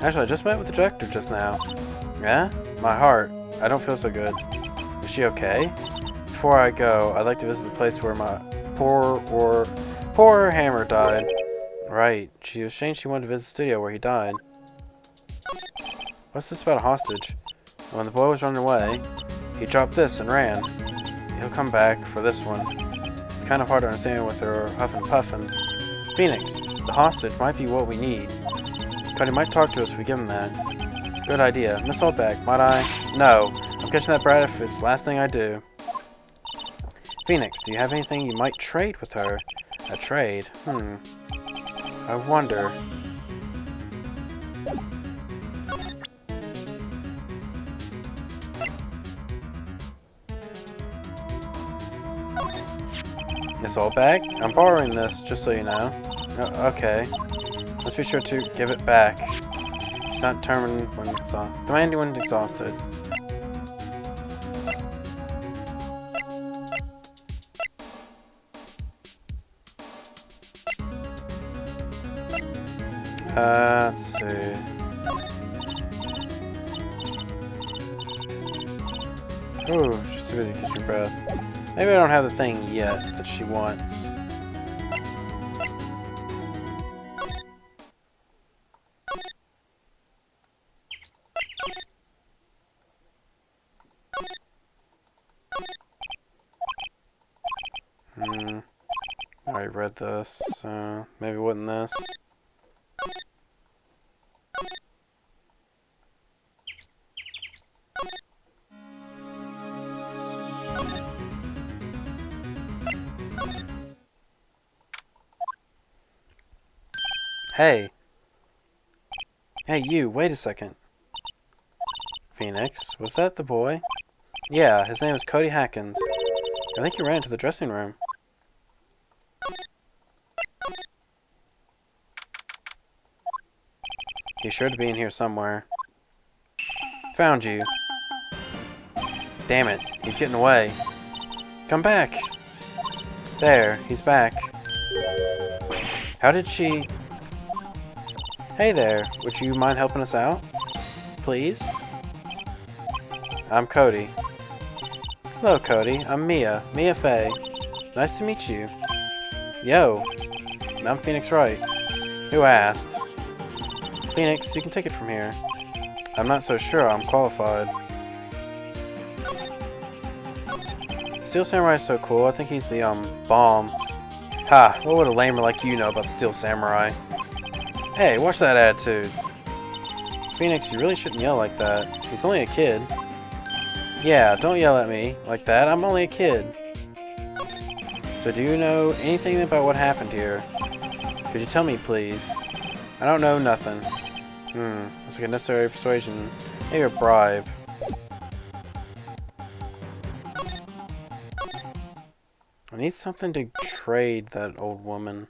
Actually, I just met with the director just now. Yeah? My heart. I don't feel so good. Is she okay? Before I go, I'd like to visit the place where my poor Hammer died. Right. She was saying she wanted to visit the studio where he died. What's this about a hostage? When the boy was running away, he dropped this and ran. He'll come back for this one. It's kind of hard to understand with her huffing and puffing. Phoenix, the hostage might be what we need. Cuddy might talk to us if we give him that. Good idea. Miss Oldback, might I? No. I'm catching that brat if it's the last thing I do. Phoenix, do you have anything you might trade with her? A trade? I wonder. Miss Oldback? I'm borrowing this, just so you know. Okay. Let's be sure to give it back. She's not determined demanding when exhausted. Let's see. Ooh, she's too busy to catch your breath. Maybe I don't have the thing yet that she wants. I already read this, so maybe it wasn't this. Hey! Hey, you, wait a second. Phoenix, was that the boy? Yeah, his name is Cody Hackins. I think he ran into the dressing room. He's sure to be in here somewhere. Found you. Damn it, he's getting away. Come back! There, he's back. How did she... Hey there, would you mind helping us out? Please? I'm Cody. Hello, Cody. I'm Mia. Mia Fey. Nice to meet you. Yo. I'm Phoenix Wright. Who asked? Phoenix, you can take it from here. I'm not so sure I'm qualified. Steel Samurai is so cool. I think he's the, bomb. Ha! What would a lamer like you know about Steel Samurai? Hey, watch that attitude. Phoenix, you really shouldn't yell like that. He's only a kid. Yeah, don't yell at me like that. I'm only a kid. So do you know anything about what happened here? Could you tell me, please? I don't know nothing. It's like a necessary persuasion. Maybe a bribe. I need something to trade that old woman.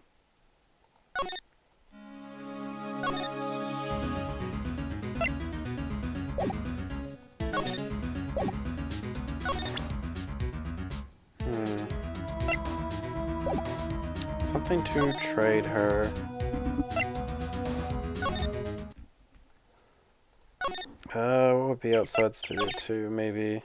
Something to trade her. What would be outside Studio 2, maybe?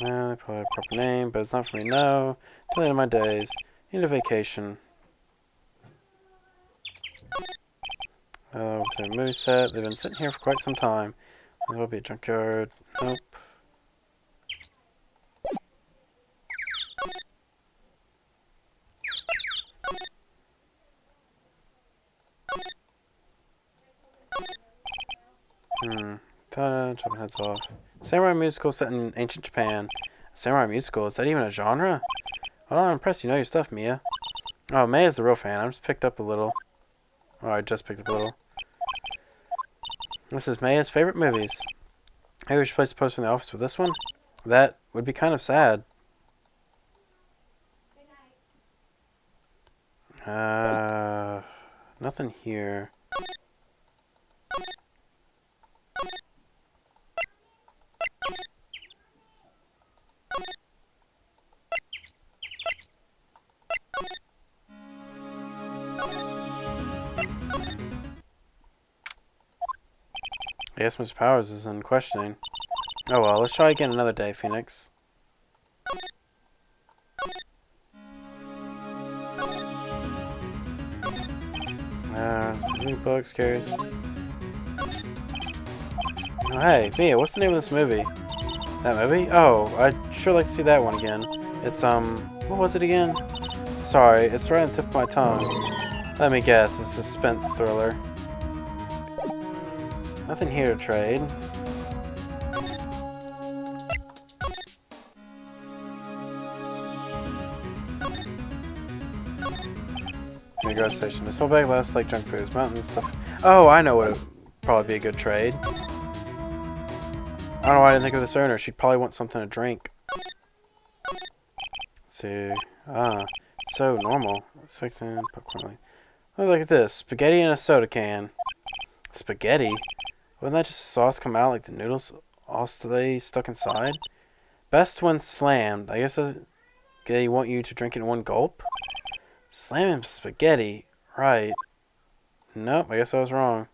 They probably have a proper name, but it's not for me now. Till the end of my days. Need a vacation. It's a movie set. They've been sitting here for quite some time. There'll be a junkyard. Nope. Chopping heads off. Samurai musical set in ancient Japan. Samurai musical? Is that even a genre? Well, I'm impressed you know your stuff, Mia. Oh, Mia's the real fan. I just picked up a little. Oh, I just picked up a little. This is Mia's favorite movies. Maybe we should place a poster in the office with this one? That would be kind of sad. Nothing here. I guess Mr. Powers is in questioning. Oh well, let's try again another day, Phoenix. New books, carries. Oh, hey, Mia, what's the name of this movie? That movie? Oh, I'd sure like to see that one again. It's, what was it again? Sorry, it's right on the tip of my tongue. Let me guess, it's a suspense thriller. Nothing here to trade. Gas station. This whole bag lasts like junk foods, mountains, stuff. Oh, I know what would probably be a good trade. I don't know why I didn't think of this earlier. She'd probably want something to drink. Let's see. So normal. Expecting popcorn. Oh, look at this. Spaghetti in a soda can. Spaghetti? Wouldn't that just sauce come out like the noodles all stay stuck inside? Best when slammed. I guess they want you to drink it in one gulp? Slamming spaghetti. Right. Nope, I guess I was wrong.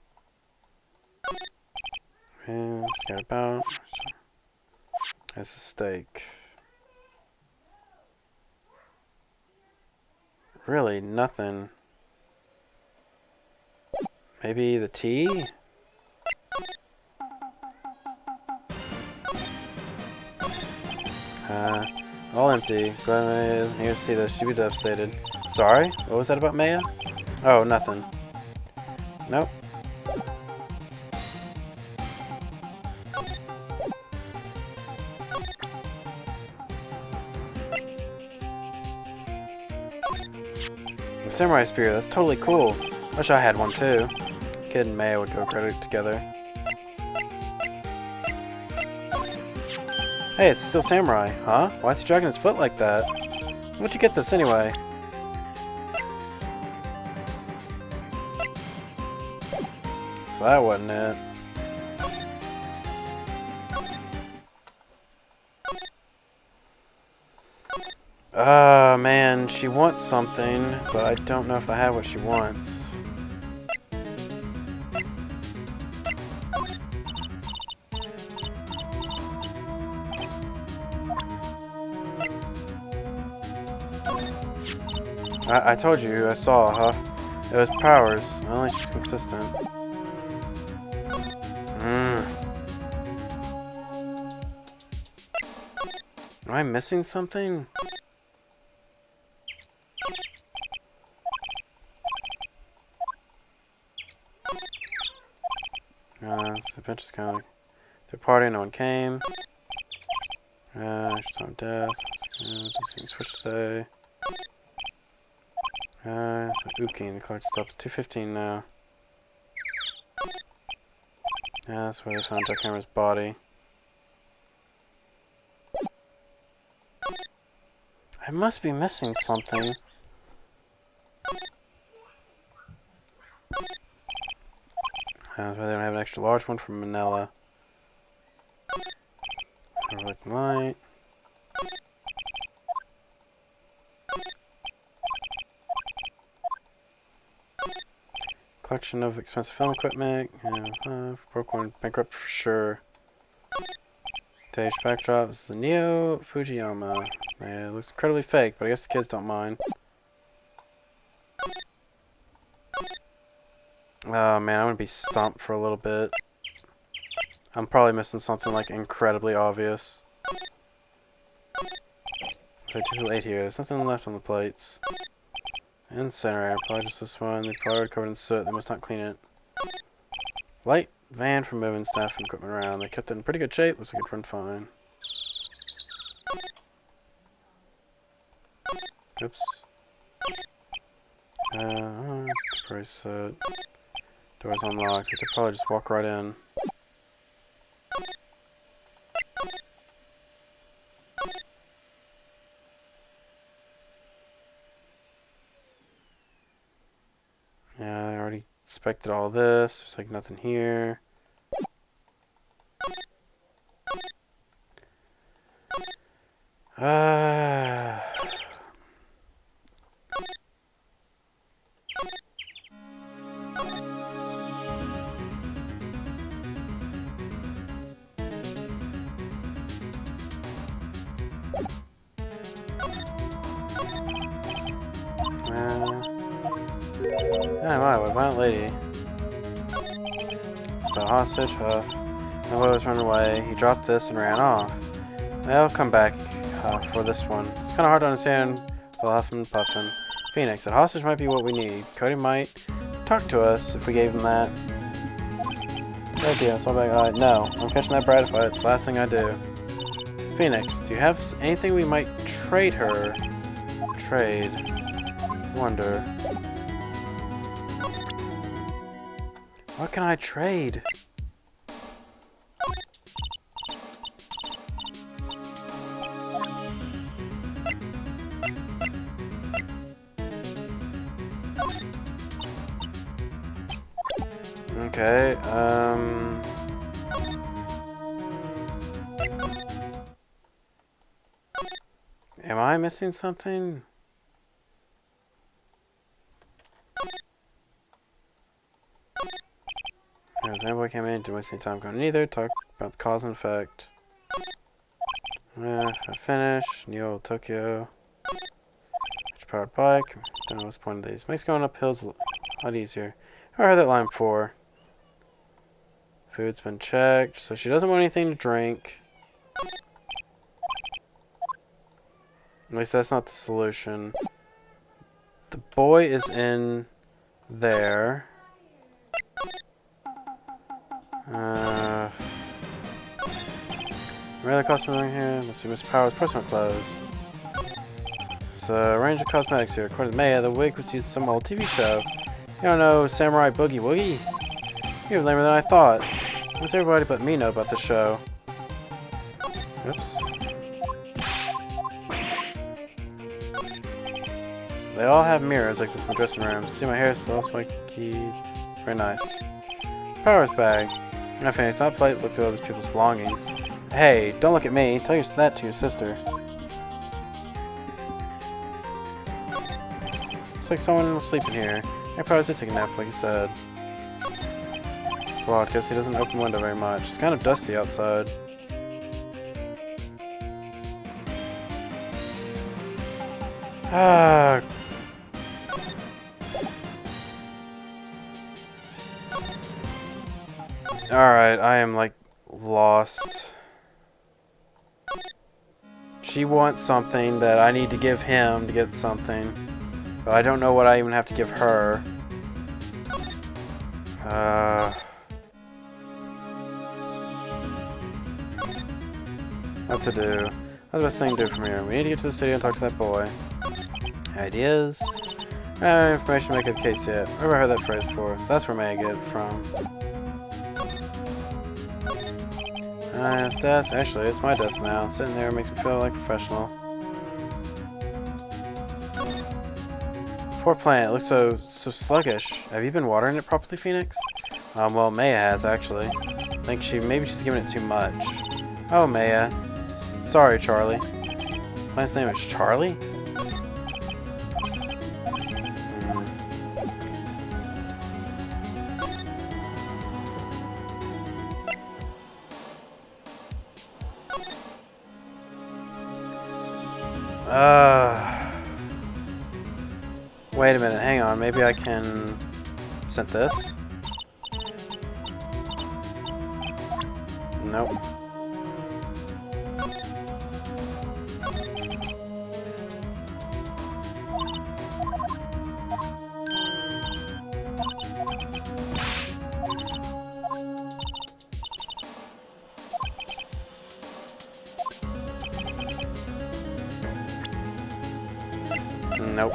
And let's get about. That's a steak. Really, nothing. Maybe the tea? All empty. Glad I'm here to see this. She'd be devastated. Sorry? What was that about Maya? Oh, nothing. Nope. The samurai spear, that's totally cool. Wish I had one too. Kid and Maya would go great together. Hey, it's still Samurai. Huh? Why is he dragging his foot like that? Where'd you get this anyway? So that wasn't it. Man, she wants something, but I don't know if I have what she wants. I told you, I saw, huh? It was powers. Only she's consistent. Am I missing something? This adventure's kind of like the party, no one came. Extra time death. Switch today. Ooking, the clock's up to 2:15 now. Yeah, that's where they found Jackhammer's body. I must be missing something. That's why they don't have an extra large one from Manila. Overlooking light. Collection of expensive film equipment. Broke one, bankrupt for sure. Stage backdrop is the Neo Fujiyama. Yeah, it looks incredibly fake, but I guess the kids don't mind. Oh man, I'm gonna be stumped for a little bit. I'm probably missing something like incredibly obvious. It's too late here. There's nothing left on the plates. Incinerator, probably just this one. They probably covered in soot. They must not clean it. Light van for moving staff and equipment around. They kept it in pretty good shape. Looks like it run fine. Oops. Temporary soot. Doors unlocked. We could probably just walk right in. Yeah, I already inspected all this. There's like nothing here. Yeah, what a violent lady. It's about a hostage, huh? My boy was running away. He dropped this and ran off. I'll come back for this one. It's kind of hard to understand. Well, huffing and puffing. Phoenix, a hostage might be what we need. Cody might talk to us if we gave him that. Good idea. So I'm no, I'm catching that brat fight. It's the last thing I do. Phoenix, do you have anything we might trade her? Trade. Wonder. What can I trade? Okay, am I missing something? Fanboy came in, didn't waste any time going either. Talk about the cause and effect. I finished. Neo Tokyo. Powered bike. Don't know what's the point of these. Makes going up hills a lot easier. I heard that line before. Food's been checked, so she doesn't want anything to drink. At least that's not the solution. The boy is in there. Regular costume here. Must be Mr. Power's personal clothes. So, a range of cosmetics here. According to Maya, the wig was used in some old TV show. You don't know Samurai Boogie Woogie? You're lamer than I thought. What does everybody but me know about the show? Oops. They all have mirrors like this in the dressing room. See my hair still spiky. Very nice. Power's bag. Nothing. It's not polite to look through other people's belongings. Hey, don't look at me. Tell that to your sister. Looks like someone was sleeping here. I probably did take a nap, like you said. Flawed, because he doesn't open the window very much. It's kind of dusty outside. Ah. Alright, I am like lost. She wants something that I need to give him to get something. But I don't know what I even have to give her. What to do? What's the best thing to do from here? We need to get to the studio and talk to that boy. Ideas? I don't have information to make a case yet. I've never heard that phrase before, so that's where May I get it from. It's desk. Actually, it's my desk now. Sitting there makes me feel like a professional. Poor plant. It looks so sluggish. Have you been watering it properly, Phoenix? Well, Maya has, actually. I think maybe she's giving it too much. Oh, Maya. Sorry, Charlie. Plant's name is Charlie? Wait a minute, hang on. Maybe I can send this? Nope. Nope.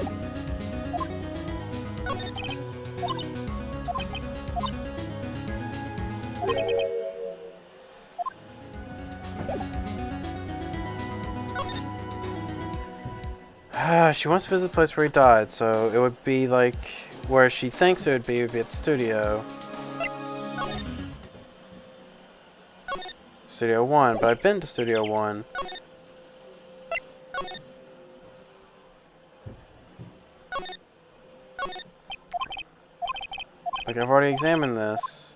She wants to visit the place where he died, so it would be like where she thinks it would be at the studio. Studio 1, but I've been to Studio 1. Like, I've already examined this.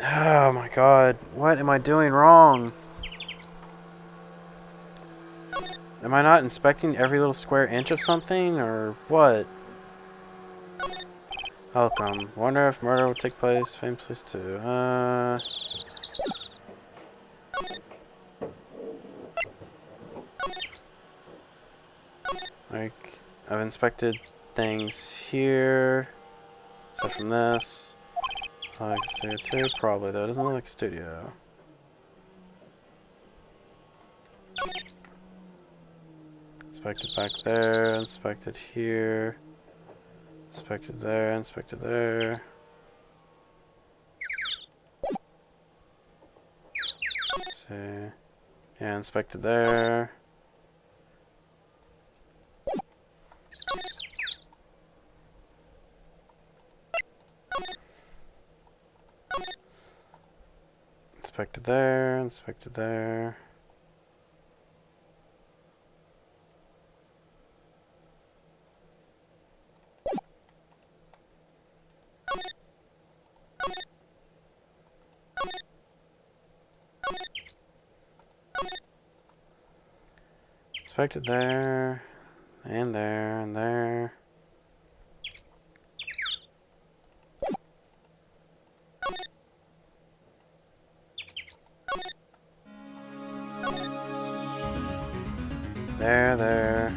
Oh my god, what am I doing wrong? Am I not inspecting every little square inch of something, or what? Welcome. Wonder if murder will take place famously too. Like, I've inspected things here. Aside from this. Like studio 2, probably though. It doesn't look like studio. Inspected back there, inspected here. Inspected there, inspected there. Let's see. Yeah, inspected there. Inspected there, inspected there. Inspected there, and there, and there. There.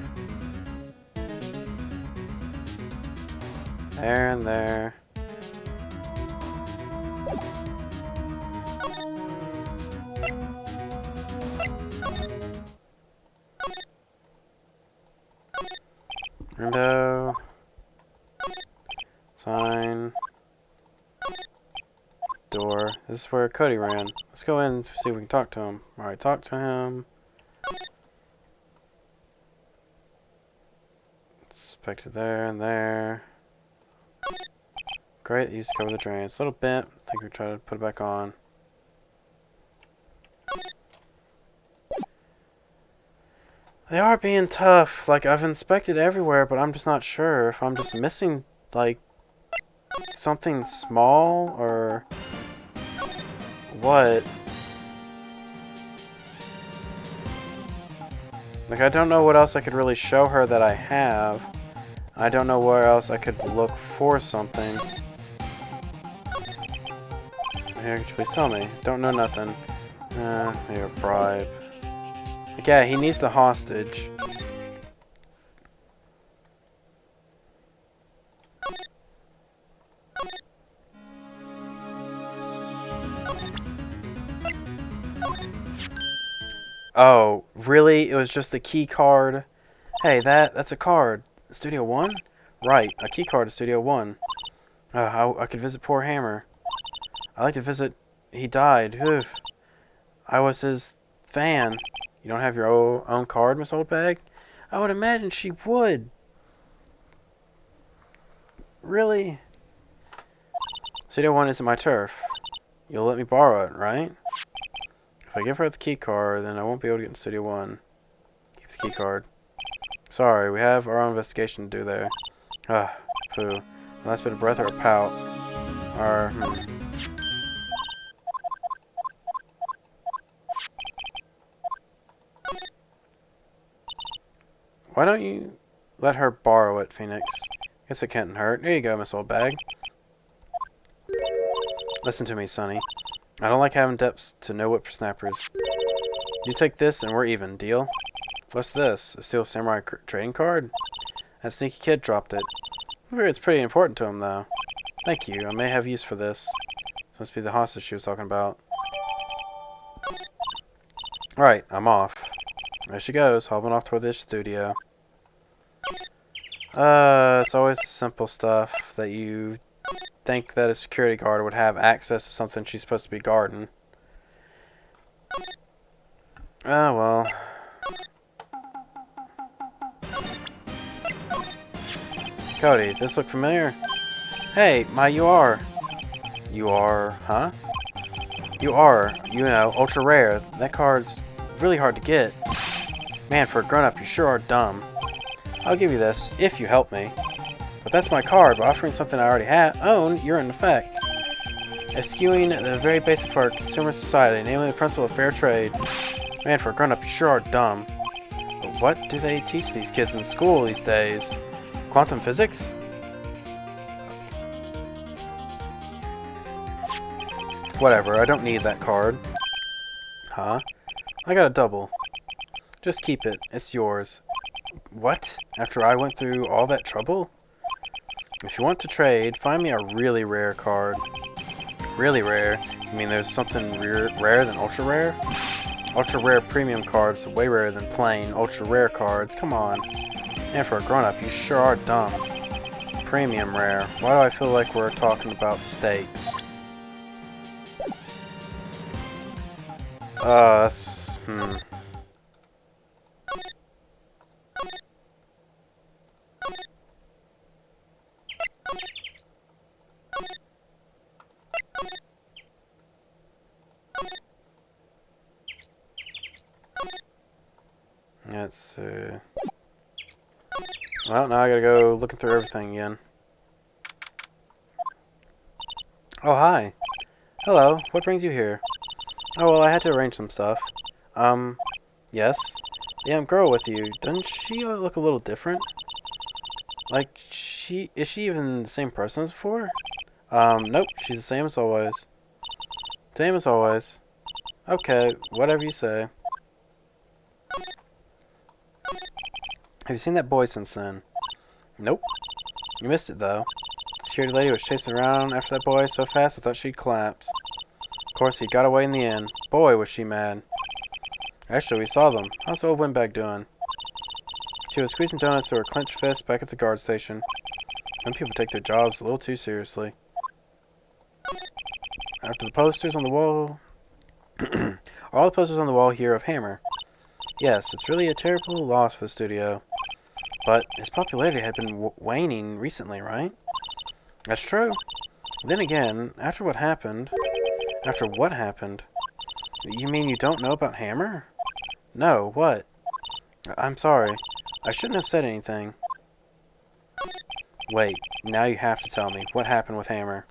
There and there. Window. Sign. Door. This is where Cody ran. Let's go in and see if we can talk to him. Alright, talk to him. Inspected there and there. Great, used to cover the drain. It's a little bent. I think we try to put it back on. They are being tough. Like, I've inspected everywhere, but I'm just not sure if I'm just missing, like, something small or what. Like, I don't know what else I could really show her that I have. I don't know where else I could look for something. Here, could you please tell me? Don't know nothing. Here, bribe. Like, yeah, he needs the hostage. Oh, really? It was just the key card? Hey, that's a card. Studio 1? Right, a key card to Studio 1. I could visit poor Hammer. I'd like to visit... He died. Oof. I was his fan. You don't have your own card, Miss Oldbag? I would imagine she would. Really? Studio 1 isn't my turf. You'll let me borrow it, right? If I give her the key card, then I won't be able to get in Studio 1. Keep the key card. Sorry, we have our own investigation to do there. Ah, poo. Last bit of breath or a pout. Or, Why don't you let her borrow it, Phoenix? Guess it can't hurt. There you go, Miss Oldbag. Listen to me, Sonny. I don't like having depths to no whippersnappers. You take this and we're even, deal? What's this? A Steel Samurai trading card? That sneaky kid dropped it. It's pretty important to him, though. Thank you. I may have use for this. This must be the hostage she was talking about. Right, I'm off. There she goes, hobbling off toward the studio. It's always the simple stuff that you think that a security guard would have access to something she's supposed to be guarding. Oh, well. Cody, does this look familiar? Hey, you are. You are, huh? You are, ultra rare. That card's really hard to get. Man, for a grown-up, you sure are dumb. I'll give you this, if you help me. But that's my card. By offering something I already own, you're in effect eschewing the very basic for our consumer society, namely the principle of fair trade. Man, for a grown-up, you sure are dumb. But what do they teach these kids in school these days? Quantum physics? Whatever, I don't need that card. Huh? I got a double. Just keep it. It's yours. What? After I went through all that trouble? If you want to trade, find me a really rare card. Really rare? You mean there's something rare than ultra rare? Ultra rare premium cards are way rarer than plain ultra rare cards. Come on. And for a grown-up, you sure are dumb. Premium rare. Why do I feel like we're talking about stakes? That's... Let's see. Well, now I gotta go looking through everything again. Oh, hi. Hello. What brings you here? Oh, well, I had to arrange some stuff. Yes? The young girl with you, doesn't she look a little different? Like, is she even the same person as before? Nope, she's the same as always. Same as always. Okay, whatever you say. Have you seen that boy since then? Nope. You missed it, though. The security lady was chasing around after that boy so fast I thought she'd collapse. Of course, he got away in the end. Boy, was she mad. Actually, we saw them. How's old Windbag doing? She was squeezing donuts through her clenched fist back at the guard station. Some people take their jobs a little too seriously. After the posters on the wall... Are all the posters on the wall here of Hammer? Yes, it's really a terrible loss for the studio. But his popularity had been waning recently, right? That's true. Then again, after what happened... After what happened? You mean you don't know about Hammer? No, what? I'm sorry. I shouldn't have said anything. Wait, now you have to tell me. What happened with Hammer?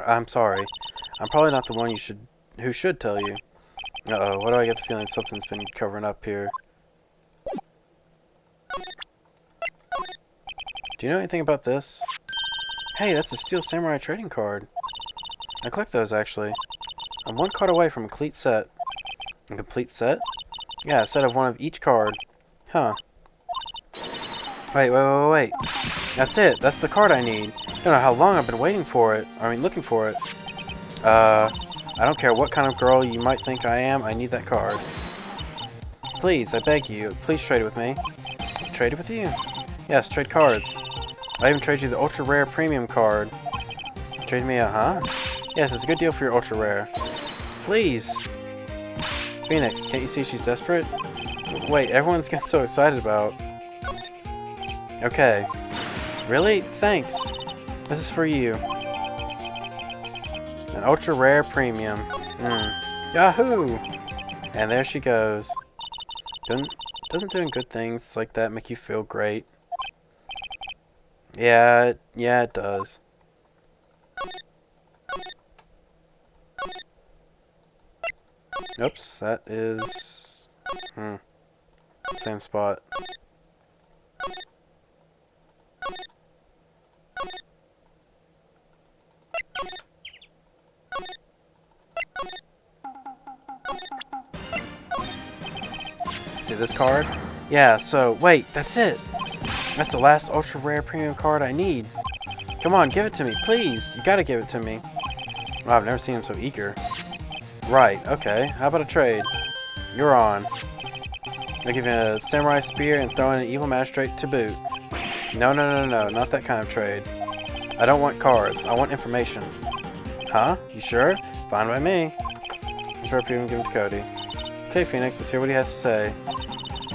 I'm sorry. I'm probably not the one who should tell you. Uh-oh, why do I get the feeling something's been covering up here? Do you know anything about this? Hey, that's a Steel Samurai trading card. I collect those, actually. I'm one card away from a complete set. A complete set? Yeah, a set of one of each card. Huh. Wait. That's it. That's the card I need. I don't know how long I've been waiting for it. Looking for it. I don't care what kind of girl you might think I am. I need that card. Please, I beg you. Please trade it with me. Trade it with you? Yes, trade cards. I even trade you the ultra rare premium card. Trade me a, huh? Yes, it's a good deal for your ultra rare. Please. Phoenix, can't you see she's desperate? Wait, everyone's getting so excited about. Okay. Really? Thanks. This is for you. An ultra rare premium. Yahoo! And there she goes. Doesn't doing good things like that make you feel great? Yeah, it does. Oops, that is... Same spot. See this card? Yeah, so, wait, that's it! That's the last ultra rare premium card I need. Come on, give it to me, please! You gotta give it to me. Wow, I've never seen him so eager. Right, okay. How about a trade? You're on. I'll give you a samurai spear and throw in an evil magistrate to boot. No, not that kind of trade. I don't want cards. I want information. Huh? You sure? Fine by me. Interrupt you and give him to Cody. Okay, Phoenix, let's hear what he has to say.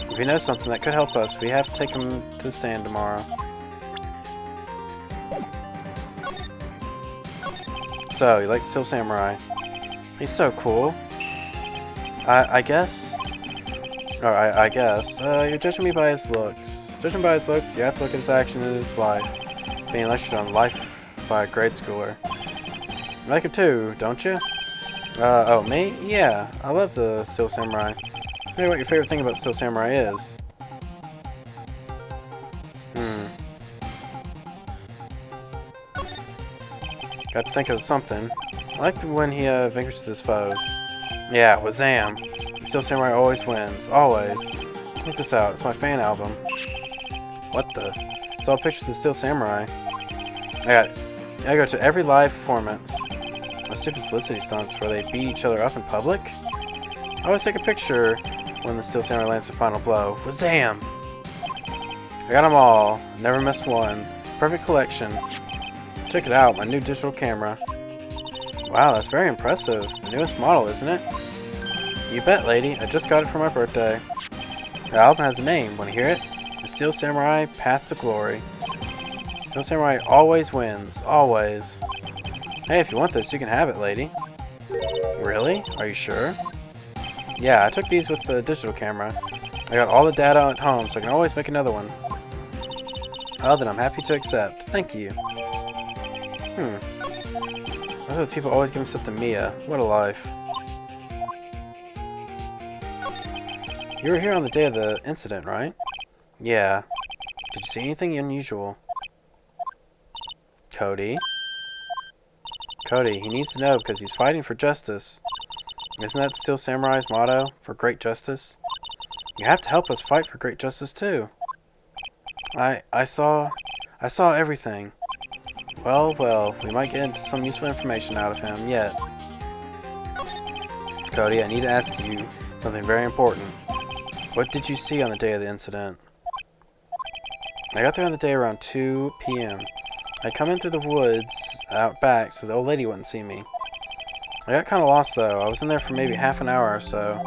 If he knows something that could help us, we have to take him to the stand tomorrow. So, you like Steel Samurai? He's so cool. I guess? Or I guess. You're judging me by his looks. Judging by his looks, you have to look at his action in his life. Being lectured on life by a grade schooler. You like him too, don't you? Oh, me? Yeah, I love the Steel Samurai. Tell me what your favorite thing about Steel Samurai is. Got to think of something. I like when he vanquishes his foes. Yeah, Wazam! The Steel Samurai always wins. Always. Check this out. It's my fan album. What the? It's all pictures of the Steel Samurai. I go to every live performance. Those stupid publicity stunts where they beat each other up in public. I always take a picture when the Steel Samurai lands the final blow. Wazam! I got them all. Never missed one. Perfect collection. Check it out, my new digital camera. Wow, that's very impressive. The newest model, isn't it? You bet, lady. I just got it for my birthday. The album has a name. Want to hear it? The Steel Samurai Path to Glory. Steel Samurai always wins. Always. Hey, if you want this, you can have it, lady. Really? Are you sure? Yeah, I took these with the digital camera. I got all the data at home, so I can always make another one. Oh, then I'm happy to accept. Thank you. Why do people always giving stuff to Mia? What a life. You were here on the day of the incident, right? Yeah. Did you see anything unusual? Cody? Cody, he needs to know because he's fighting for justice. Isn't that Steel Samurai's motto? For great justice? You have to help us fight for great justice too. I saw everything. Well, we might get into some useful information out of him yet. Cody, I need to ask you something very important. What did you see on the day of the incident? I got there on the day around 2 p.m. I'd come in through the woods out back so the old lady wouldn't see me. I got kind of lost though. I was in there for maybe half an hour or so.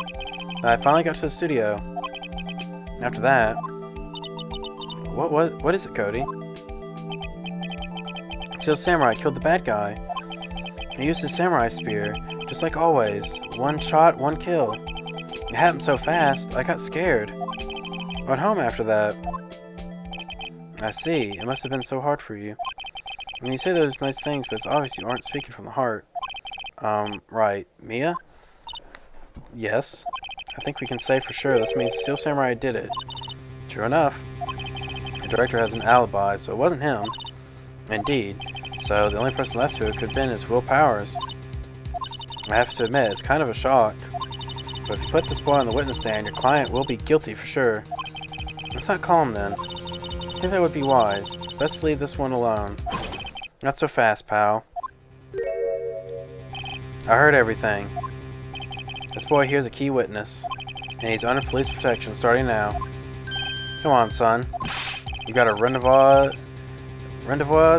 Then I finally got to the studio. After that... What is it, Cody? Steel Samurai killed the bad guy. He used his samurai spear, just like always. One shot, one kill. It happened so fast, I got scared. I went home after that. I see. It must have been so hard for you. When you say those nice things, but it's obvious you aren't speaking from the heart. Right. Mia? Yes. I think we can say for sure this means the Steel Samurai did it. True enough. The director has an alibi, so it wasn't him. Indeed. So the only person left to it could have been his Will Powers. I have to admit, it's kind of a shock. But if you put this boy on the witness stand, your client will be guilty for sure. Let's not call him then. I think that would be wise. Best leave this one alone. Not so fast, pal. I heard everything. This boy here's a key witness, and he's under police protection starting now. Come on, son. You got a rendezvous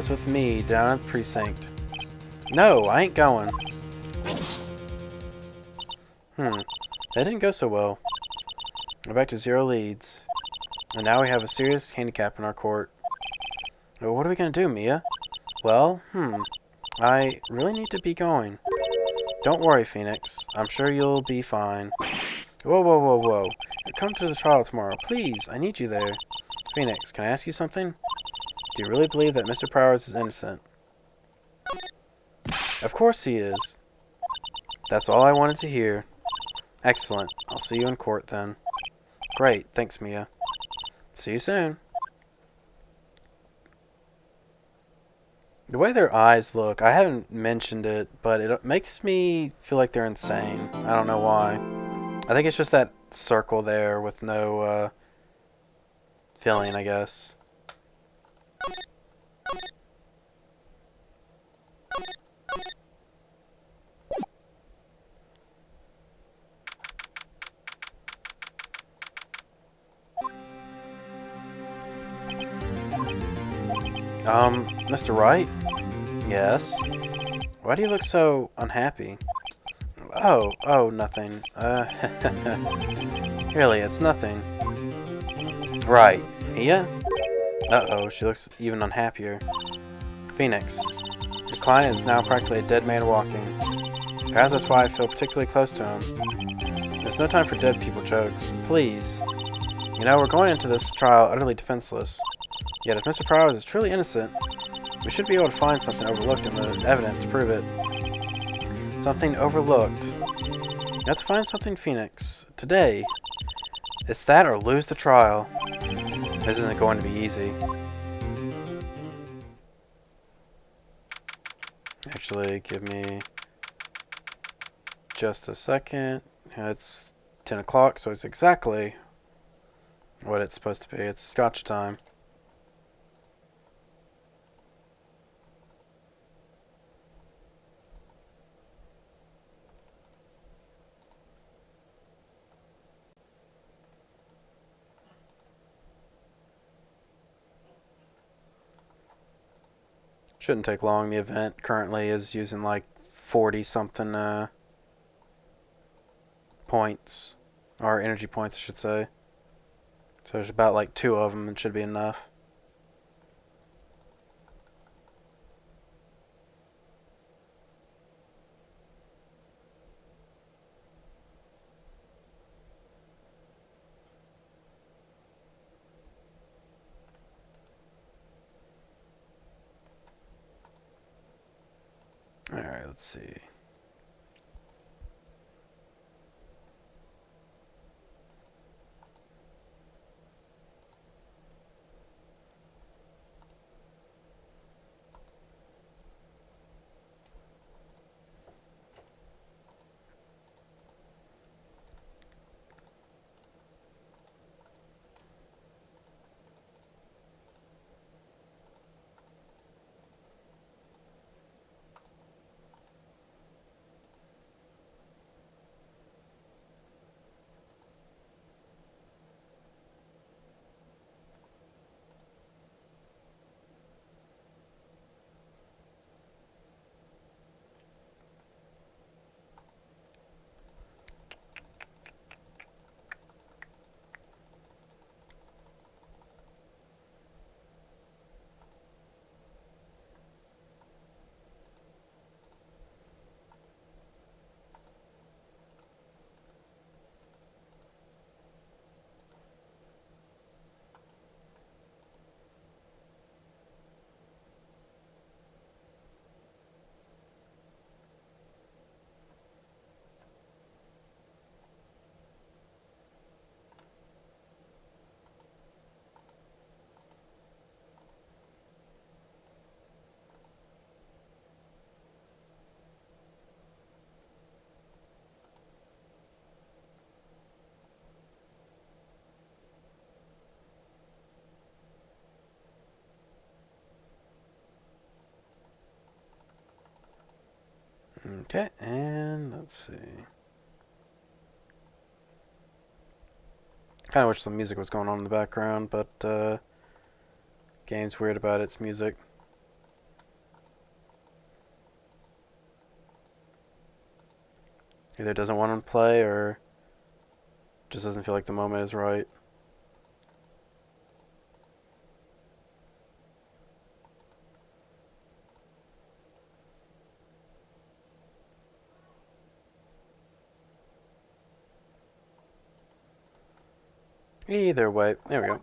with me down at the precinct. No, I ain't going. That didn't go so well. We're back to 0 leads. And now we have a serious handicap in our court. Well, what are we gonna do, Mia? Well, I really need to be going. Don't worry, Phoenix. I'm sure you'll be fine. Whoa, whoa, whoa, whoa. Come to the trial tomorrow. Please, I need you there. Phoenix, can I ask you something? Do you really believe that Mr. Powers is innocent? Of course he is. That's all I wanted to hear. Excellent. I'll see you in court then. Great. Thanks, Mia. See you soon. The way their eyes look, I haven't mentioned it, but it makes me feel like they're insane. I don't know why. I think it's just that circle there with no filling, I guess. Mr. Wright? Yes? Why do you look so unhappy? Oh, nothing. Really, it's nothing. Right. Mia? Uh-oh, she looks even unhappier. Phoenix. Your client is now practically a dead man walking. Perhaps that's why I feel particularly close to him. There's no time for dead people jokes. Please. You know, we're going into this trial utterly defenseless. Yet if Mr. Powers is truly innocent, we should be able to find something overlooked in the evidence to prove it. Something overlooked. You have to find something, Phoenix. Today. It's that or lose the trial. This isn't going to be easy. Actually, give me just a second. It's 10 o'clock, so it's exactly what it's supposed to be. It's gotcha time. Shouldn't take long. The event currently is using like 40 something points, or energy points I should say. So there's about like 2 of them and should be enough. Alright, let's see. Okay, and let's see. Kind of wish some music was going on in the background, but game's weird about its music. Either doesn't want to play or just doesn't feel like the moment is right. Either way, there we go.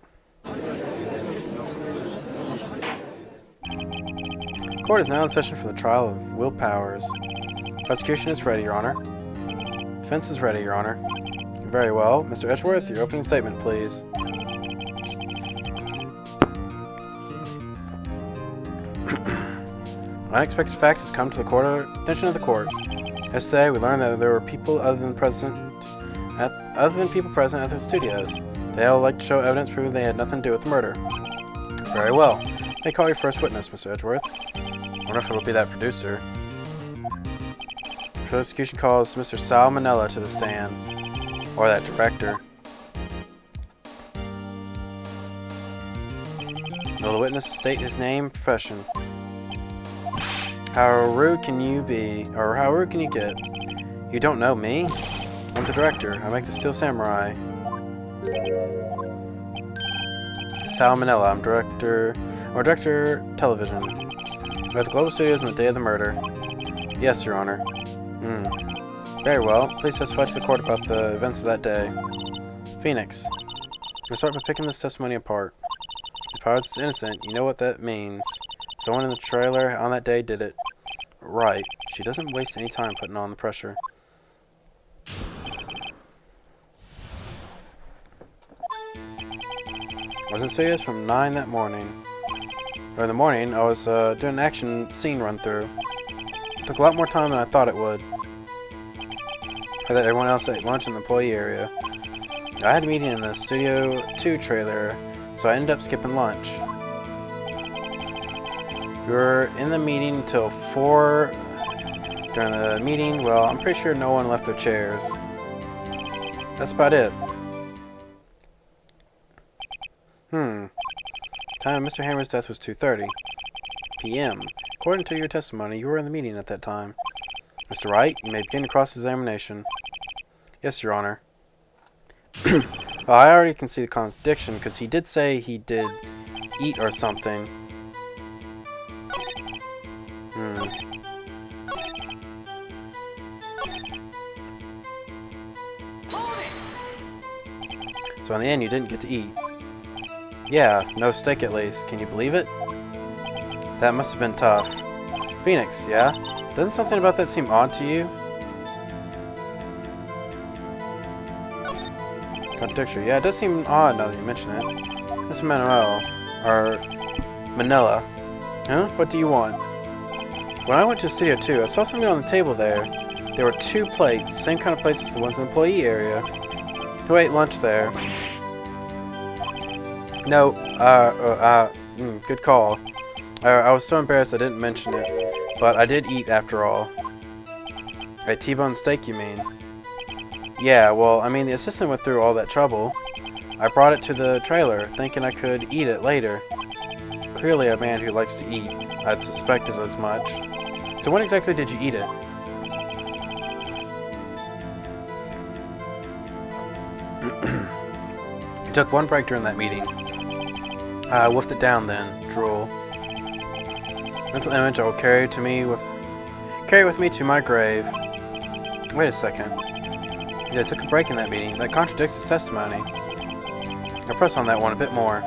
Court is now in session for the trial of Will Powers. Prosecution is ready, Your Honor. Defense is ready, Your Honor. Very well. Mr. Edgeworth, your opening statement, please. Unexpected fact has come to the attention of the court. Yesterday, we learned that there were people other than people present at the studios. They all like to show evidence proving they had nothing to do with the murder. Very well. May call your first witness, Mr. Edgeworth. I wonder if it'll be that producer. The prosecution calls Mr. Sal Manella to the stand. Or that director. Will the witness state his name and profession? How rude can you be? Or how rude can you get? You don't know me? I'm the director. I make the Steel Samurai. Sal Manella. I'm director television. We're at the Global Studios on the day of the murder. Yes, Your Honor. Very well. Please testify to the court about the events of that day. Phoenix. We'll start by picking this testimony apart. If Powers is innocent, you know what that means. Someone in the trailer on that day did it. Right. She doesn't waste any time putting on the pressure. I was in studios from 9 that morning. Or in the morning, I was doing an action scene run-through. It took a lot more time than I thought it would. I thought everyone else ate lunch in the employee area. I had a meeting in the Studio 2 trailer, so I ended up skipping lunch. We were in the meeting until 4. During the meeting, well, I'm pretty sure no one left their chairs. That's about it. Time of Mr. Hammer's death was 2:30 p.m. According to your testimony, you were in the meeting at that time. Mr. Wright, you may begin your cross-examination. Yes, Your Honor. Well, I already can see the contradiction, because he did say he did eat or something. So in the end, you didn't get to eat. Yeah, no steak at least. Can you believe it? That must have been tough. Phoenix, yeah? Doesn't something about that seem odd to you? Contradictory. Yeah, it does seem odd now that you mention it. Miss Manuel, or Manila. Huh? What do you want? When I went to Studio 2, I saw something on the table there. There were 2 plates, same kind of plates as the ones in the employee area. Who ate lunch there? No, good call. I was so embarrassed I didn't mention it, but I did eat after all. A T-bone steak, you mean? Yeah, well, I mean, the assistant went through all that trouble. I brought it to the trailer, thinking I could eat it later. Clearly a man who likes to eat. I'd suspected as much. So when exactly did you eat it? You took 1 break during that meeting. I wolfed it down then. Drool. Mental image I will carry with me to my grave. Wait a second. Yeah, I took a break in that meeting. That contradicts his testimony. I'll press on that one a bit more.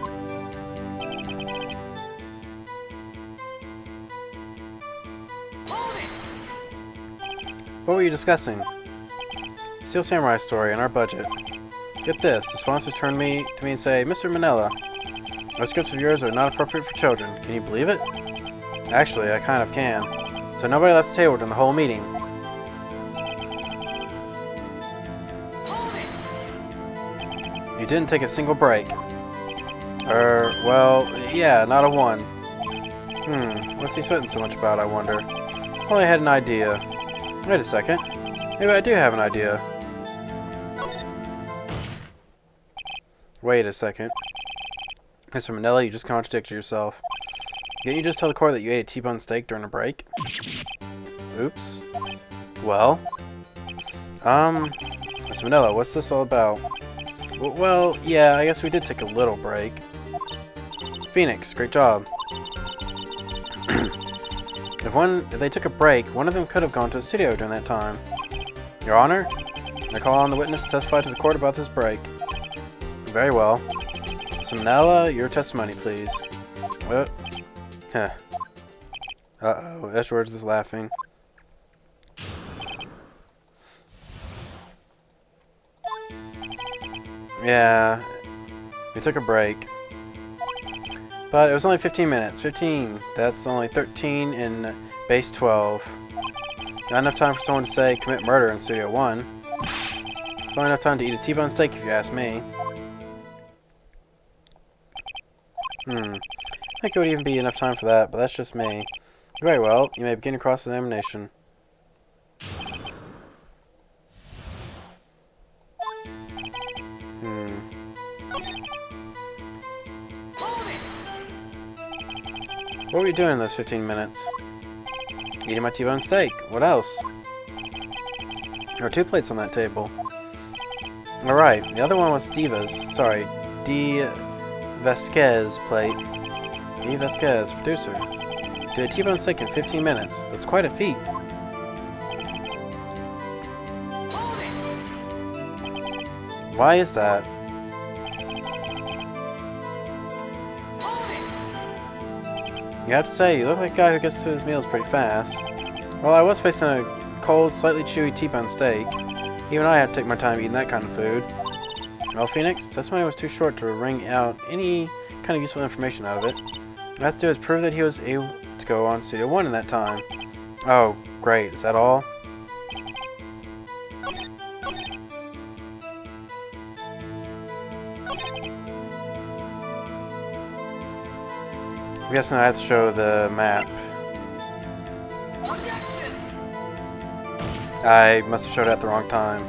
What were you discussing? Steel Samurai story and our budget. Get this, the sponsors turn to me and say, Mr. Manella, those scripts of yours are not appropriate for children. Can you believe it? Actually, I kind of can. So nobody left the table during the whole meeting. You didn't take a single break. Well, yeah, not a one. What's he sweating so much about, I wonder? Well, I had an idea. Wait a second. Maybe I do have an idea. Wait a second. Mr. Manila, you just contradicted yourself. Didn't you just tell the court that you ate a T-bone steak during a break? Oops. Well, Mr. Manila, what's this all about? Well, yeah, I guess we did take a little break. Phoenix, great job. If they took a break, one of them could have gone to the studio during that time. Your Honor, I call on the witness to testify to the court about this break. Very well. So Manila, your testimony, please. What? Huh. Uh-oh, Edgeworth is laughing. Yeah, we took a break. But it was only 15 minutes. 15. That's only 13 in base 12. Not enough time for someone to say commit murder in Studio 1. It's only enough time to eat a T-bone steak if you ask me. I think it would even be enough time for that, but that's just me. Very well, you may begin your cross-examination. What were you doing in those 15 minutes? Eating my T-bone steak. What else? There are 2 plates on that table. Alright, the other one was D. Vasquez plate. D. Vasquez, producer. Did a T-bone steak in 15 minutes. That's quite a feat. Why is that? You have to say, you look like a guy who gets to his meals pretty fast. Well, I was facing a cold, slightly chewy T-bone steak. Even I had to take my time eating that kind of food. Well, Phoenix, testimony was too short to wring out any kind of useful information out of it. All I have to do is prove that he was able to go on Studio 1 in that time. Oh, great. Is that all? I'm guessing I have to show the map. I must have showed it at the wrong time.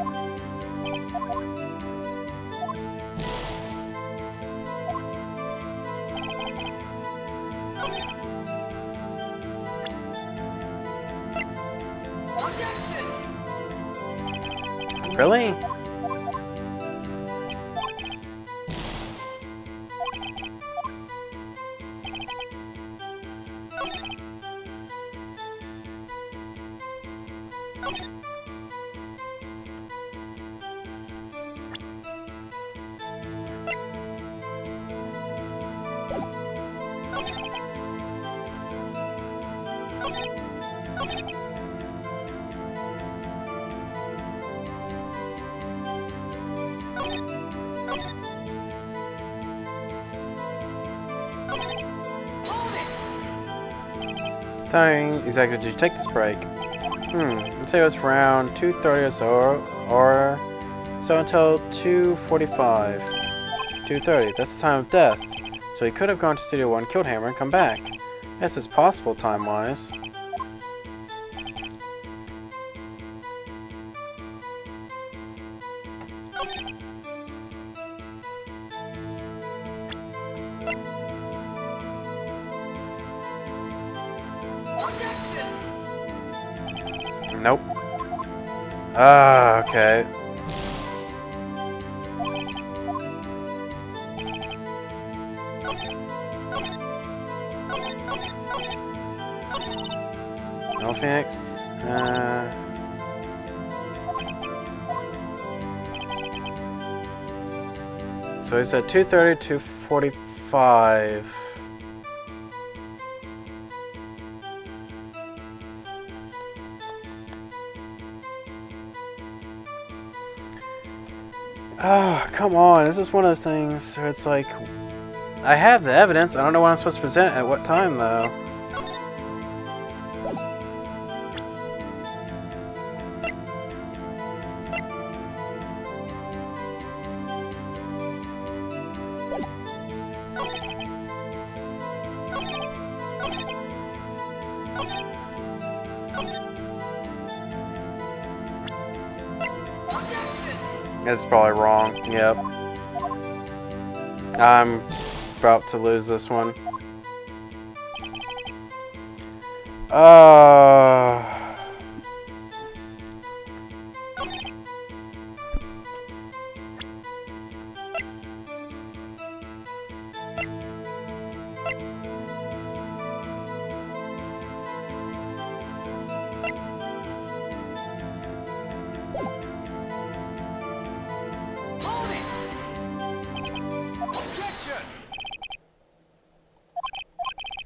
Really? Time exactly did you take this break? Let's say it was around 2:30 or so, or so until 2:45. 2:30, that's the time of death. So he could have gone to Studio 1, killed Hammer, and come back. Yes, it's possible time-wise. Nope. Ah, okay. No, Phoenix. So he said 2:30 to 2:45. Oh, come on. This is one of those things where it's like, I have the evidence. I don't know what I'm supposed to present at what time, though. It's probably wrong. Yep. I'm about to lose this one.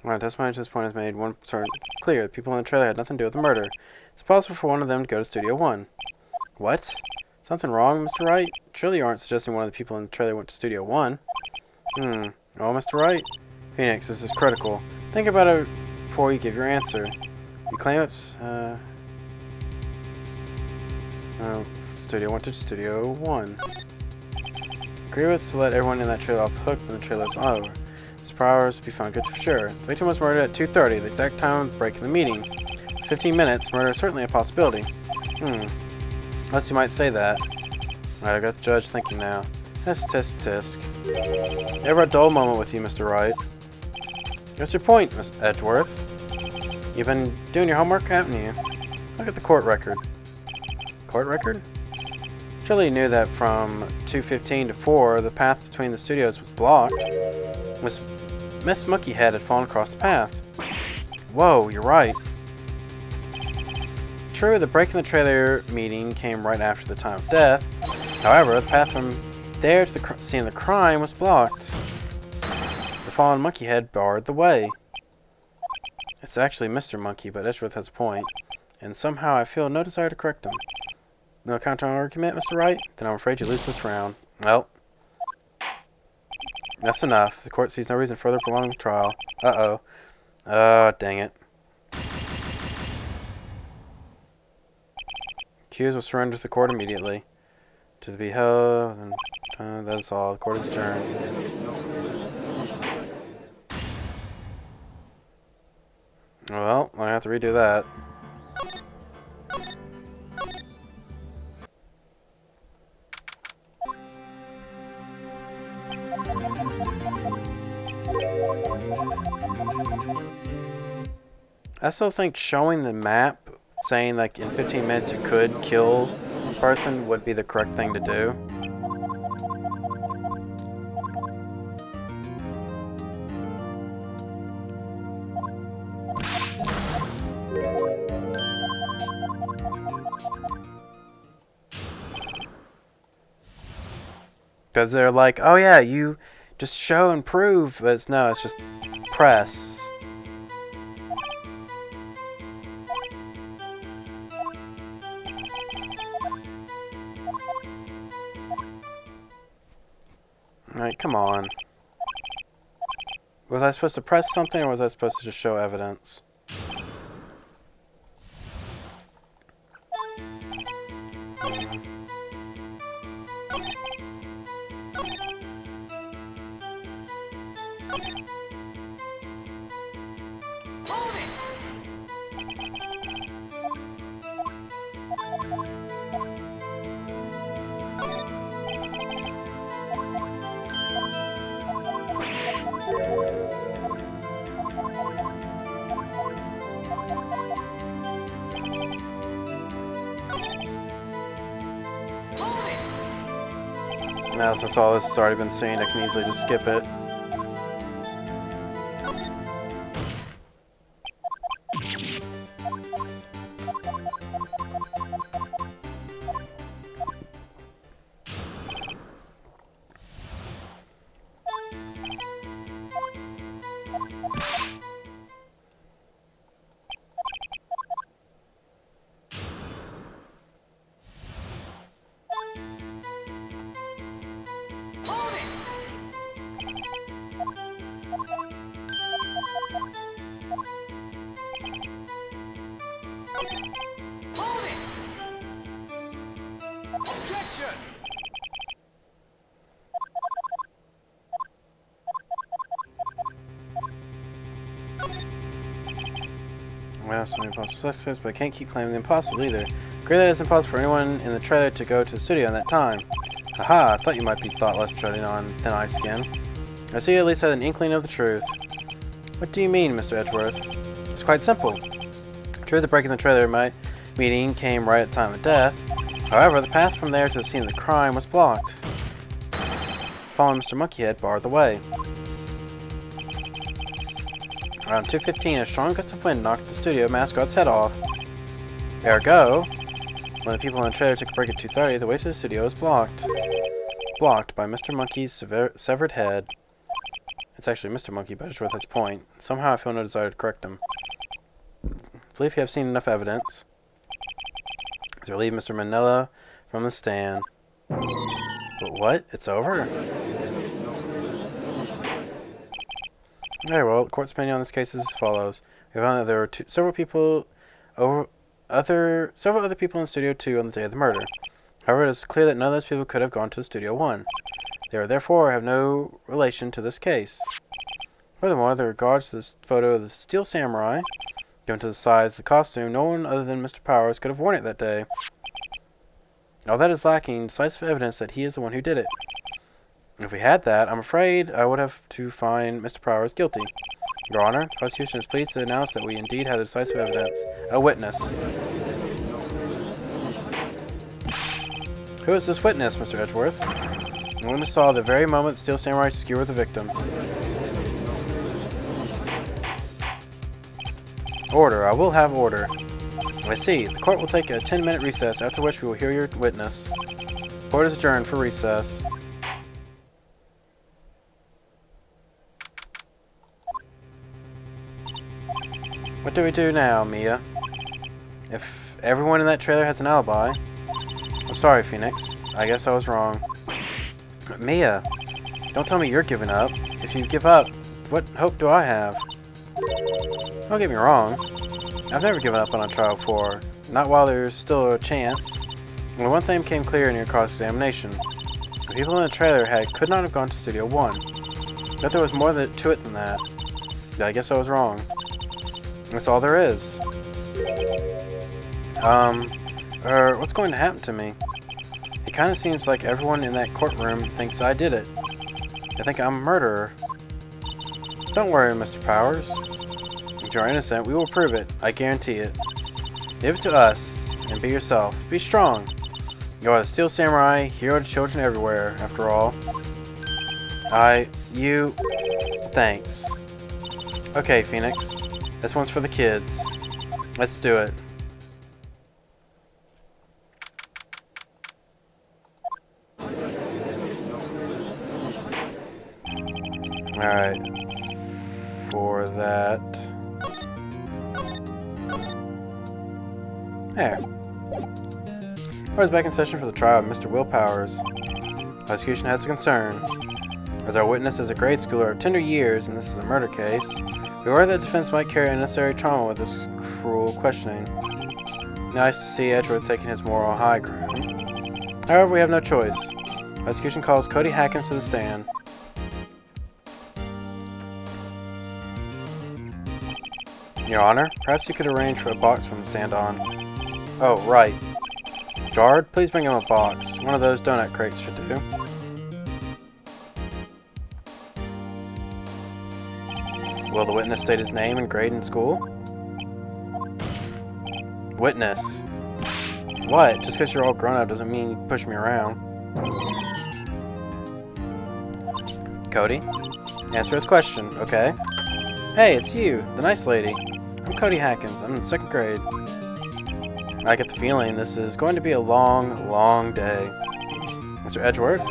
Well, testimony to this point is made. One concern clear. The people in the trailer had nothing to do with the murder. It's possible for one of them to go to Studio 1. What? Something wrong, Mr. Wright? Surely you aren't suggesting one of the people in the trailer went to Studio 1. Oh, Mr. Wright? Phoenix, this is critical. Think about it before you give your answer. You claim it's, Studio 1 to Studio 1. Agree with to let everyone in that trailer off the hook, then the trailer is over. This hours to be found good for sure. The victim was murdered at 2:30, the exact time of the break in the meeting. 15 minutes, murder is certainly a possibility. Unless you might say that. Alright, I got the judge thinking now. Tisk, tisk, tisk. Ever a dull moment with you, Mr. Wright? What's your point, Miss Edgeworth? You've been doing your homework, haven't you? Look at the court record. Court record? Surely you knew that from 2:15 to 4, the path between the studios was blocked. Miss Monkeyhead had fallen across the path. Whoa, you're right. True, the break in the trailer meeting came right after the time of death. However, the path from there to the scene of the crime was blocked. The fallen Monkeyhead barred the way. It's actually Mr. Monkey, but Edgeworth has a point, and somehow I feel no desire to correct him. No counter-argument, Mr. Wright? Then I'm afraid you lose this round. Well, that's enough. The court sees no reason to further prolong the trial. Uh-oh. Dang it. Accused will surrender to the court immediately. To be held, and that is all. The court is adjourned. Well, I have to redo that. I still think showing the map, saying like in 15 minutes you could kill a person would be the correct thing to do. Because they're like, oh yeah, you just show and prove, but it's no, it's just press. Alright, come on. Was I supposed to press something, or was I supposed to just show evidence? Now, since all this has already been seen, I can easily just skip it. Well, some impossible success, but I can't keep claiming the impossible either. Agree that it's impossible for anyone in the trailer to go to the studio in that time. Aha, I thought you might be thoughtless treading on thin ice skin. I see you at least had an inkling of the truth. What do you mean, Mr. Edgeworth? It's quite simple. True, the break in the trailer meeting came right at the time of death. However, the path from there to the scene of the crime was blocked. Following Mr. Monkeyhead barred the way. Around 2:15, a strong gust of wind knocked the studio mascot's head off. Ergo, when the people in the trailer took a break at 2:30, the way to the studio was blocked. Blocked by Mr. Monkey's severed head. It's actually Mr. Monkey, but it's worth its point. Somehow I feel no desire to correct him. I believe you have seen enough evidence to relieve Mr. Manila from the stand. But what? It's over? Very well, the court's opinion on this case is as follows. We found that there were several other people in Studio 2 on the day of the murder. However, it is clear that none of those people could have gone to Studio 1. They are therefore have no relation to this case. Furthermore, with regards to this photo of the Steel Samurai, given to the size of the costume, no one other than Mr. Powers could have worn it that day. All that is lacking decisive evidence that he is the one who did it. If we had that, I'm afraid I would have to find Mr. Powers guilty. Your Honor, the prosecution is pleased to announce that we indeed have decisive evidence. A witness. Who is this witness, Mr. Edgeworth? The witness saw the very moment Steel Samurai skewered the victim. Order. I will have order. I see. The court will take a 10-minute recess, after which we will hear your witness. Court is adjourned for recess. What do we do now, Mia? If everyone in that trailer has an alibi... I'm sorry, Phoenix. I guess I was wrong. But Mia, don't tell me you're giving up. If you give up, what hope do I have? Don't get me wrong. I've never given up on a trial before. Not while there's still a chance. Only one thing became clear in your cross-examination. The people in the trailer could not have gone to Studio 1. But there was more to it than that. I guess I was wrong. That's all there is. What's going to happen to me? It kind of seems like everyone in that courtroom thinks I did it. They think I'm a murderer. Don't worry, Mr. Powers. If you're innocent, we will prove it. I guarantee it. Give it to us, and be yourself. Be strong. You are the Steel Samurai, hero to children everywhere, after all. Thanks. Okay, Phoenix. This one's for the kids. Let's do it. Alright. For that. There. Court is back in session for the trial of Mr. Will Powers. Prosecution has a concern. As our witness is a grade schooler of tender years, and this is a murder case, we worry that the defense might carry unnecessary trauma with this cruel questioning. Nice to see Edgeworth taking his moral high ground. However, we have no choice. Prosecution calls Cody Hackins to the stand. Your Honor, perhaps you could arrange for a box for him to stand on. Oh, right. Guard, please bring him a box. One of those donut crates should do. Will the witness state his name and grade in school? Witness. What? Just because you're all grown up doesn't mean you push me around. Cody? Answer his question, okay? Hey, it's you, the nice lady. I'm Cody Hackins. I'm in the 2nd grade. I get the feeling this is going to be a long, long day. Mr. Edgeworth,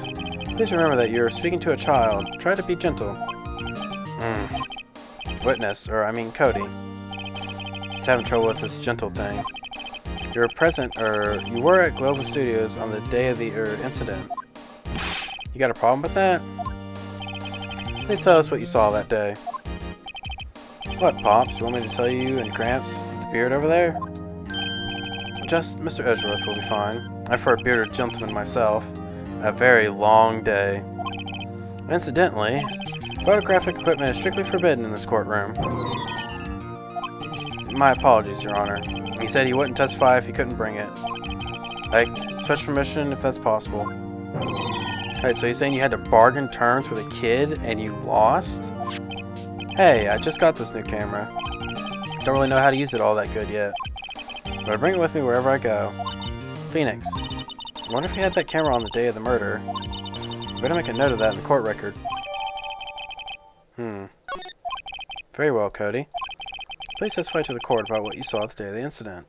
please remember that you're speaking to a child. Try to be gentle. Witness, Cody. He's having trouble with this gentle thing. You were at Global Studios on the day of the incident. You got a problem with that? Please tell us what you saw that day. What, Pops? You want me to tell you and Gramps with the beard over there? Just Mr. Edgeworth will be fine. I'm for a bearded gentleman myself. A very long day. Incidentally, photographic equipment is strictly forbidden in this courtroom. My apologies, Your Honor. He said he wouldn't testify if he couldn't bring it. I expect permission if that's possible. Alright, so you're saying you had to bargain terms with a kid and you lost? Hey, I just got this new camera. Don't really know how to use it all that good yet. But I bring it with me wherever I go. Phoenix. I wonder if you had that camera on the day of the murder. Better make a note of that in the court record. Very well, Cody. Please testify to the court about what you saw the day of the incident.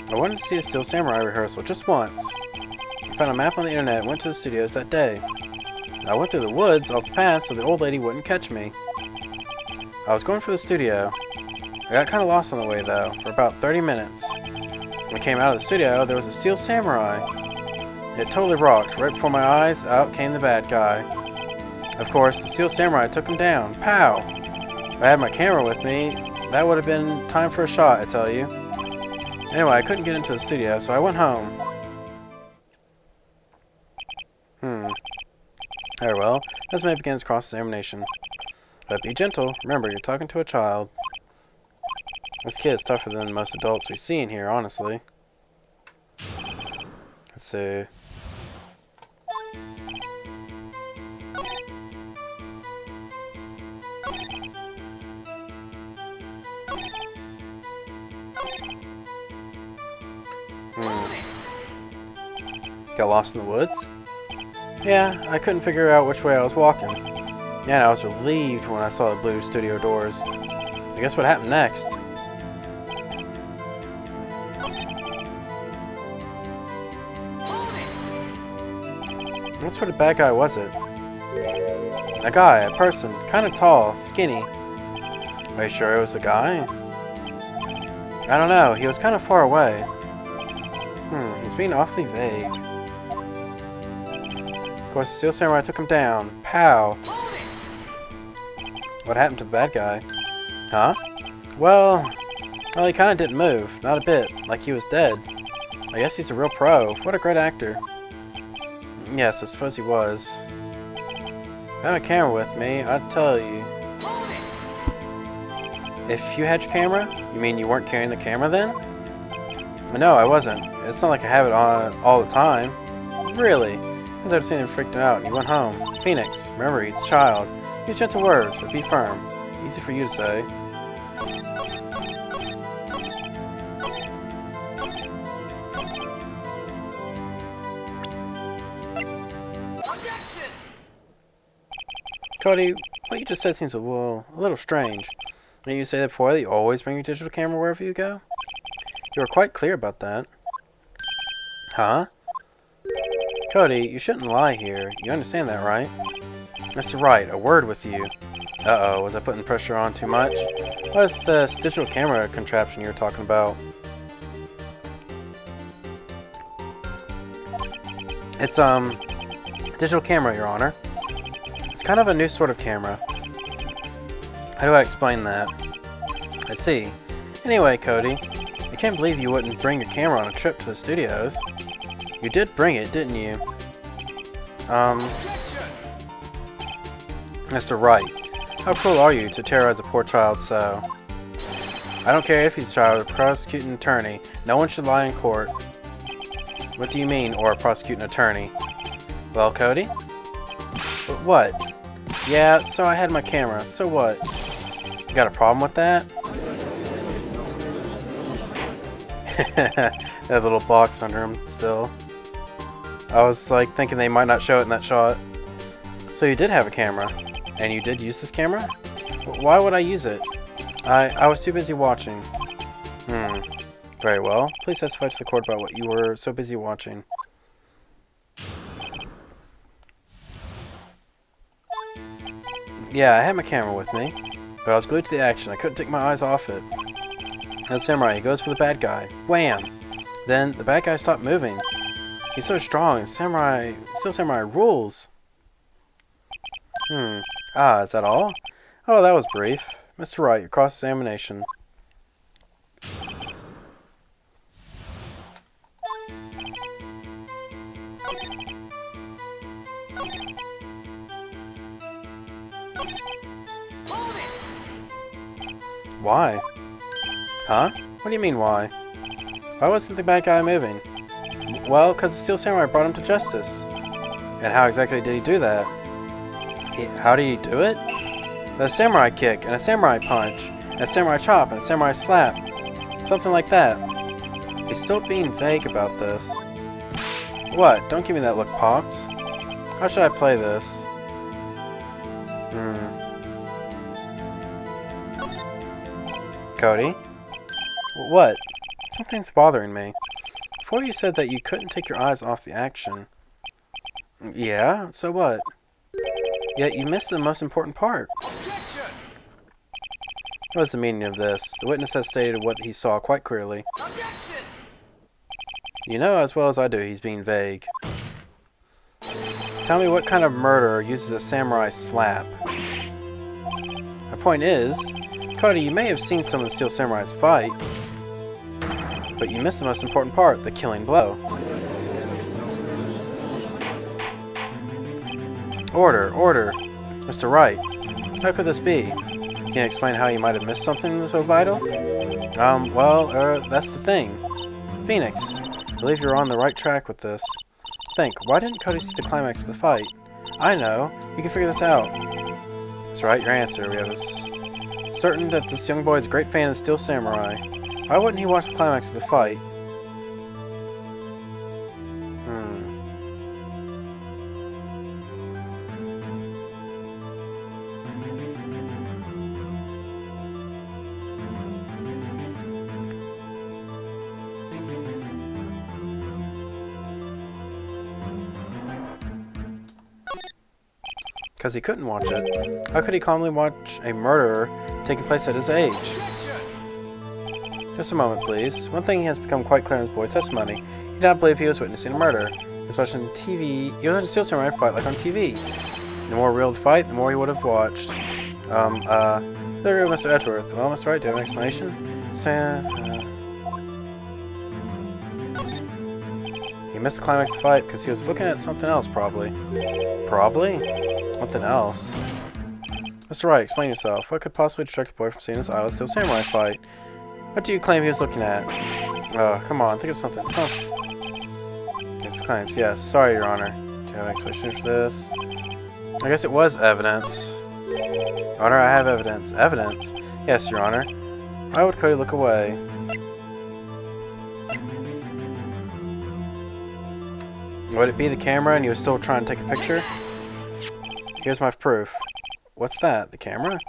I wanted to see a Steel Samurai rehearsal just once. I found a map on the internet and went to the studios that day. I went through the woods off the path so the old lady wouldn't catch me. I was going for the studio. I got kind of lost on the way though, for about 30 minutes. When I came out of the studio, there was a Steel Samurai. It totally rocked. Right before my eyes, out came the bad guy. Of course, the Steel Samurai took him down. Pow! If I had my camera with me, that would have been time for a shot, I tell you. Anyway, I couldn't get into the studio, so I went home. Very well. Let's maybe begin cross-examination. But be gentle. Remember, you're talking to a child. This kid's tougher than most adults we see in here, honestly. Let's see. Got lost in the woods? Yeah, I couldn't figure out which way I was walking. Yeah, and I was relieved when I saw the blue studio doors. I guess what happened next? What sort of bad guy was it? A guy, a person, kind of tall, skinny. Are you sure it was a guy? I don't know, he was kind of far away. He's being awfully vague. Of course, the Steel Samurai took him down. Pow! What happened to the bad guy? Huh? Well, he kind of didn't move. Not a bit. Like he was dead. I guess he's a real pro. What a great actor. Yes, I suppose he was. If I had a camera with me, I'd tell you. If you had your camera? You mean you weren't carrying the camera then? No, I wasn't. It's not like I have it on all the time. Really? Because I've seen him freaked out and he went home. Phoenix, remember he's a child. Use gentle words, but be firm. Easy for you to say. Cody, what you just said seems a little strange. Didn't you say that before that you always bring your digital camera wherever you go? You were quite clear about that. Huh? Cody, you shouldn't lie here. You understand that, right? Mr. Wright, a word with you. Uh-oh, was I putting pressure on too much? What is this digital camera contraption you were talking about? It's, digital camera, Your Honor. It's kind of a new sort of camera. How do I explain that? I see. Anyway, Cody, I can't believe you wouldn't bring your camera on a trip to the studios. You did bring it, didn't you? Mr. Wright, how cruel are you to terrorize a poor child so? I don't care if he's a child or a prosecuting attorney. No one should lie in court. What do you mean, or a prosecuting attorney? Well, Cody? But what? Yeah, so I had my camera. So what? You got a problem with that? That little box under him still. I was like thinking they might not show it in that shot. So you did have a camera, and you did use this camera? Why would I use it? I was too busy watching. Very well. Please testify to the court about what you were so busy watching. Yeah, I had my camera with me, but I was glued to the action. I couldn't take my eyes off it. And the samurai, he goes for the bad guy. Wham! Then the bad guy stopped moving. He's so strong, and Steel Samurai rules. Ah, is that all? Oh, that was brief. Mr. Wright, your cross-examination. Why? Huh? What do you mean, why? Why wasn't the bad guy moving? Well, because the Steel Samurai brought him to justice. And how exactly did he do that? How did he do it? With a samurai kick, and a samurai punch, and a samurai chop, and a samurai slap. Something like that. He's still being vague about this. What? Don't give me that look, Pops. How should I play this? Cody? What? Something's bothering me. Before you said that you couldn't take your eyes off the action. Yeah? So what? Yet you missed the most important part. Objection! What is the meaning of this? The witness has stated what he saw quite clearly. Objection! You know as well as I do he's being vague. Tell me what kind of murderer uses a samurai slap. My point is, Cody, you may have seen some of the Steel Samurais fight, but you missed the most important part, the killing blow. Order, order. Mr. Wright, how could this be? Can you explain how you might have missed something so vital? That's the thing. Phoenix, I believe you're on the right track with this. Think, why didn't Cody see the climax of the fight? I know. You can figure this out. That's right, your answer. We have certain that this young boy is a great fan of the Steel Samurai. Why wouldn't he watch the climax of the fight? Because he couldn't watch it. How could he calmly watch a murderer taking place at his age? Just a moment, please. One thing has become quite clear in his boy's testimony. He did not believe he was witnessing a murder. He was watching TV. He was a Steel Samurai fight like on TV. The more real the fight, the more he would have watched. There you go, Mr. Edgeworth. Well, Mr. Wright, do you have an explanation? He missed the climax of the fight because he was looking at something else, probably. Probably? Something else. Mr. Wright, explain yourself. What could possibly distract the boy from seeing his idol Steel Samurai fight? What do you claim he was looking at? Come on, think of something. His claims. Yes, sorry, Your Honor. Do you have an explanation for this? I guess it was evidence. Your Honor, I have evidence. Evidence? Yes, Your Honor. Why would Cody look away? Would it be the camera and he was still trying to take a picture? Here's my proof. What's that? The camera?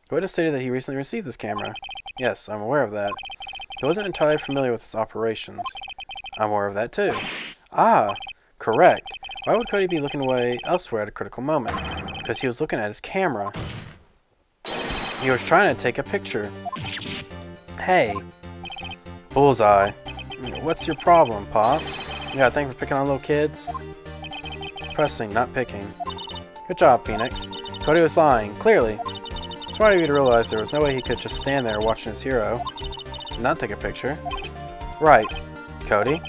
The witness stated that he recently received this camera. Yes, I'm aware of that. He wasn't entirely familiar with its operations. I'm aware of that too. Ah, correct. Why would Cody be looking away elsewhere at a critical moment? Because he was looking at his camera. He was trying to take a picture. Hey. Bullseye. What's your problem, Pops? You got a thing for picking on little kids? Pressing, not picking. Good job, Phoenix. Cody was lying, clearly. Smart of you to realize there was no way he could just stand there watching his hero and not take a picture. Right, Cody.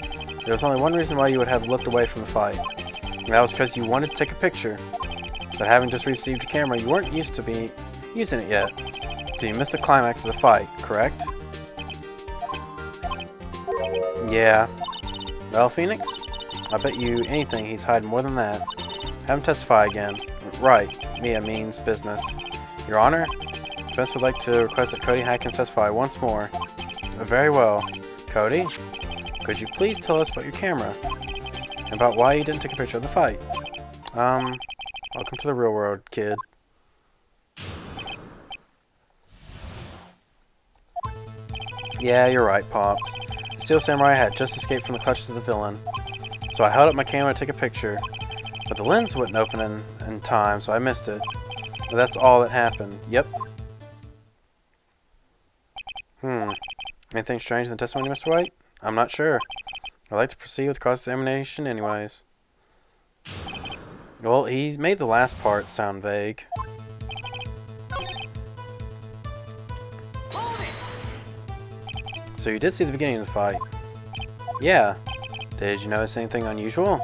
There was only one reason why you would have looked away from the fight. And that was because you wanted to take a picture. But having just received your camera, you weren't used to be using it yet. So you missed the climax of the fight, correct? Yeah. Well, Phoenix, I bet you anything he's hiding more than that. Have him testify again. Right. Mia means business. Your Honor, defense would like to request that Cody Hackins testify once more. Very well. Cody, could you please tell us about your camera? And about why you didn't take a picture of the fight? Welcome to the real world, kid. Yeah, you're right, Pops. The Steel Samurai had just escaped from the clutches of the villain. So I held up my camera to take a picture. But the lens wouldn't open in time, so I missed it. But that's all that happened. Yep. Anything strange in the testimony, Mr. White? I'm not sure. I'd like to proceed with cross-examination anyways. Well, he made the last part sound vague. So you did see the beginning of the fight? Yeah. Did you notice anything unusual?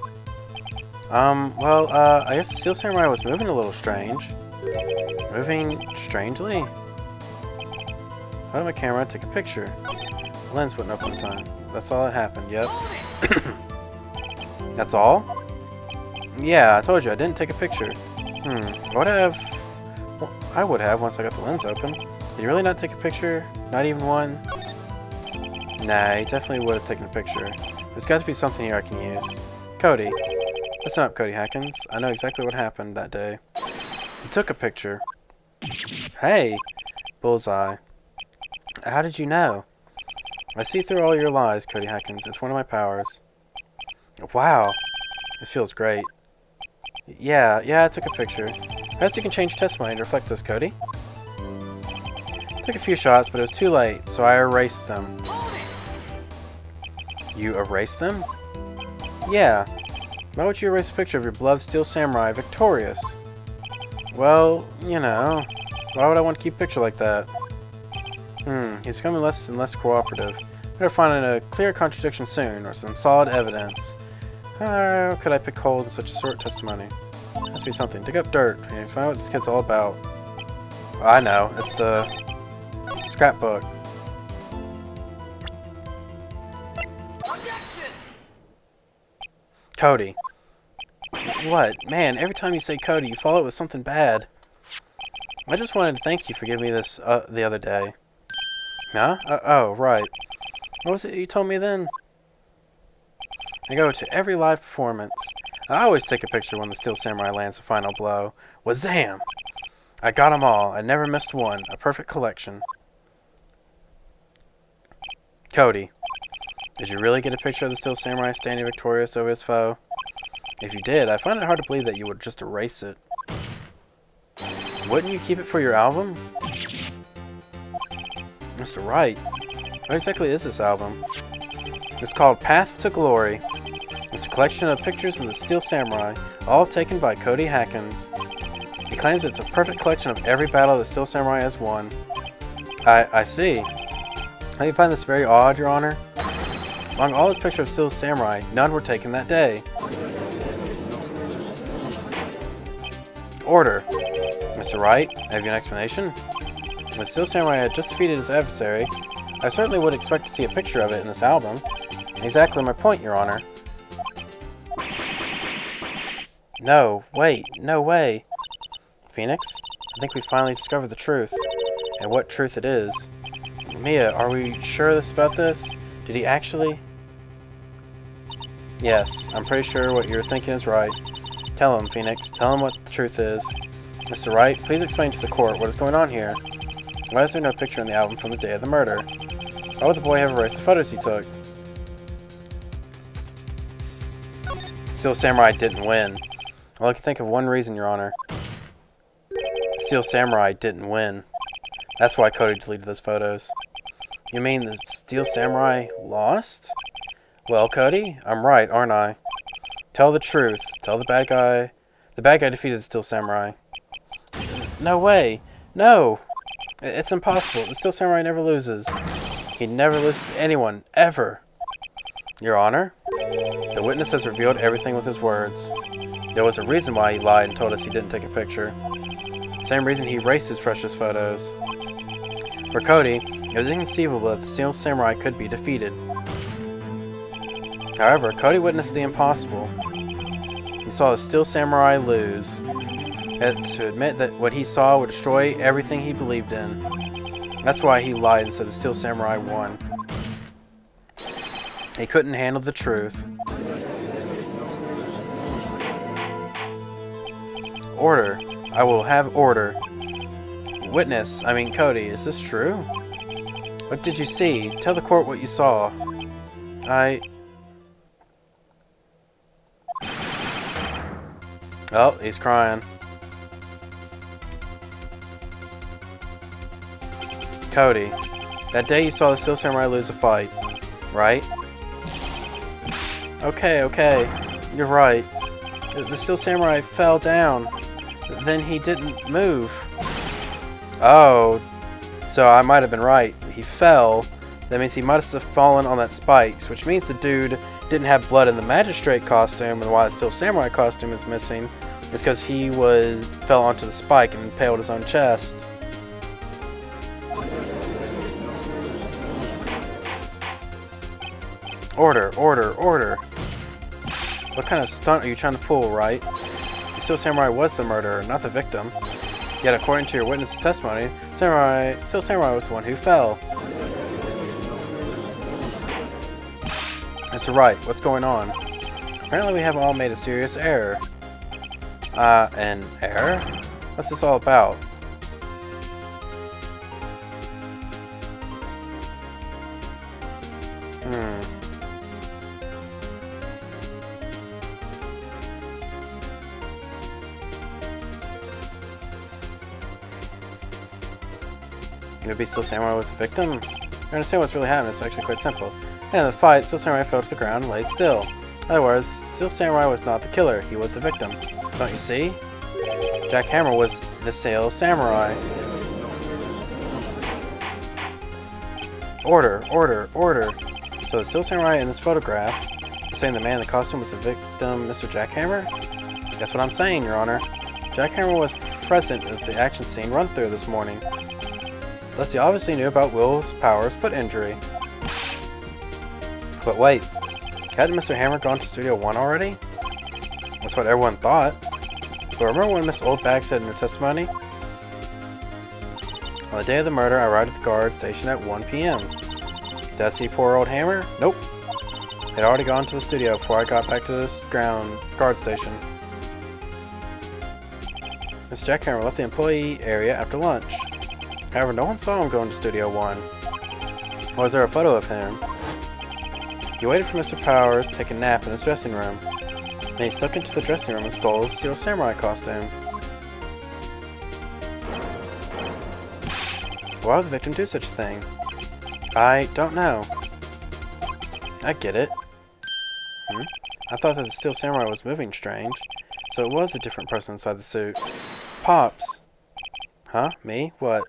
I guess the Steel Samurai was moving a little strange. Moving strangely? How did my camera take a picture? The lens wouldn't open in time. That's all that happened, yep. That's all? Yeah, I told you, I didn't take a picture. Would I have... Well, I would have once I got the lens open. Did you really not take a picture? Not even one? Nah, he definitely would have taken a picture. There's got to be something here I can use. Cody. Listen up, Cody Hackins. I know exactly what happened that day. You took a picture. Hey! Bullseye. How did you know? I see through all your lies, Cody Hackins. It's one of my powers. Wow. This feels great. Yeah, I took a picture. Perhaps you can change your testimony to reflect this, Cody. Took a few shots, but it was too late, so I erased them. You erased them? Yeah. Why would you erase a picture of your beloved Steel Samurai victorious? Well, you know, why would I want to keep a picture like that? He's becoming less and less cooperative. Better find a clear contradiction soon, or some solid evidence. How could I pick holes in such a short testimony? Must be something. Dig up dirt. Find out what this kid's all about. Well, I know. It's the scrapbook. Cody. What? Man, every time you say Cody, you follow it with something bad. I just wanted to thank you for giving me this the other day. Huh? Oh, right. What was it you told me then? I go to every live performance. I always take a picture when the Steel Samurai lands the final blow. Wazam! I got them all. I never missed one. A perfect collection. Cody. Did you really get a picture of the Steel Samurai standing victorious over his foe? If you did, I find it hard to believe that you would just erase it. Wouldn't you keep it for your album? Mr. Wright, what exactly is this album? It's called Path to Glory. It's a collection of pictures of the Steel Samurai, all taken by Cody Hackins. He claims it's a perfect collection of every battle the Steel Samurai has won. I see. I find this very odd, Your Honor. Among all his pictures of Steel Samurai, none were taken that day. Order. Mr. Wright, have you an explanation? When Steel Samurai had just defeated his adversary, I certainly would expect to see a picture of it in this album. Exactly my point, Your Honor. No, wait, no way. Phoenix, I think we finally discovered the truth. And what truth it is. Mia, are we sure about this? Did he actually? Yes, I'm pretty sure what you're thinking is right. Tell him, Phoenix. Tell him what the truth is. Mr. Wright, please explain to the court what is going on here. Why is there no picture in the album from the day of the murder? Why would the boy have erased the photos he took? Steel Samurai didn't win. Well, I can think of one reason, Your Honor. Steel Samurai didn't win. That's why Cody deleted those photos. You mean the Steel Samurai lost? Well, Cody, I'm right, aren't I? Tell the truth. Tell the bad guy. The bad guy defeated the Steel Samurai. No way. No. It's impossible. The Steel Samurai never loses. He never loses to anyone, ever. Your Honor, the witness has revealed everything with his words. There was a reason why he lied and told us he didn't take a picture. Same reason he erased his precious photos. For Cody, it was inconceivable that the Steel Samurai could be defeated. However, Cody witnessed the impossible. He saw the Steel Samurai lose. And to admit that what he saw would destroy everything he believed in. That's why he lied and said the Steel Samurai won. He couldn't handle the truth. Order. I will have order. Witness, I mean Cody, is this true? What did you see? Tell the court what you saw. Oh, he's crying. Cody, that day you saw the Steel Samurai lose a fight, right? Okay, you're right. The Steel Samurai fell down. Then he didn't move. Oh, so I might have been right. He fell. That means he must have fallen on that spikes, which means the dude didn't have blood in the magistrate costume, and why the Steel Samurai costume is missing is because he fell onto the spike and impaled his own chest. Order, order, order. What kind of stunt are you trying to pull, right? The Steel Samurai was the murderer, not the victim. Yet, according to your witness's testimony, Steel Samurai was the one who fell. Mr. Wright, what's going on? Apparently we have all made a serious error. An error? What's this all about? Maybe Steel Samurai was the victim? To understand what's really happened, it's actually quite simple. In the fight, Steel Samurai fell to the ground and lay still. In other words, Steel Samurai was not the killer, he was the victim. Don't you see? Jack Hammer was the Steel Samurai. Order, order, order. So the Steel Samurai in this photograph, you're saying the man in the costume was the victim, Mr. Jack Hammer? That's what I'm saying, Your Honor. Jack Hammer was present at the action scene run-through this morning. Thus he obviously knew about Will Power's foot injury. But wait, hadn't Mr. Hammer gone to Studio 1 already? That's what everyone thought. But remember when Miss Oldbag said in her testimony? On the day of the murder, I arrived at the guard station at 1 p.m. Did I see poor old Hammer? Nope. Had already gone to the studio before I got back to this guard station. Mr. Jack Hammer left the employee area after lunch. However, no one saw him going to Studio 1. Or was there a photo of him? He waited for Mr. Powers to take a nap in his dressing room. Then he snuck into the dressing room and stole his Steel Samurai costume. Why would the victim do such a thing? I don't know. I get it. I thought that the Steel Samurai was moving strange. So it was a different person inside the suit. Pops! Huh? Me? What?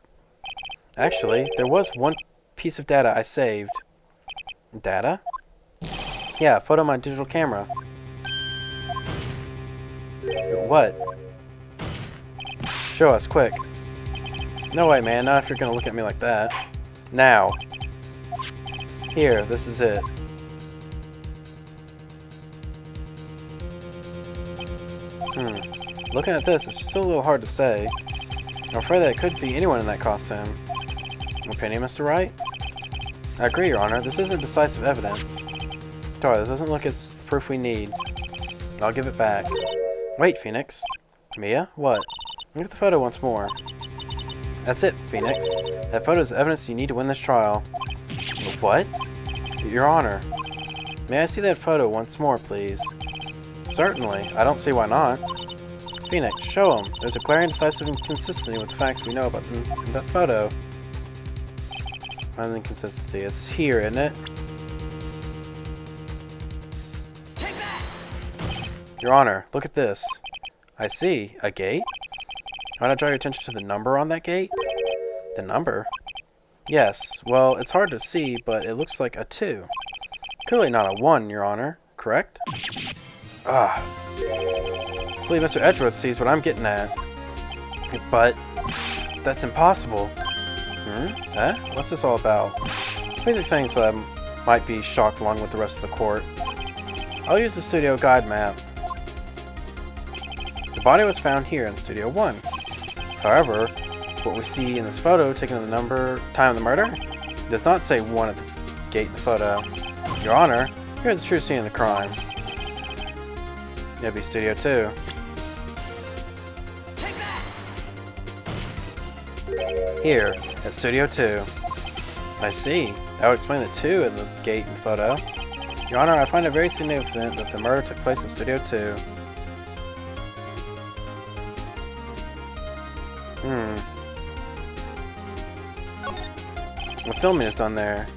Actually, there was one piece of data I saved. Data? Yeah, a photo of my digital camera. What? Show us, quick. No way, man, not if you're gonna look at me like that. Now. Here, this is it. Looking at this, it's still a little hard to say. I'm afraid that it could be anyone in that costume. Opinion, Mr. Wright? I agree, Your Honor. This isn't decisive evidence. Sorry, this doesn't look as the proof we need. I'll give it back. Wait, Phoenix. Mia? What? Look at the photo once more. That's it, Phoenix. That photo is evidence you need to win this trial. What? Your Honor. May I see that photo once more, please? Certainly. I don't see why not. Phoenix, show him. There's a glaring decisive inconsistency with the facts we know about in that photo. An inconsistency. It's here, isn't it? Take that! Your Honor, look at this. I see. A gate? Might I draw your attention to the number on that gate? The number? Yes. Well, it's hard to see, but it looks like a 2. Clearly not a 1, Your Honor. Correct? I believe Mr. Edgeworth sees what I'm getting at. But that's impossible. Huh? What's this all about? Please saying so I might be shocked along with the rest of the court. I'll use the studio guide map. The body was found here in Studio 1. However, what we see in this photo taken in the time of the murder does not say 1 at the gate in the photo. Your Honor, here's the true scene of the crime. It'll be Studio 2. Here, at Studio 2. I see. That would explain the 2 in the gate and photo. Your Honor, I find it very significant that the murder took place in Studio 2. The filming is done there.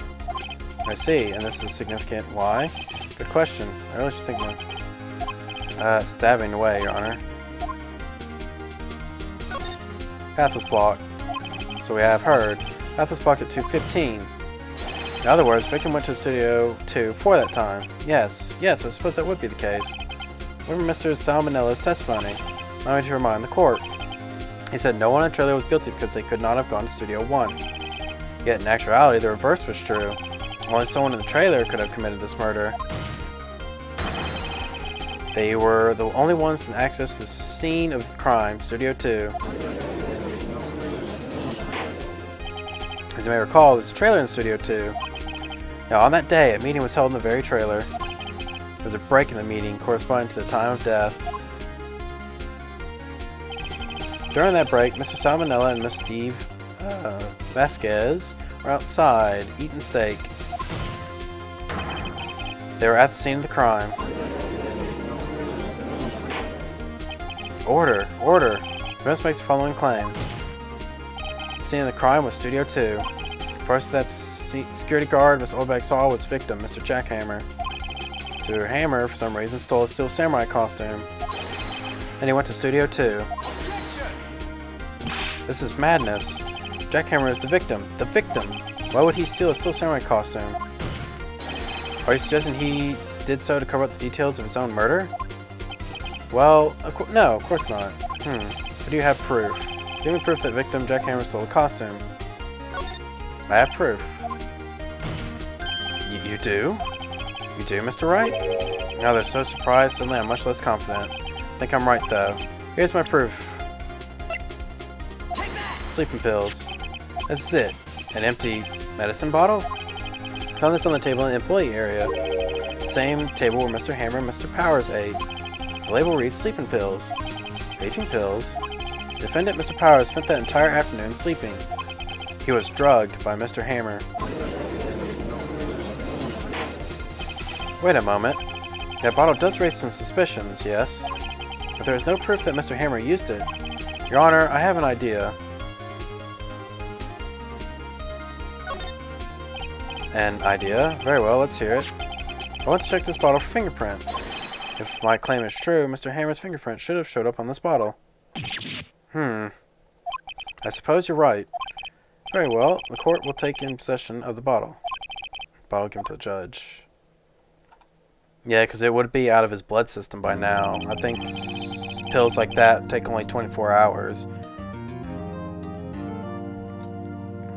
I see, and this is significant. Why? Good question. I really should think more. Stabbing away, Your Honor. Path was blocked. So we have heard. Path was blocked at 2:15. In other words, victim went to Studio 2 for that time. Yes, I suppose that would be the case. Remember Mr. Salmonella's testimony. I need to remind the court. He said no one in the trailer was guilty because they could not have gone to Studio 1. Yet in actuality, the reverse was true. Only someone in the trailer could have committed this murder. They were the only ones to access the scene of the crime, Studio 2. As you may recall, there's a trailer in Studio 2. Now, on that day, a meeting was held in the very trailer. There was a break in the meeting corresponding to the time of death. During that break, Mr. Salmonella and Miss Steve Vasquez were outside eating steak. They were at the scene of the crime. Order! Order! The must makes the following claims. The scene of the crime was Studio 2. The person that the security guard Miss Oldbag saw was victim, Mr. Jackhammer. Mr. Hammer, for some reason, stole a Steel Samurai costume. And he went to Studio 2. This is madness. Jackhammer is the victim. The victim! Why would he steal a Steel Samurai costume? Are you suggesting he did so to cover up the details of his own murder? Well, no, of course not. But do you have proof? Give me proof that victim Jackhammer stole a costume. I have proof. You do? You do, Mr. Wright? Now they're so surprised, suddenly I'm much less confident. I think I'm right, though. Here's my proof. Sleeping pills. This is it. An empty medicine bottle? Found this on the table in the employee area. Same table where Mr. Hammer and Mr. Powers ate. The label reads sleeping pills. Sleeping pills? Defendant Mr. Powers spent that entire afternoon sleeping. He was drugged by Mr. Hammer. Wait a moment. That bottle does raise some suspicions, yes? But there is no proof that Mr. Hammer used it. Your Honor, I have an idea. An idea? Very well, let's hear it. I want to check this bottle for fingerprints. If my claim is true, Mr. Hammer's fingerprint should have showed up on this bottle. I suppose you're right. Very well, the court will take in possession of the bottle. Bottle given to the judge. Yeah, because it would be out of his blood system by now. I think pills like that take only 24 hours.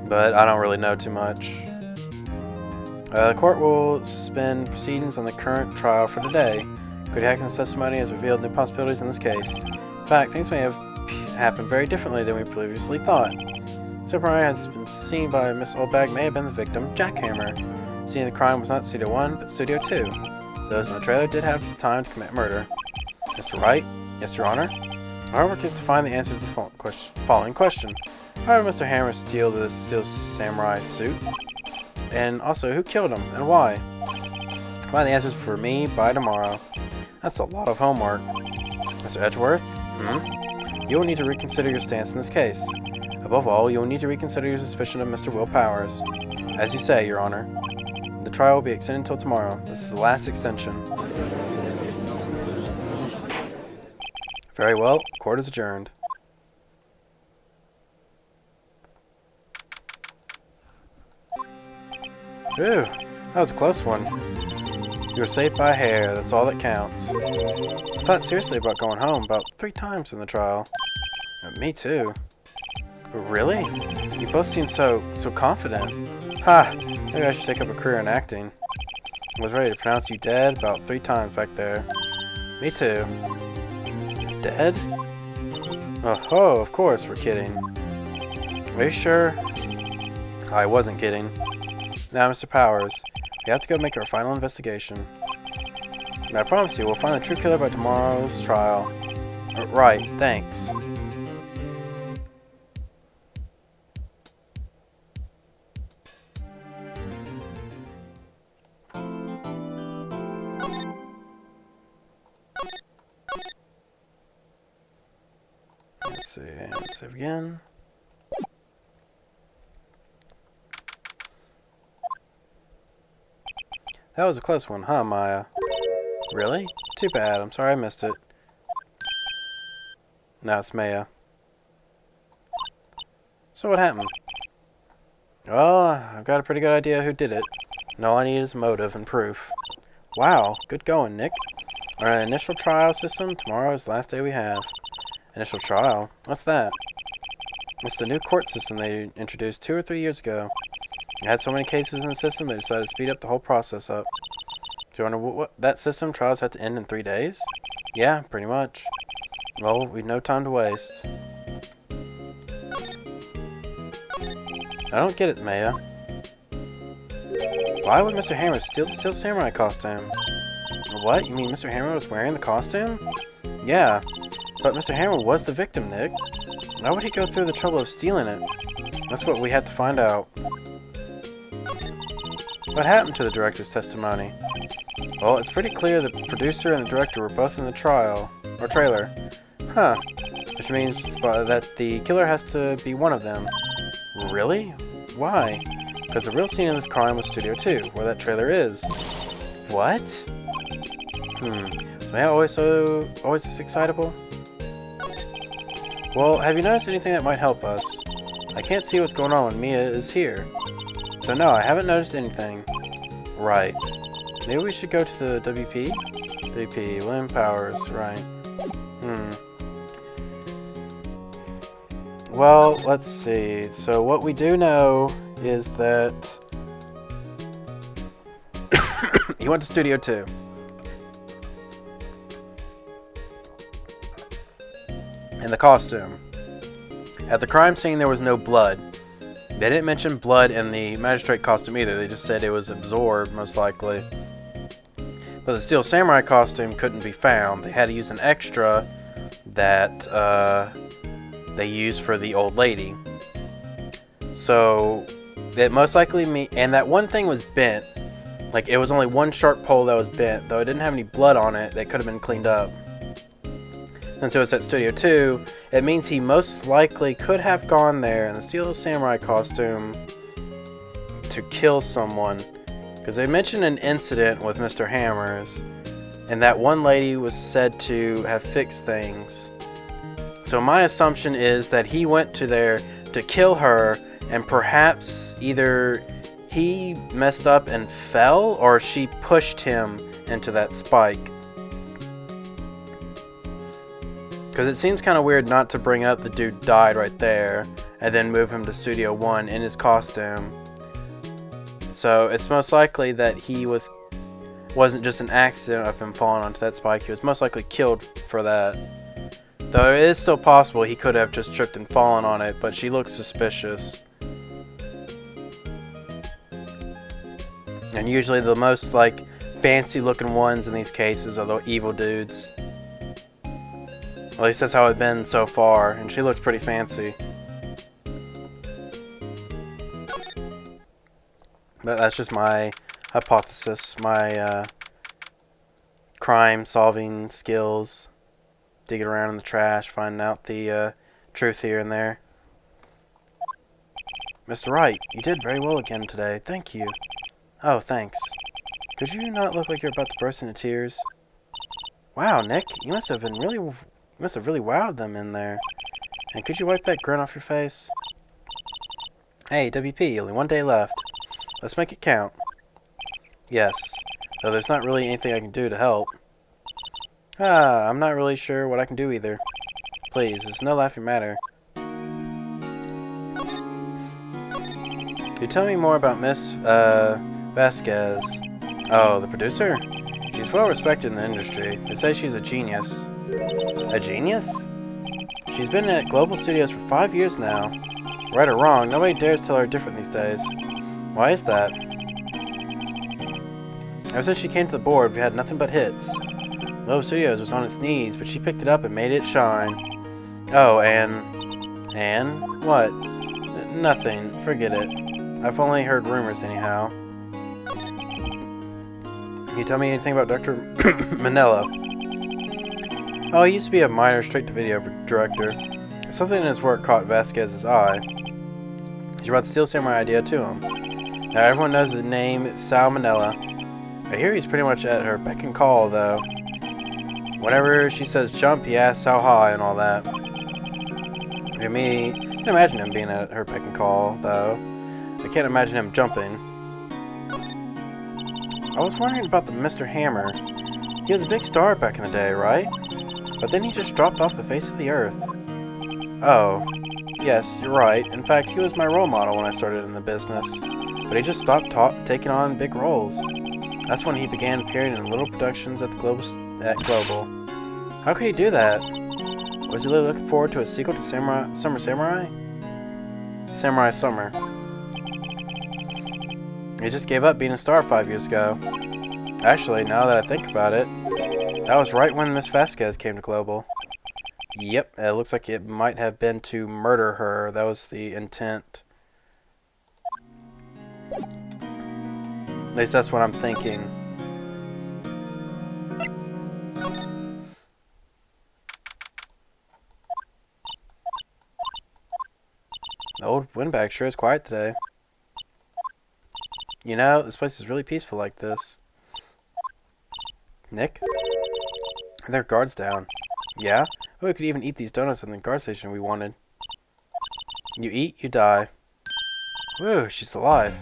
But I don't really know too much. The court will suspend proceedings on the current trial for today. Cody Hackman's testimony has revealed new possibilities in this case. In fact, things may have happened very differently than we previously thought. Superman has been seen by Miss Oldbag may have been the victim, Jackhammer. Seeing the crime was not Studio 1, but Studio 2. Those in the trailer did have the time to commit murder. Mr. Wright? Yes, Your Honor? Our homework is to find the answer to the following question. How did Mr. Hammer steal the Steel Samurai suit? And also, who killed him, and why? Find the answers for me by tomorrow. That's a lot of homework. Mr. Edgeworth? You will need to reconsider your stance in this case. Above all, you will need to reconsider your suspicion of Mr. Will Powers. As you say, Your Honor. The trial will be extended until tomorrow. This is the last extension. Very well, court is adjourned. Ooh, that was a close one. You were saved by a hair, that's all that counts. I thought seriously about going home about 3 times in the trial. Me too. Really? You both seem so confident. Ha! Maybe I should take up a career in acting. I was ready to pronounce you dead about 3 times back there. Me too. Dead? Oh, of course, we're kidding. Are you sure? I wasn't kidding. Now, Mr. Powers, we have to go make our final investigation. And I promise you, we'll find the true killer by tomorrow's trial. Right, thanks. Let's see, let's save again. That was a close one, huh, Maya? Really? Too bad. I'm sorry I missed it. Now it's Maya. So what happened? Well, I've got a pretty good idea who did it. And all I need is motive and proof. Wow, good going, Nick. Our initial trial system, tomorrow is the last day we have. Initial trial? What's that? It's the new court system they introduced 2 or 3 years ago. It had so many cases in the system, they decided to speed up the whole process up. Do you wonder what that system trials had to end in 3 days? Yeah, pretty much. Well, we've no time to waste. I don't get it, Maya. Why would Mr. Hammer steal the Steel Samurai costume? What? You mean Mr. Hammer was wearing the costume? Yeah, but Mr. Hammer was the victim, Nick. Why would he go through the trouble of stealing it? That's what we had to find out. What happened to the director's testimony? Well, it's pretty clear the producer and the director were both in the trailer. Huh. Which means that the killer has to be one of them. Really? Why? Because the real scene of the crime was Studio 2, where that trailer is. What? Am I always this excitable? Well, have you noticed anything that might help us? I can't see what's going on when Mia is here. So no, I haven't noticed anything. Right. Maybe we should go to the WP? WP, William Powers, right. Well, let's see. So what we do know is that he went to Studio 2. In the costume. At the crime scene, there was no blood. They didn't mention blood in the magistrate costume either. They just said it was absorbed, most likely. But the Steel Samurai costume couldn't be found. They had to use an extra that they used for the old lady. So it most likely and that one thing was bent. Like, it was only one sharp pole that was bent, though it didn't have any blood on it. That could have been cleaned up. And so it's at Studio 2. It means he most likely could have gone there in the Steel Samurai costume to kill someone. Because they mentioned an incident with Mr. Hammers, and that one lady was said to have fixed things. So my assumption is that he went to there to kill her, and perhaps either he messed up and fell, or she pushed him into that spike. Because it seems kind of weird not to bring up the dude died right there, and then move him to Studio 1 in his costume. So it's most likely that he wasn't just an accident of him falling onto that spike. He was most likely killed for that. Though it is still possible he could have just tripped and fallen on it, but she looks suspicious. And usually the most fancy looking ones in these cases are the evil dudes. At least that's how it's been so far, and she looks pretty fancy. But that's just my hypothesis, my crime-solving skills, digging around in the trash, finding out the truth here and there. Mr. Wright, you did very well again today. Thank you. Oh, thanks. Could you not look like you're about to burst into tears? Wow, Nick, you must have really wowed them in there. And could you wipe that grin off your face? Hey, WP, only 1 day left. Let's make it count. Yes, though there's not really anything I can do to help. I'm not really sure what I can do either. Please, it's no laughing matter. Could you tell me more about Miss, Vasquez? Oh, the producer? She's well respected in the industry. They say she's a genius. A genius? She's been at Global Studios for 5 years now. Right or wrong, nobody dares tell her different these days. Why is that? Ever since she came to the board, we had nothing but hits. Global Studios was on its knees, but she picked it up and made it shine. Oh, and what? Nothing. Forget it. I've only heard rumors anyhow. Can you tell me anything about Dr. Manella? Oh, he used to be a minor straight-to-video director. Something in his work caught Vasquez's eye. She brought the Steel Samurai idea to him. Now everyone knows the name Sal Manella. I hear he's pretty much at her beck and call, though. Whenever she says jump, he asks how high and all that. I can imagine him being at her beck and call, though. I can't imagine him jumping. I was wondering about the Mr. Hammer. He was a big star back in the day, right? But then he just dropped off the face of the earth. Oh, yes, you're right. In fact, he was my role model when I started in the business. but he just stopped taking on big roles. That's when he began appearing in little productions at Global. How could he do that? Was he really looking forward to a sequel to Summer Samurai? Samurai Summer. He just gave up being a star 5 years ago. Actually, now that I think about it, that was right when Miss Vasquez came to Global. Yep, it looks like it might have been to murder her. That was the intent. At least that's what I'm thinking. The old windbag sure is quiet today. You know, this place is really peaceful like this. Nick? There are guards down. Yeah? Oh, we could even eat these donuts in the guard station if we wanted. You eat, you die. Woo, she's alive.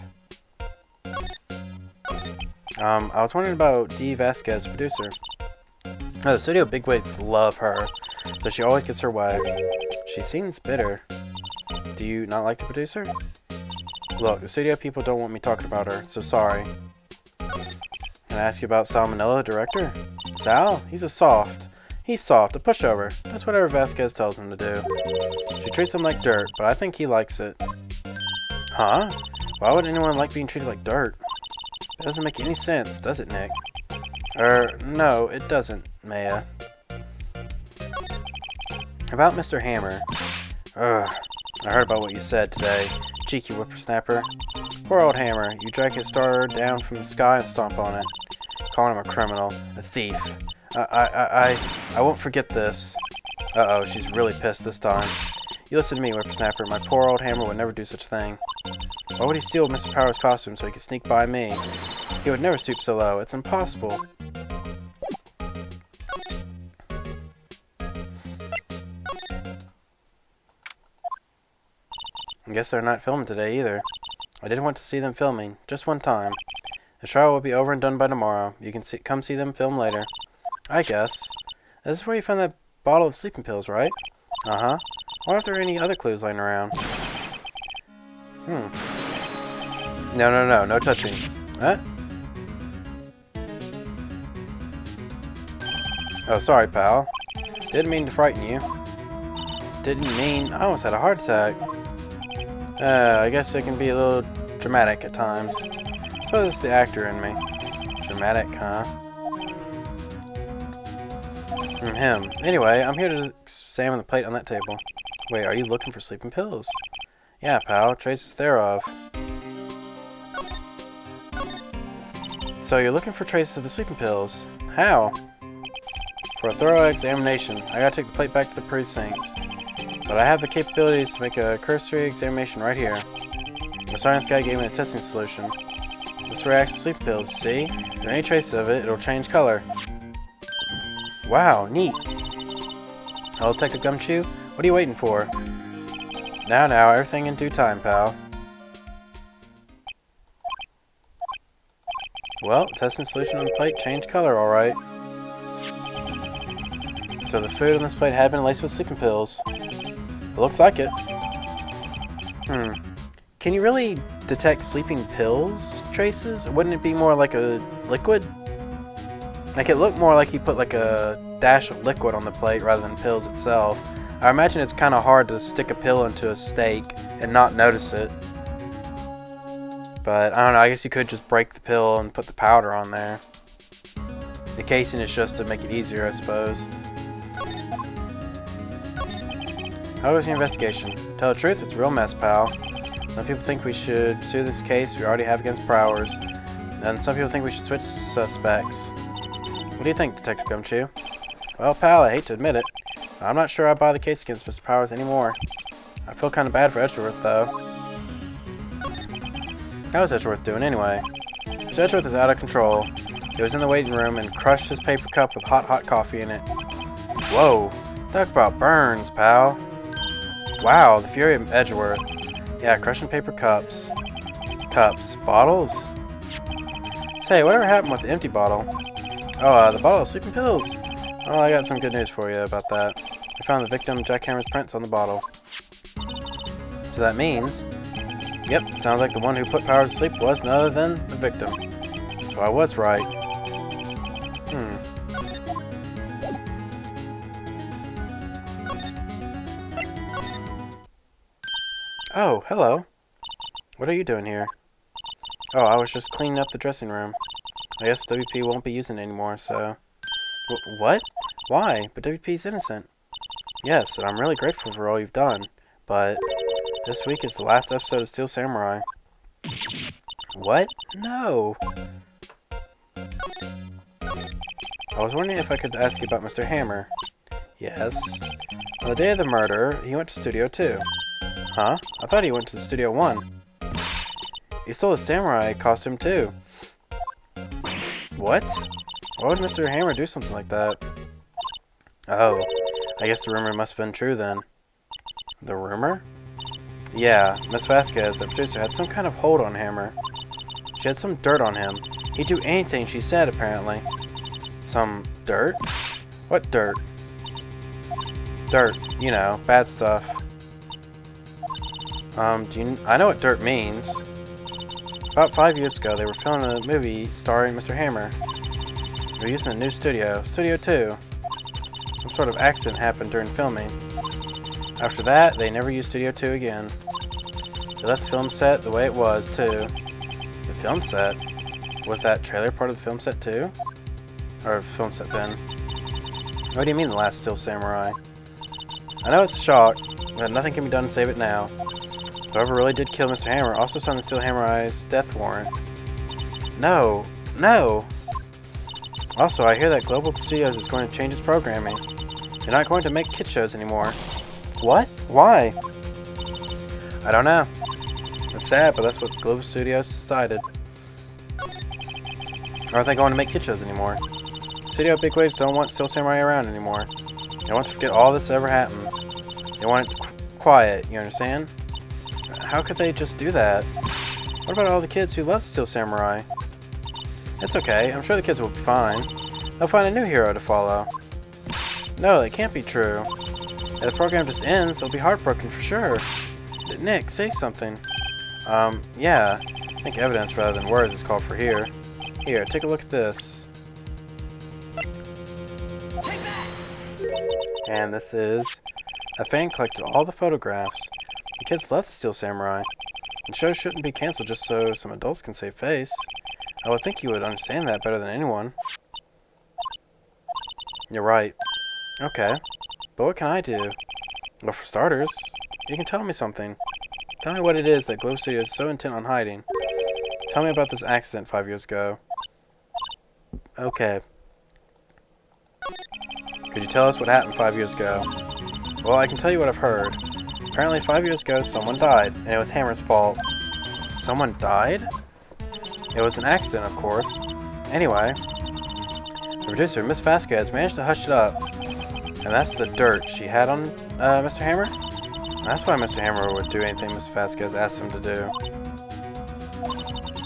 I was wondering about Dee Vasquez, producer. Oh, the studio bigwigs love her, so she always gets her way. She seems bitter. Do you not like the producer? Look, the studio people don't want me talking about her, so sorry. Can I ask you about Salmonella, the director? Sal? He's a soft. He's soft, a pushover. That's whatever Vasquez tells him to do. She treats him like dirt, but I think he likes it. Huh? Why would anyone like being treated like dirt? It doesn't make any sense, does it, Nick? No, it doesn't, Maya. About Mr. Hammer. Ugh, I heard about what you said today. Cheeky whippersnapper. Poor old Hammer. You drag his star down from the sky and stomp on it. Calling him a criminal. A thief. I won't forget this. Uh-oh, she's really pissed this time. You listen to me, whippersnapper. My poor old Hammer would never do such a thing. Why would he steal Mr. Power's costume so he could sneak by me? He would never stoop so low. It's impossible. I guess they're not filming today either. I didn't want to see them filming. Just one time. The trial will be over and done by tomorrow. You can come see them film later. I guess. This is where you found that bottle of sleeping pills, right? Uh-huh. I wonder if there are any other clues lying around. No touching. What? Oh, sorry, pal. Didn't mean to frighten you. I almost had a heart attack. I guess it can be a little dramatic at times. So this is the actor in me. Dramatic, huh? Him. Anyway, I'm here to examine the plate on that table. Wait, are you looking for sleeping pills? Yeah, pal. Traces thereof. So you're looking for traces of the sleeping pills. How? For a thorough examination, I gotta take the plate back to the precinct. But I have the capabilities to make a cursory examination right here. The science guy gave me a testing solution. This reacts to sleeping pills, see? If there are any traces of it, it'll change color. Wow, neat. Hello, Detective Gumshoe? What are you waiting for? Now, everything in due time, pal. Well, testing solution on the plate changed color, alright. So the food on this plate had been laced with sleeping pills. It looks like it. Can you really detect sleeping pills traces? Wouldn't it be more like a liquid? Like, it looked more like he put like a dash of liquid on the plate rather than pills itself. I imagine it's kind of hard to stick a pill into a steak and not notice it. But, I don't know, I guess you could just break the pill and put the powder on there. The casing is just to make it easier, I suppose. How was your investigation? Tell the truth, it's a real mess, pal. Some people think we should pursue this case we already have against Prowers. And some people think we should switch suspects. What do you think, Detective Gumshoe? Well, pal, I hate to admit it. I'm not sure I buy the case against Mr. Powers anymore. I feel kind of bad for Edgeworth, though. How was Edgeworth doing, anyway? So Edgeworth is out of control. He was in the waiting room and crushed his paper cup with hot coffee in it. Whoa! Talk about burns, pal. Wow, the fury of Edgeworth. Yeah, crushing paper cups. Cups. Bottles? Say, whatever happened with the empty bottle? Oh, the bottle of sleeping pills? Well, I got some good news for you about that. I found the victim Jackhammer's prints on the bottle. So that means Yep, sounds like the one who put Powers to sleep was none other than the victim. So I was right. Oh, hello. What are you doing here? Oh, I was just cleaning up the dressing room. I guess WP won't be using it anymore, so... What? Why? But WP's innocent. Yes, and I'm really grateful for all you've done, but... This week is the last episode of Steel Samurai. What? No! I was wondering if I could ask you about Mr. Hammer. Yes. On the day of the murder, he went to Studio 2. Huh? I thought he went to the Studio 1. He stole a samurai costume too. What? Why would Mr. Hammer do something like that? Oh, I guess the rumor must have been true then. The rumor? Yeah, Miss Vasquez, the producer, had some kind of hold on Hammer. She had some dirt on him. He'd do anything she said, apparently. Some dirt? What dirt? Dirt, you know, bad stuff. I know what dirt means. About 5 years ago, they were filming a movie starring Mr. Hammer. They were using a new studio, Studio 2. Some sort of accident happened during filming. After that, they never used Studio 2 again. They left the film set the way it was, too. The film set? Was that trailer part of the film set, too? Or film set then? What do you mean the last Steel Samurai? I know it's a shock, but nothing can be done to save it now. Whoever really did kill Mr. Hammer also signed the Steel Samurai's death warrant. No! No! Also, I hear that Global Studios is going to change its programming. They're not going to make kid shows anymore. What? Why? I don't know. It's sad, but that's what Global Studios decided. Aren't they going to make kid shows anymore? Studio bigwigs don't want Steel Samurai around anymore. They want to forget all this ever happened. They want it quiet, you understand? How could they just do that? What about all the kids who love Steel Samurai? It's okay, I'm sure the kids will be fine. They'll find a new hero to follow. No, that can't be true. If the program just ends, they'll be heartbroken for sure. Nick, say something. Yeah. I think evidence rather than words is called for here. Here, take a look at this. And this is... A fan collected all the photographs. The kids love the Steel Samurai. The show shouldn't be cancelled just so some adults can save face. I would think you would understand that better than anyone. You're right. Okay. But what can I do? Well, for starters, you can tell me something. Tell me what it is that Globe Studios is so intent on hiding. Tell me about this accident 5 years ago. Okay. Could you tell us what happened 5 years ago? Well, I can tell you what I've heard. Apparently 5 years ago, someone died, and it was Hammer's fault. Someone died? It was an accident, of course. Anyway, the producer, Miss Vasquez, managed to hush it up. And that's the dirt she had on Mr. Hammer? And that's why Mr. Hammer would do anything Miss Vasquez asked him to do.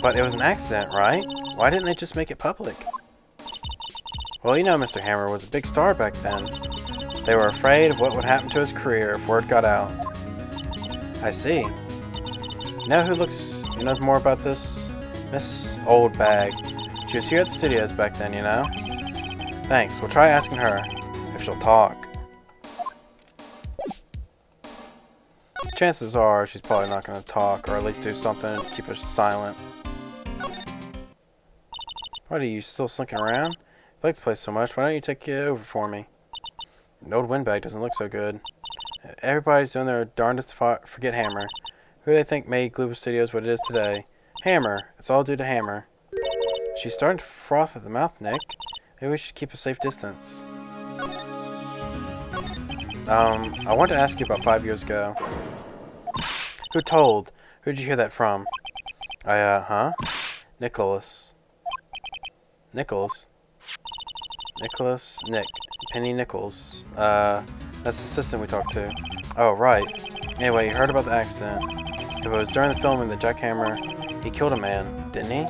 But it was an accident, right? Why didn't they just make it public? Well, you know Mr. Hammer was a big star back then. They were afraid of what would happen to his career if word got out. I see. You know who knows more about this? Miss Old Bag. She was here at the studios back then, you know? Thanks, we'll try asking her, if she'll talk. Chances are she's probably not going to talk, or at least do something to keep us silent. What, are you still slinking around? I like the place so much, why don't you take it over for me? The old windbag doesn't look so good. Everybody's doing their darndest to forget Hammer. Who do they think made Global Studios what it is today? Hammer. It's all due to Hammer. She's starting to froth at the mouth, Nick. Maybe we should keep a safe distance. I wanted to ask you about 5 years ago. Who told? Who'd you hear that from? Nicholas. Nicholas? Nick. Penny Nichols. That's the assistant we talked to. Oh, right. Anyway, you heard about the accident. It was during the filming that Jack Hammer, he killed a man, didn't he?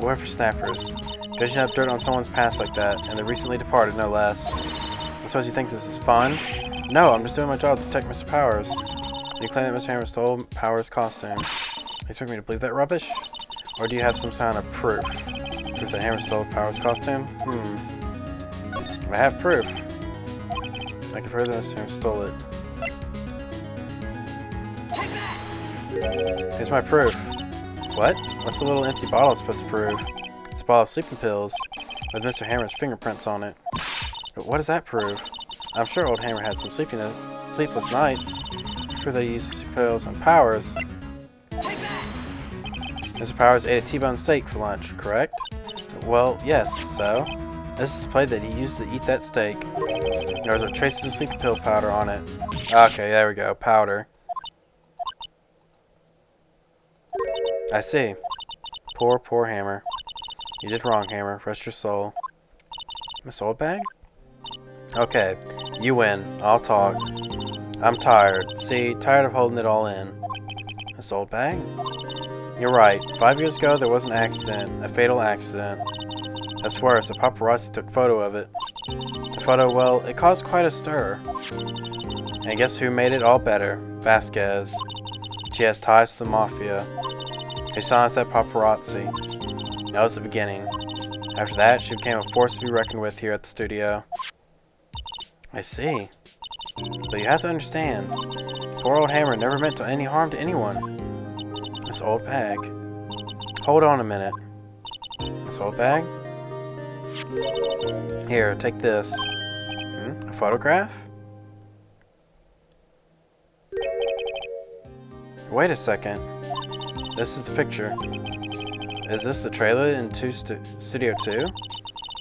Where for snappers. Dredging up dirt on someone's past like that, and the recently departed, no less. I suppose you think this is fun? No, I'm just doing my job to protect Mr. Powers. You claim that Mr. Hammer stole Powers' costume. expect me to believe that rubbish? Or do you have some kind of proof? Proof that Hammer stole Power's costume? I have proof. I can prove that Hammer stole it. Here's my proof. What? What's the little empty bottle supposed to prove? It's a bottle of sleeping pills with Mr. Hammer's fingerprints on it. But what does that prove? I'm sure old Hammer had some sleepless nights. Prove that he used sleeping pills on Powers. Mr. Powers ate a T-bone steak for lunch, correct? Well, yes, so? This is the plate that he used to eat that steak. There was traces of sleeping pill powder on it. Okay, there we go, powder. I see. Poor, poor Hammer. You did wrong, Hammer. Rest your soul. Miss Oldbag? Okay, you win. I'll talk. I'm tired. See, tired of holding it all in. Miss Oldbag? You're right. 5 years ago, there was an accident. A fatal accident. That's worse. A paparazzi took a photo of it. The photo, well, it caused quite a stir. And guess who made it all better? Vasquez. She has ties to the mafia. He silenced that paparazzi. That was the beginning. After that, she became a force to be reckoned with here at the studio. I see. But you have to understand, poor old Hammer never meant any harm to anyone. This old bag. Hold on a minute. This old bag? Here, take this. A photograph? Wait a second. This is the picture. Is this the trailer in Studio 2?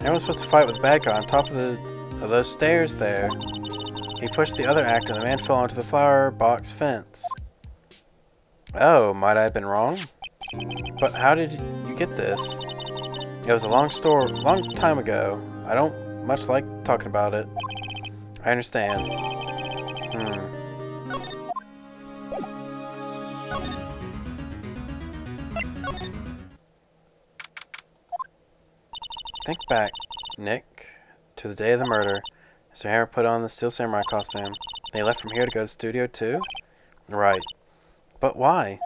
Everyone's supposed to fight with the bad guy on top of those stairs there. He pushed the other actor and the man fell onto the flower box fence. Oh, might I have been wrong? But how did you get this? It was a long time ago. I don't much like talking about it. I understand. Think back, Nick, to the day of the murder. Mr. Hammer put on the Steel Samurai costume. They left from here to go to Studio 2? Right. But why?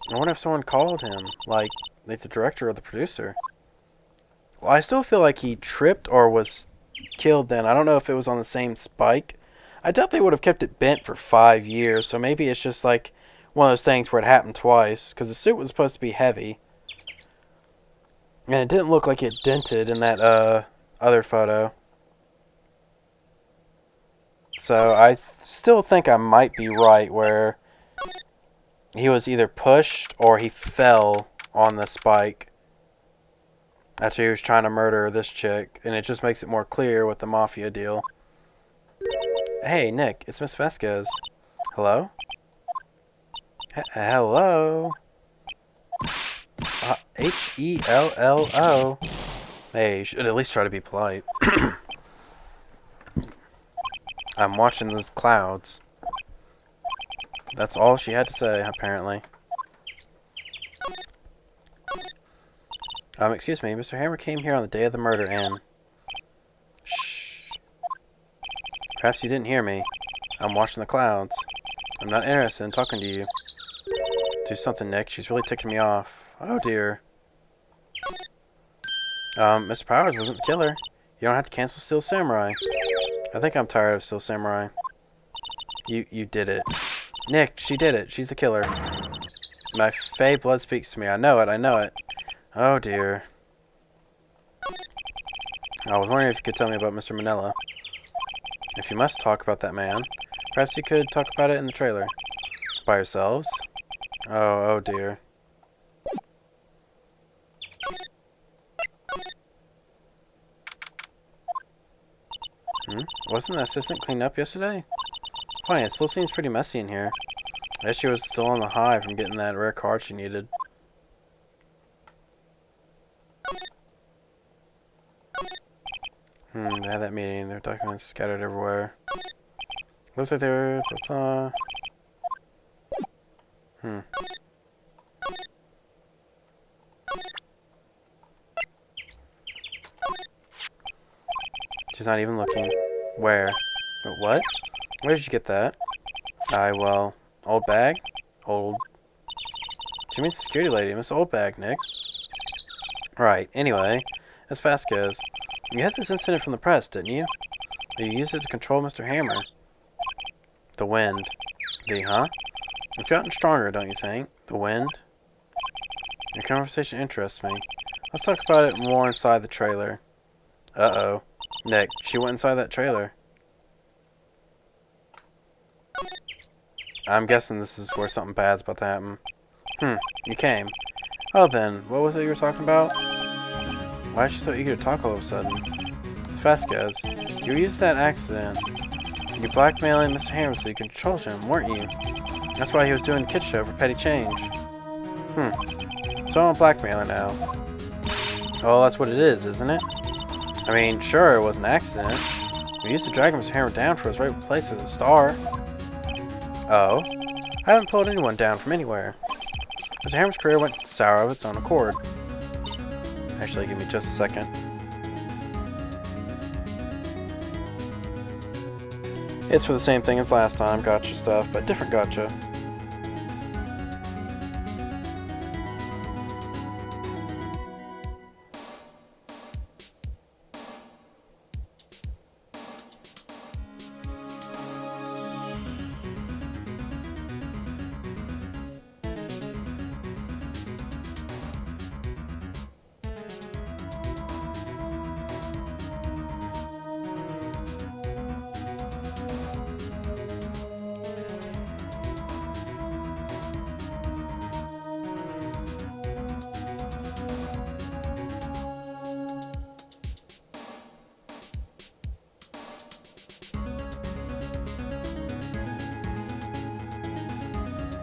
I wonder if someone called him, like the director or the producer. Well, I still feel like he tripped or was killed then. I don't know if it was on the same spike. I doubt they would have kept it bent for 5 years, so maybe it's just like one of those things where it happened twice, because the suit was supposed to be heavy. And it didn't look like it dented in that other photo. So I still think I might be right where he was either pushed or he fell on the spike after he was trying to murder this chick. And it just makes it more clear with the mafia deal. Hey, Nick, it's Miss Vasquez. Hello? Hello? Hello? Hey, you should at least try to be polite. I'm watching the clouds. That's all she had to say, apparently. Excuse me, Mr. Hammer came here on the day of the murder and... Shh. Perhaps you didn't hear me. I'm watching the clouds. I'm not interested in talking to you. Do something, Nick. She's really ticking me off. Oh, dear. Mr. Powers wasn't the killer. You don't have to cancel Steel Samurai. I think I'm tired of Steel Samurai. You did it. Nick, she did it. She's the killer. My fey blood speaks to me. I know it. Oh, dear. I was wondering if you could tell me about Mr. Manila. If you must talk about that man, perhaps you could talk about it in the trailer. By yourselves? Oh dear. Wasn't the assistant cleaned up yesterday? Funny, it still seems pretty messy in here. I guess she was still on the high from getting that rare card she needed. They had that meeting. Their documents scattered everywhere. Looks like they were... She's not even looking. Where? What? Where did you get that? Well, old bag? Old... She means the security lady, Miss Oldbag, Nick. Right, anyway, as Vasquez, you had this incident from the press, didn't you? You used it to control Mr. Hammer. The wind. Huh? It's gotten stronger, don't you think? The wind? Your conversation interests me. Let's talk about it more inside the trailer. Uh-oh. Nick, she went inside that trailer. I'm guessing this is where something bad's about to happen. You came. Oh then, what was it you were talking about? Why is she so eager to talk all of a sudden? It's Vasquez. You used that accident. You blackmailing Mr. Hammer so you could control him, weren't you? That's why he was doing the kid show for petty change. So I'm a blackmailer now. Well, that's what it is, isn't it? I mean, sure, it was an accident. We used to drag Mr. Hammer down for his right place as a star. Oh? I haven't pulled anyone down from anywhere. Mr. Hammer's career went sour of its own accord. Actually, give me just a second. It's for the same thing as last time, gotcha stuff, but different gotcha.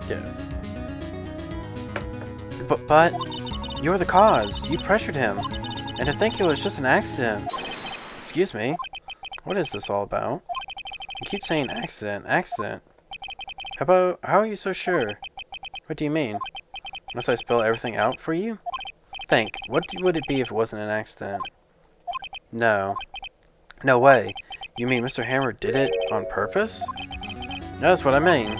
Yeah. But you're the cause. You pressured him. And to think it was just an accident. Excuse me. What is this all about? You keep saying accident, accident. How are you so sure? What do you mean? Must I spell everything out for you? Think, what would it be if it wasn't an accident? No. No way. You mean Mr. Hammer did it on purpose? That's what I mean.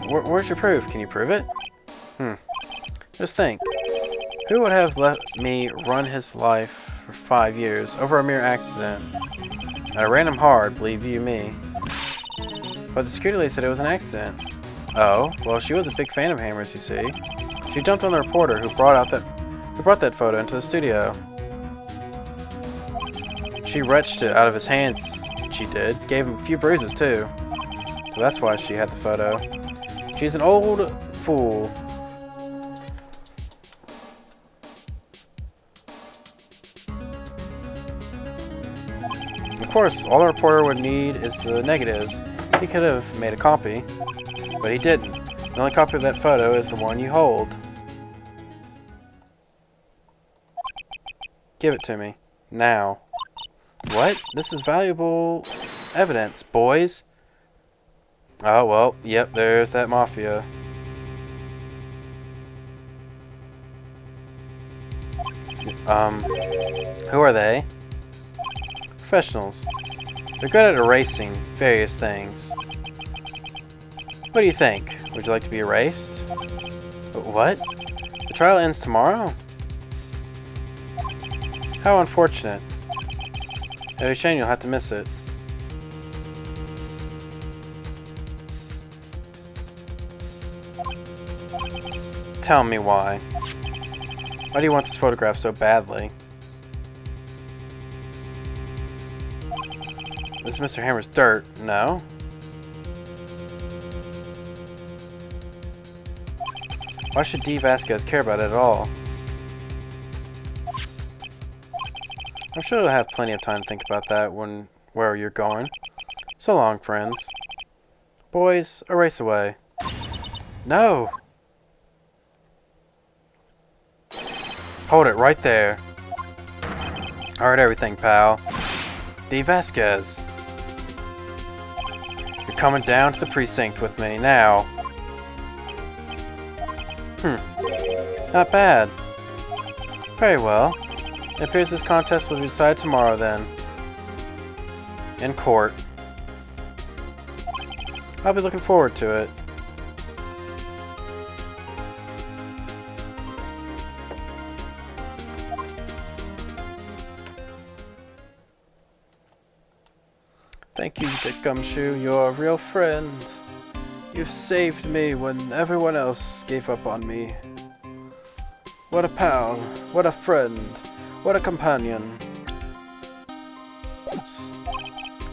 Where's your proof? Can you prove it? Just think. Who would have let me run his life for 5 years over a mere accident? I ran him hard, believe you me. But the security lady said it was an accident. Oh, well, she was a big fan of Hammer's, you see. She jumped on the reporter who brought that photo into the studio. She wrenched it out of his hands, she did. Gave him a few bruises, too. So that's why she had the photo. She's an old fool. Of course, all the reporter would need is the negatives. He could have made a copy, but he didn't. The only copy of that photo is the one you hold. Give it to me. Now. What? This is valuable evidence, boys. Oh, well, yep, there's that mafia. Who are they? Professionals. They're good at erasing various things. What do you think? Would you like to be erased? What? The trial ends tomorrow? How unfortunate. It'll be a shame you'll have to miss it. Tell me why. Why do you want this photograph so badly? This is Mr. Hammer's dirt, no? Why should D. Vasquez care about it at all? I'm sure you'll have plenty of time to think about that where you're going. So long, friends. Boys, erase away. No! Hold it right there. I heard everything, pal. D. Vasquez. You're coming down to the precinct with me now. Not bad. Very well. It appears this contest will be decided tomorrow then. In court. I'll be looking forward to it. Thank you, Dick Gumshoe. You're a real friend. You've saved me when everyone else gave up on me. What a pal. What a friend. What a companion. Oops.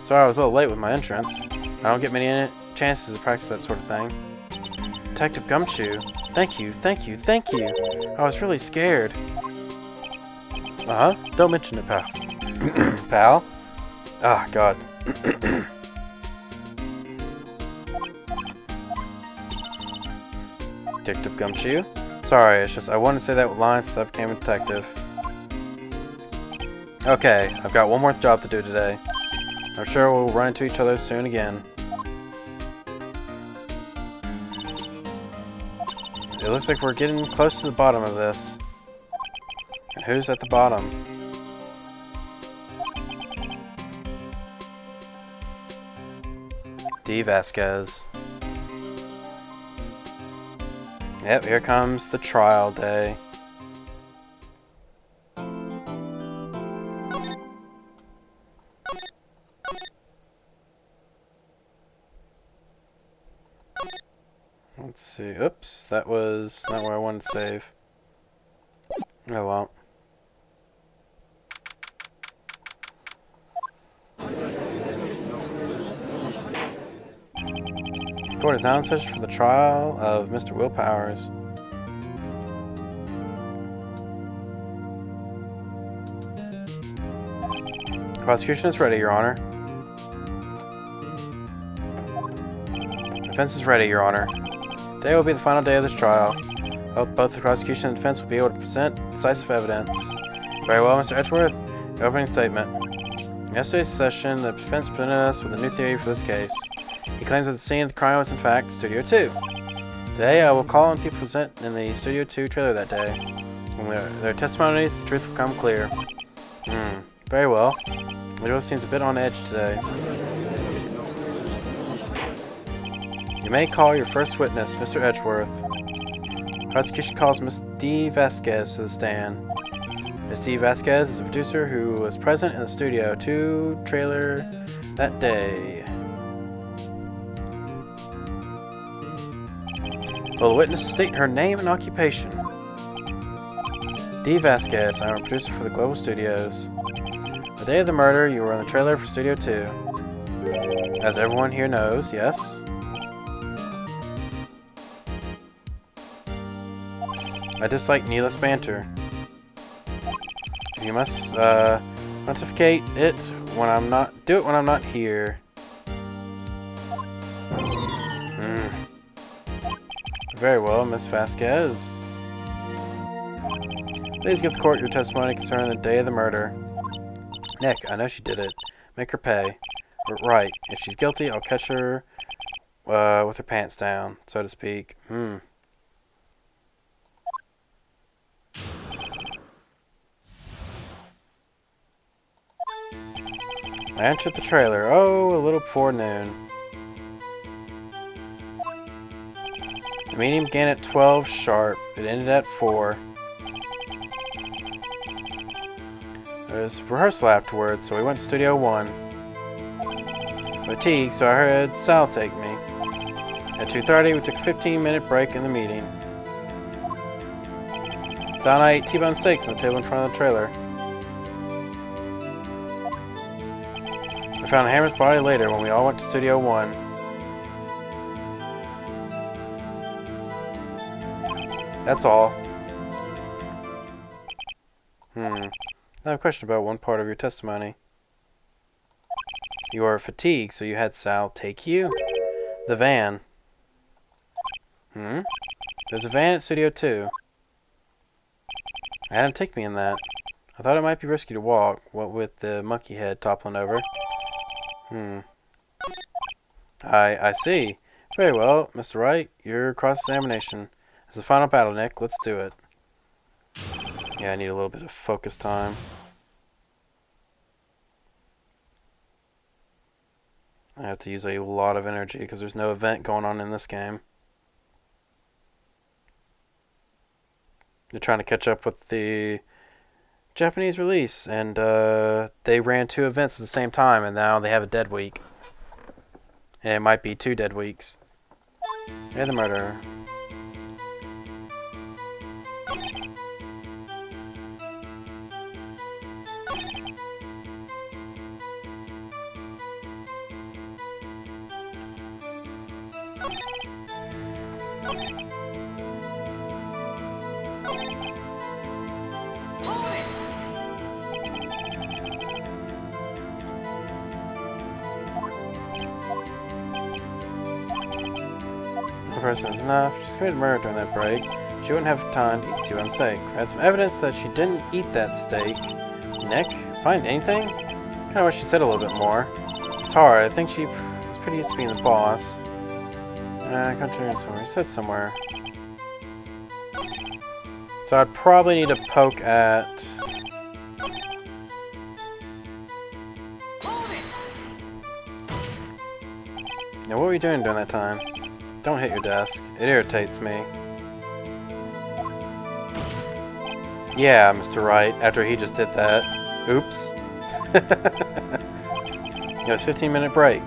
Sorry I was a little late with my entrance. I don't get many chances to practice that sort of thing. Detective Gumshoe. Thank you, thank you, thank you. I was really scared. Uh-huh. Don't mention it, pal. Pal? Ah, God. Detective Gumshoe? Sorry, it's just I wanted to say that line since I became a detective. Okay, I've got one more job to do today. I'm sure we'll run into each other soon again. It looks like we're getting close to the bottom of this. And who's at the bottom? D. Vasquez. Yep, here comes the trial day. Let's see. Oops, that was not where I wanted to save. Oh well. Court is now in session for the trial of Mr. Will Powers. The prosecution is ready, Your Honor. Defense is ready, Your Honor. Today will be the final day of this trial. Hope both the prosecution and defense will be able to present decisive evidence. Very well, Mr. Edgeworth. Your opening statement. In yesterday's session, the defense presented us with a new theory for this case. He claims that the scene of the crime was in fact Studio 2. Today, I will call on people present in the Studio 2 trailer that day. When their testimonies, the truth will become clear. Very well. Leo seems a bit on edge today. You may call your first witness, Mr. Edgeworth. Prosecution calls Miss D. Vasquez to the stand. Miss D. Vasquez is a producer who was present in the Studio 2 trailer that day. Will the witness state her name and occupation? D. Vasquez, I'm a producer for the Global Studios. The day of the murder, you were in the trailer for Studio 2. As everyone here knows, yes? I dislike needless banter. You must pontificate it when I'm not. Do it when I'm not here. Very well, Miss Vasquez. Please give the court your testimony concerning the day of the murder. Nick, I know she did it. Make her pay. Right. If she's guilty, I'll catch her with her pants down, so to speak. I entered the trailer. Oh, a little before noon. The meeting began at 12 sharp. It ended at 4. There was rehearsal afterwards, so we went to Studio 1. Fatigued, so I heard Sal take me. At 2:30, we took a 15-minute break in the meeting. Sal and I ate T-bone steaks on the table in front of the trailer. I found Hammer's body later when we all went to Studio 1. That's all. I have a question about one part of your testimony. You are fatigued, so you had Sal take you? The van. There's a van at Studio 2. I had him take me in that. I thought it might be risky to walk, what with the monkey head toppling over. I see. Very well, Mr. Wright, your cross-examination. As the final battle, Nick, let's do it. Yeah, I need a little bit of focus time. I have to use a lot of energy because there's no event going on in this game. They're trying to catch up with the Japanese release, and they ran 2 events at the same time, and now they have a dead week. And it might be 2 dead weeks. And the murderer. One person is enough. She's committed murder during that break. She wouldn't have time to eat too on steak. I had some evidence that she didn't eat that steak. Nick? Find anything? Kinda wish she said a little bit more. It's hard. I think she was pretty used to being the boss. Country and somewhere. He said somewhere. So I'd probably need to poke at... Now, what were you doing during that time? Don't hit your desk. It irritates me. Yeah, Mr. Wright, after he just did that. Oops. It was a 15-minute break.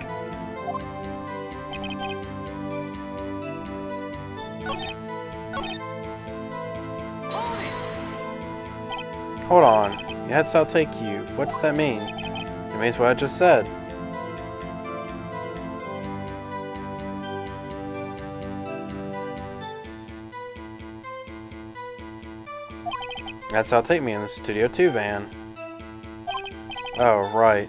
Hold on. You had Sal take you. What does that mean? It means what I just said. That's how take me in the Studio 2 van. Oh, right.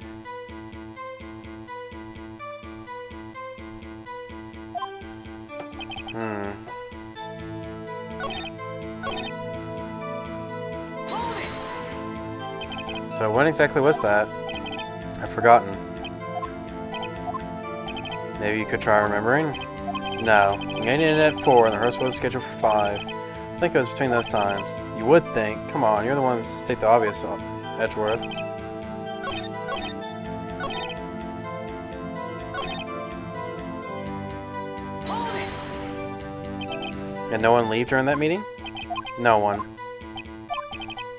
So when exactly was that? I've forgotten. Maybe you could try remembering? No. I'm getting in at 4 and the rehearsal was scheduled for 5. I think it was between those times. You would think. Come on, you're the one that state the obvious, Edgeworth. And no one leave during that meeting? No one.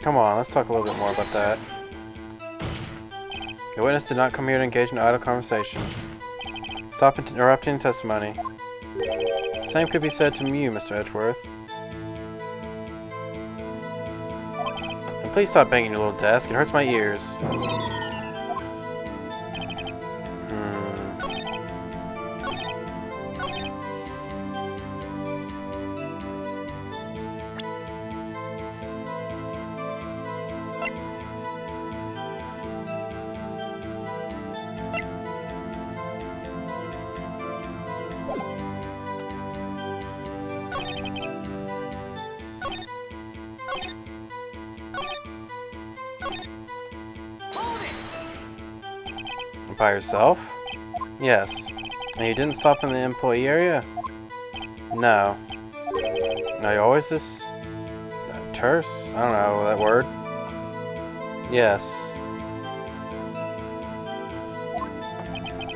Come on, let's talk a little bit more about that. Your witness did not come here to engage in idle conversation. Stop interrupting testimony. Same could be said to you, Mr. Edgeworth. And please stop banging your little desk. It hurts my ears. By yourself? Yes. And you didn't stop in the employee area? No. Now you always this... terse? I don't know that word. Yes.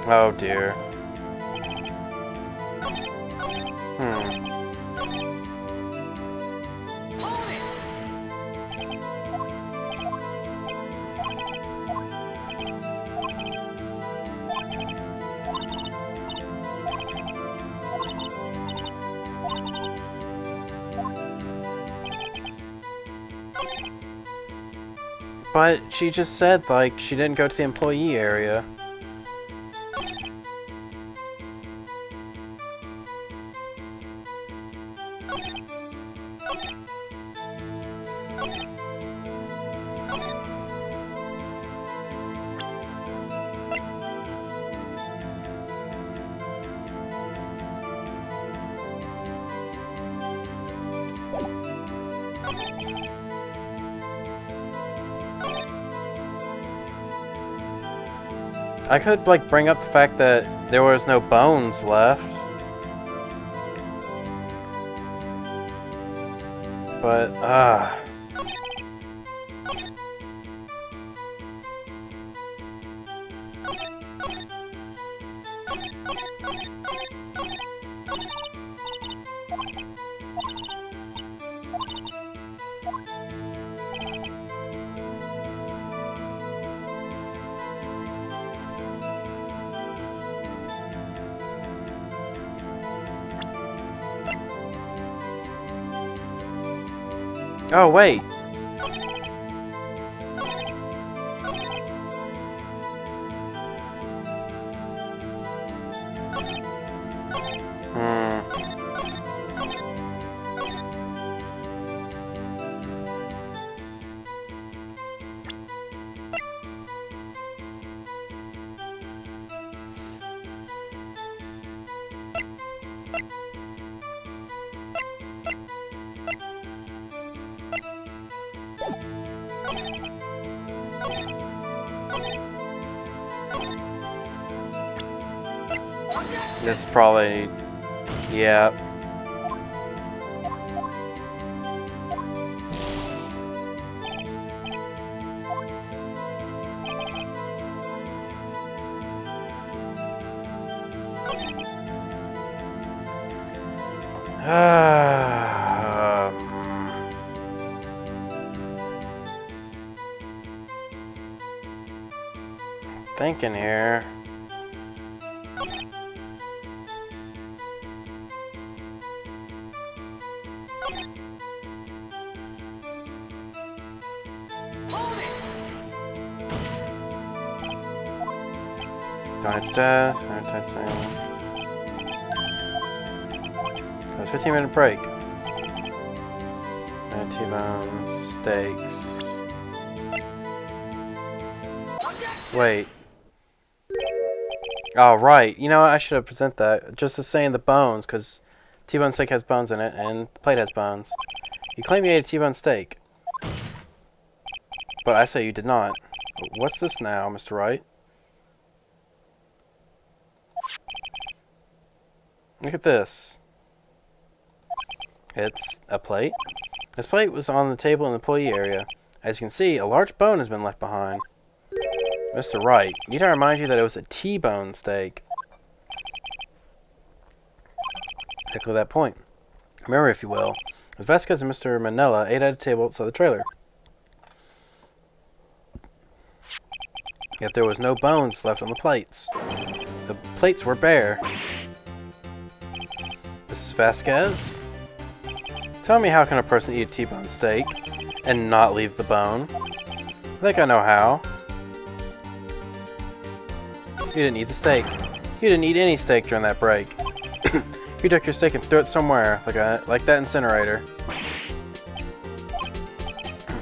Oh dear. But she just said, like, she didn't go to the employee area. I could, like, bring up the fact that there was no bones left. But, Oh, wait. This is probably... yeah. Thinking here. Don't death. It's a 15-minute break. And T-bone steaks. Wait. Oh, right. You know what? I should have presented that. Just as saying the bones, because T-bone steak has bones in it, and the plate has bones. You claim you ate a T-bone steak. But I say you did not. What's this now, Mr. Wright? Look at this. It's a plate. This plate was on the table in the employee area. As you can see, a large bone has been left behind. Mr. Wright, need I remind you that it was a T-bone steak? Exactly that point. Remember, if you will, as Vasquez and Mr. Manella ate at a table outside the trailer. Yet there was no bones left on the plates. The plates were bare. Mrs. Vasquez? Tell me, how can a person eat a T-bone steak and not leave the bone? I think I know how. You didn't eat the steak. You didn't eat any steak during that break. You took your steak and threw it somewhere, like that incinerator.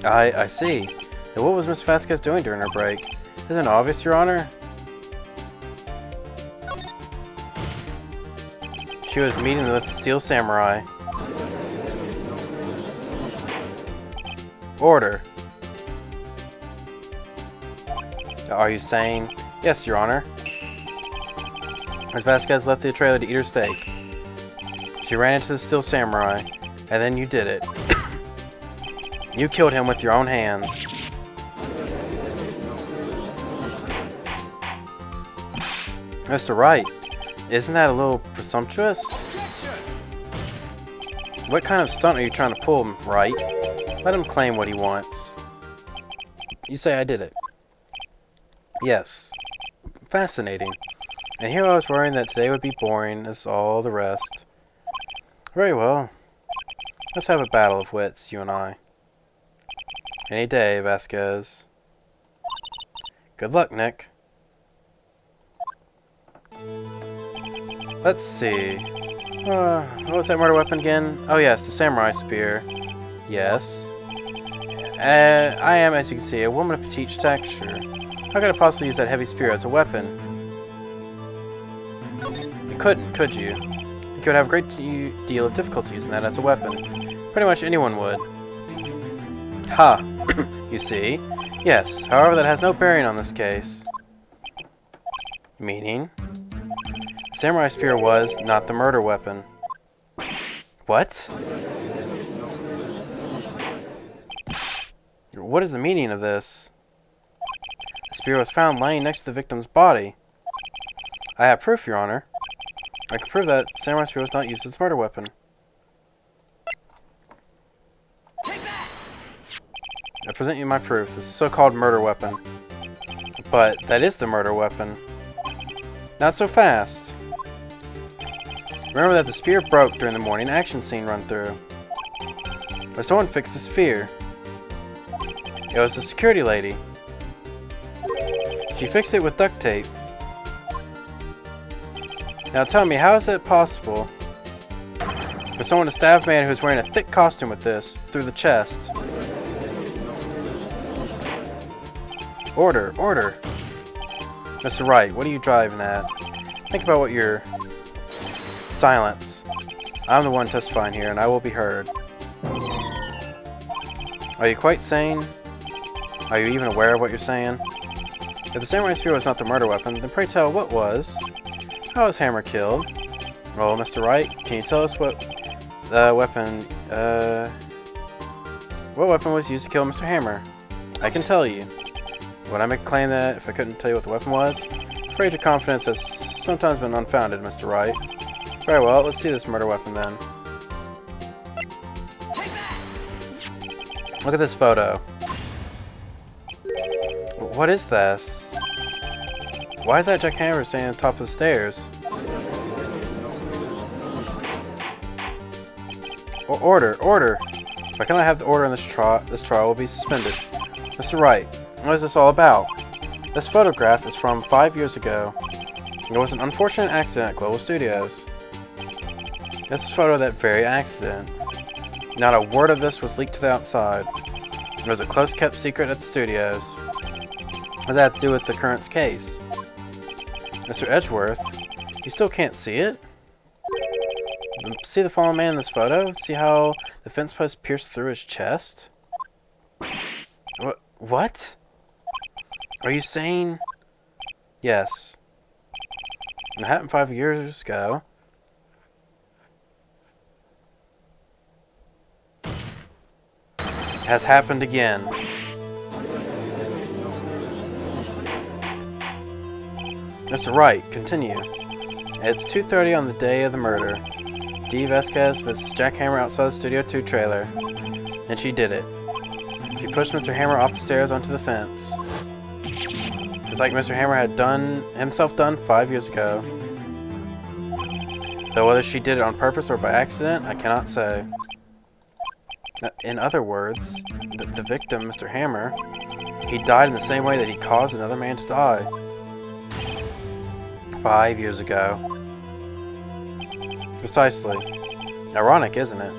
I see. Then what was Miss Vasquez doing during her break? Isn't it obvious, Your Honor? She was meeting with the Steel Samurai. Order. Are you saying... Yes, Your Honor. As Vasquez left the trailer to eat her steak, she ran into the Steel Samurai, and then you did it. You killed him with your own hands. Mr. Wright, isn't that a little presumptuous? What kind of stunt are you trying to pull, Wright? Let him claim what he wants. You say I did it. Yes. Fascinating. And here I was worrying that today would be boring as all the rest. Very well. Let's have a battle of wits, you and I. Any day, Vasquez. Good luck, Nick. Let's see. What was that murder weapon again? Oh yes, the samurai spear. Yes. I am, as you can see, a woman of petite stature. How could I possibly use that heavy spear as a weapon? You couldn't, could you? You could have a great deal of difficulty using that as a weapon. Pretty much anyone would. Ha! You see? Yes, however, that has no bearing on this case. Meaning? The samurai spear was not the murder weapon. What? What is the meaning of this? The spear was found lying next to the victim's body. I have proof, Your Honor. I can prove that the samurai spear was not used as a murder weapon. I present you my proof, this so-called murder weapon. But that is the murder weapon. Not so fast. Remember that the spear broke during the morning action scene run-through. But someone fixed the sphere. It was the security lady. She fixed it with duct tape. Now tell me, how is it possible for someone to stab a man who's wearing a thick costume with this through the chest? Order, order! Mr. Wright, what are you driving at? Think about what you're... Silence. I'm the one testifying here, and I will be heard. Are you quite sane? Are you even aware of what you're saying? If the samurai spear was not the murder weapon, then pray tell, what was? How was Hammer killed? Well, Mr. Wright, can you tell us what weapon was used to kill Mr. Hammer? I can tell you. Would I make a claim that if I couldn't tell you what the weapon was? I'm afraid your confidence has sometimes been unfounded, Mr. Wright. Very well, let's see this murder weapon then. Look at this photo. What is this? Why is that jackhammer standing on top of the stairs? Order, order! If I cannot have the order in this trial will be suspended. Mr. Wright, what is this all about? This photograph is from 5 years ago. It was an unfortunate accident at Global Studios. This is a photo of that very accident. Not a word of this was leaked to the outside. It was a close-kept secret at the studios. What does that have to do with the current case? Mr. Edgeworth, you still can't see it? See the fallen man in this photo? See how the fence post pierced through his chest? What? Are you saying? Yes. It happened 5 years ago. Has happened again. Mr. Wright, continue. It's 2:30 on the day of the murder. Dee Vasquez was Jack Hammer outside the Studio 2 trailer. And she did it. She pushed Mr. Hammer off the stairs onto the fence. Just like Mr. Hammer had done 5 years ago. Though whether she did it on purpose or by accident, I cannot say. In other words, the victim, Mr. Hammer, he died in the same way that he caused another man to die. 5 years ago. Precisely. Ironic, isn't it?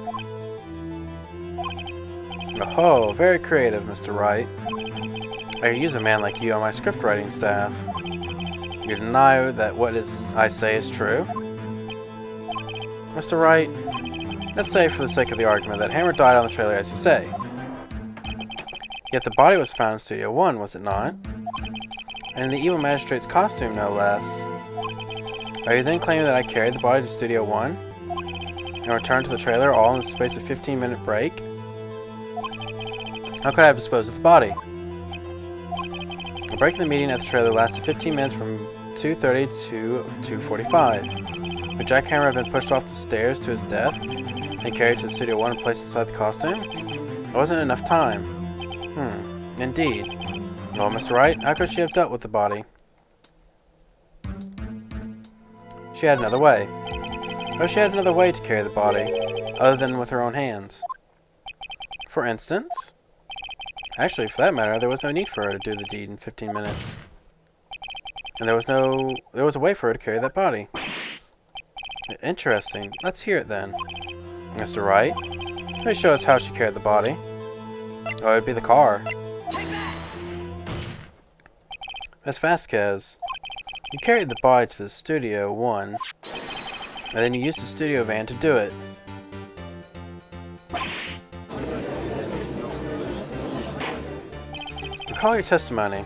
Oh, very creative, Mr. Wright. I could use a man like you on my script writing staff. You deny that I say is true? Mr. Wright, let's say for the sake of the argument that Hammer died on the trailer as you say. Yet the body was found in Studio 1, was it not? And in the evil magistrate's costume, no less. Are you then claiming that I carried the body to Studio 1? And returned to the trailer all in the space of a 15-minute break? How could I have disposed of the body? The break in the meeting at the trailer lasted 15 minutes from 2:30 to 2:45. Would Jack Hammer have been pushed off the stairs to his death and carried to Studio 1 and placed inside the costume? It wasn't enough time. Indeed. Well, Mr. Wright, how could she have dealt with the body? She had another way. Oh, she had another way to carry the body, other than with her own hands. For instance? Actually, for that matter, there was no need for her to do the deed in 15 minutes. And there was a way for her to carry that body. Interesting. Let's hear it then. Mr. Wright, let me show us how she carried the body. Oh, it'd be the car. Miss Vasquez, you carried the body to the Studio 1, and then you used the studio van to do it. Recall your testimony.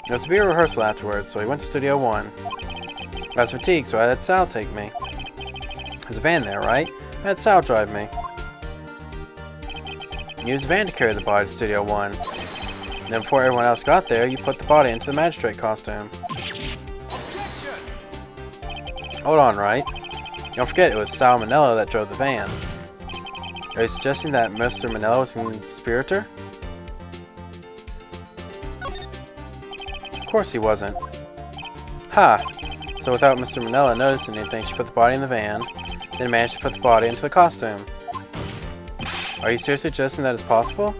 There was to be a rehearsal afterwards, so we went to Studio 1. I was fatigued, so I had Sal take me. There's a van there, right? I had Sal drive me. You used a van to carry the body to Studio 1. And then before everyone else got there, you put the body into the magistrate costume. Hold on, right? Don't forget it was Sal Manello that drove the van. Are you suggesting that Mr. Manello was a conspirator? Of course he wasn't. Ha! So without Mr. Manella noticing anything, she put the body in the van, then managed to put the body into the costume. Are you seriously suggesting that it's possible?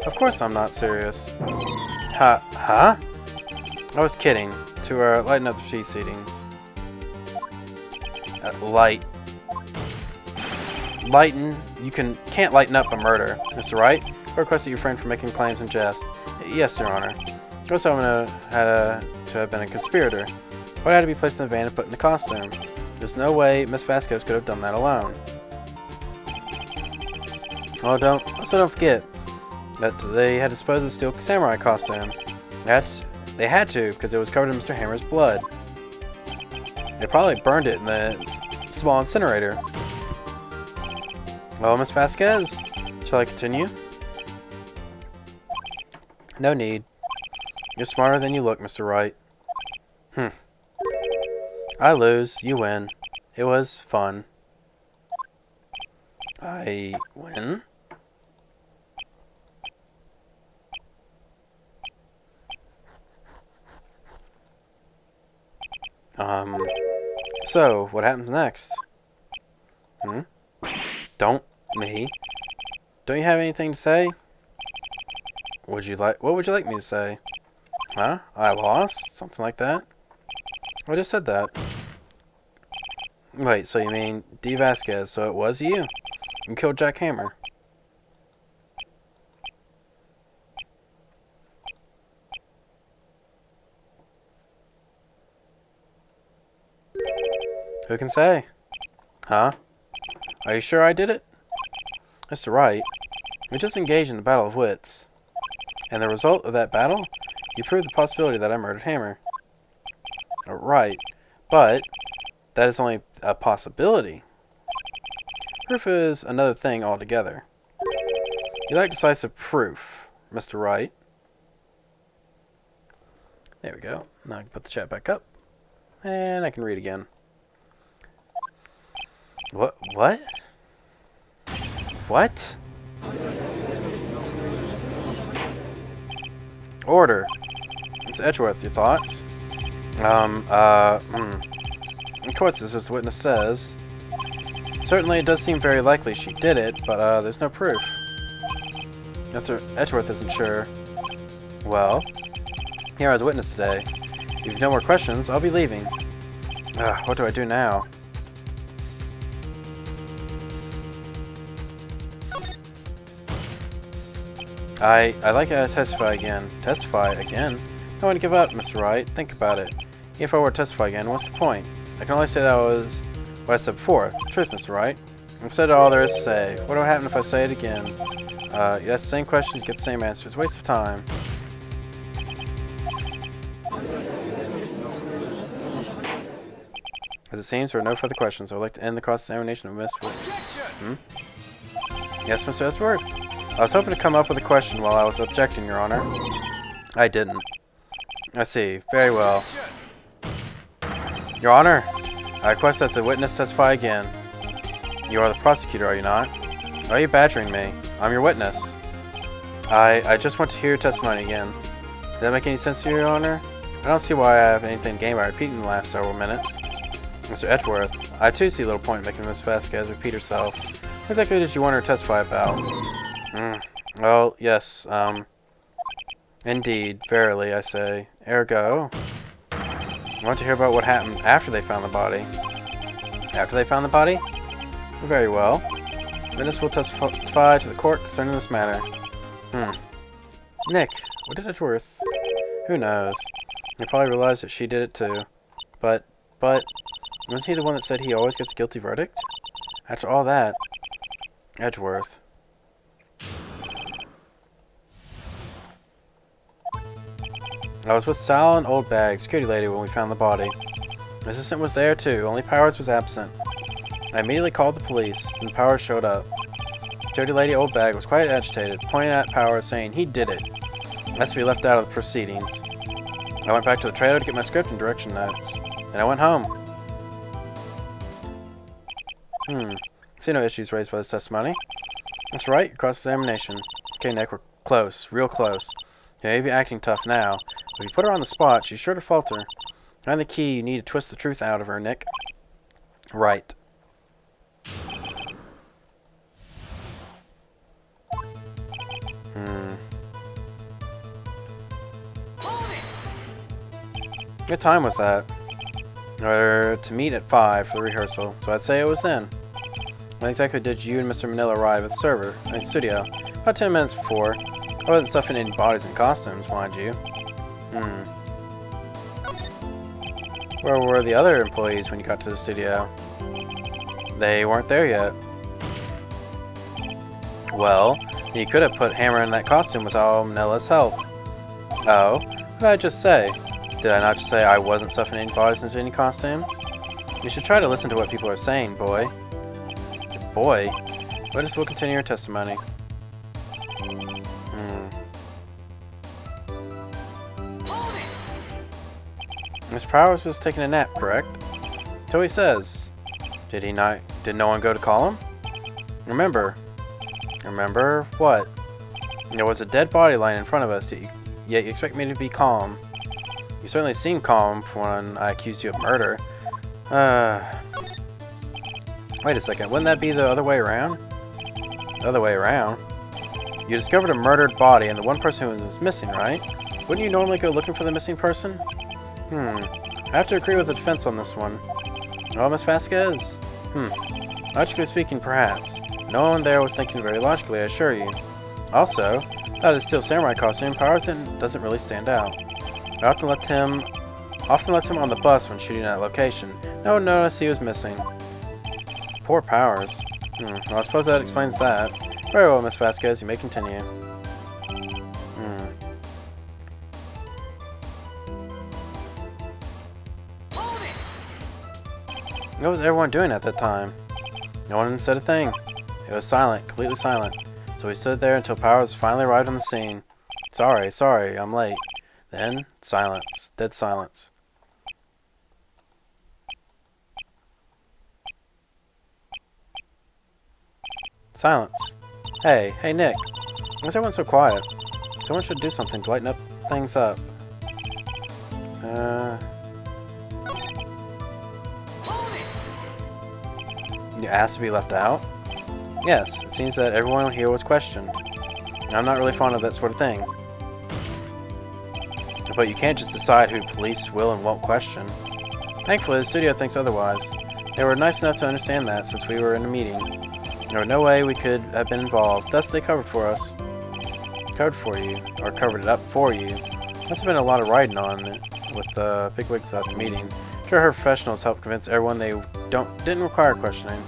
Of course I'm not serious. Huh? I was kidding. To lighten up the cheese seatings. Lighten? You can't lighten up a murder, Mr. Wright. I request that you refrain from making claims in jest. Yes, Your Honor. Also, I'm to have been a conspirator. Why had to be placed in the van and put in the costume? There's no way Miss Vasquez could have done that alone. Oh, don't forget that they had disposed of the steel samurai costume. They had to, because it was covered in Mr. Hammer's blood. They probably burned it in the small incinerator. Well, Miss Vasquez, shall I continue? No need. You're smarter than you look, Mr. Wright. I lose, you win. It was fun. I win? So, what happens next? Don't me? Don't you have anything to say? What would you like me to say? Huh? I lost? Something like that? I just said that. Wait, so you mean D. Vasquez, so it was you? You killed Jack Hammer. Who can say? Huh? Are you sure I did it? Mr. Wright, we just engaged in a battle of wits. And the result of that battle? You proved the possibility that I murdered Hammer. Right, but that is only a possibility. Proof is another thing altogether. You lack decisive proof, Mr. Wright. There we go. Now I can put the chat back up. And I can read again. What? What? Order. It's Edgeworth, your thoughts? Of course, as the witness says. Certainly it does seem very likely she did it, but there's no proof. Mr. Edgeworth isn't sure. Well, here as a witness today. If you've no more questions, I'll be leaving. What do I do now? I'd like to testify again. Testify again? I want to give up, Mr. Wright. Think about it. If I were to testify again, what's the point? I can only say that was what I said before. Truth, Mr. Wright. I've said all there is to say. What will happen if I say it again? You ask the same questions, get the same answers. Waste of time. As it seems, there are no further questions. I would like to end the cross-examination of Miss Wood. Yes, Mr. Edgeworth? I was hoping to come up with a question while I was objecting, Your Honor. I didn't. I see. Very well. Your Honor, I request that the witness testify again. You are the prosecutor, are you not? Why are you badgering me? I'm your witness. I just want to hear your testimony again. Does that make any sense to you, Your Honor? I don't see why I have anything to gain by repeating the last several minutes. Mr. Edgeworth, I too see little point in making Miss Vasquez repeat herself. What exactly did you want her to testify about? Well, yes, indeed, verily, I say. Ergo, I want to hear about what happened after they found the body. After they found the body? Very well. Witness will testify to the court concerning this matter. Nick, what did Edgeworth? Who knows? He probably realized that she did it too. But, wasn't he the one that said he always gets a guilty verdict? After all that, Edgeworth. I was with Sal and Old Bag, security lady, when we found the body. The assistant was there too, only Powers was absent. I immediately called the police, and Powers showed up. Security lady Old Bag was quite agitated, pointing at Powers saying he did it. Has to be left out of the proceedings. I went back to the trailer to get my script and direction notes. Then I went home. See no issues raised by this testimony. That's right, your cross-examination. Okay, Nick, we're close, real close. You may be acting tough now, but if you put her on the spot, she's sure to falter. Find the key. You need to twist the truth out of her, Nick. Right. What time was that? Or to meet at 5 for the rehearsal, so I'd say it was then. When exactly did you and Mr. Manila arrive at the studio? About 10 minutes before. I wasn't stuffing any bodies and costumes, mind you. Where were the other employees when you got to the studio? They weren't there yet. Well, you could have put Hammer in that costume with all Manila's help. Oh? What did I just say? Did I not just say I wasn't stuffing any bodies into any costumes? You should try to listen to what people are saying, boy. Boy? Witness will continue your testimony. Mr. Powers was taking a nap, correct? So he says. Did he not? Did no one go to call him? Remember what? There was a dead body lying in front of us, yet you expect me to be calm. You certainly seem calm for when I accused you of murder. Wait a second, wouldn't that be the other way around? The other way around? You discovered a murdered body and the one person who was missing, right? Wouldn't you normally go looking for the missing person? I have to agree with the defense on this one. Oh, Miss Vasquez? Logically speaking, perhaps. No one there was thinking very logically, I assure you. Also, that is still samurai costume, Powers doesn't really stand out. I often left him on the bus when shooting at that location. No one noticed he was missing. Poor Powers. Well, I suppose that explains that. Very well, Miss Vasquez, you may continue. What was everyone doing at that time? No one said a thing. It was silent, completely silent. So we stood there until Powers finally arrived on the scene. Sorry, I'm late. Then, silence. Dead silence. Silence. Hey, Nick. Why is everyone so quiet? Someone should do something to lighten up things up. You asked to be left out? Yes, it seems that everyone here was questioned. I'm not really fond of that sort of thing. But you can't just decide who police will and won't question. Thankfully, the studio thinks otherwise. They were nice enough to understand that since we were in a meeting. There was no way we could have been involved, thus they covered for us. Covered for you, or covered it up for you. Must have been a lot of riding on it with the bigwigs at the meeting. I'm sure her professionals helped convince everyone they didn't require questioning.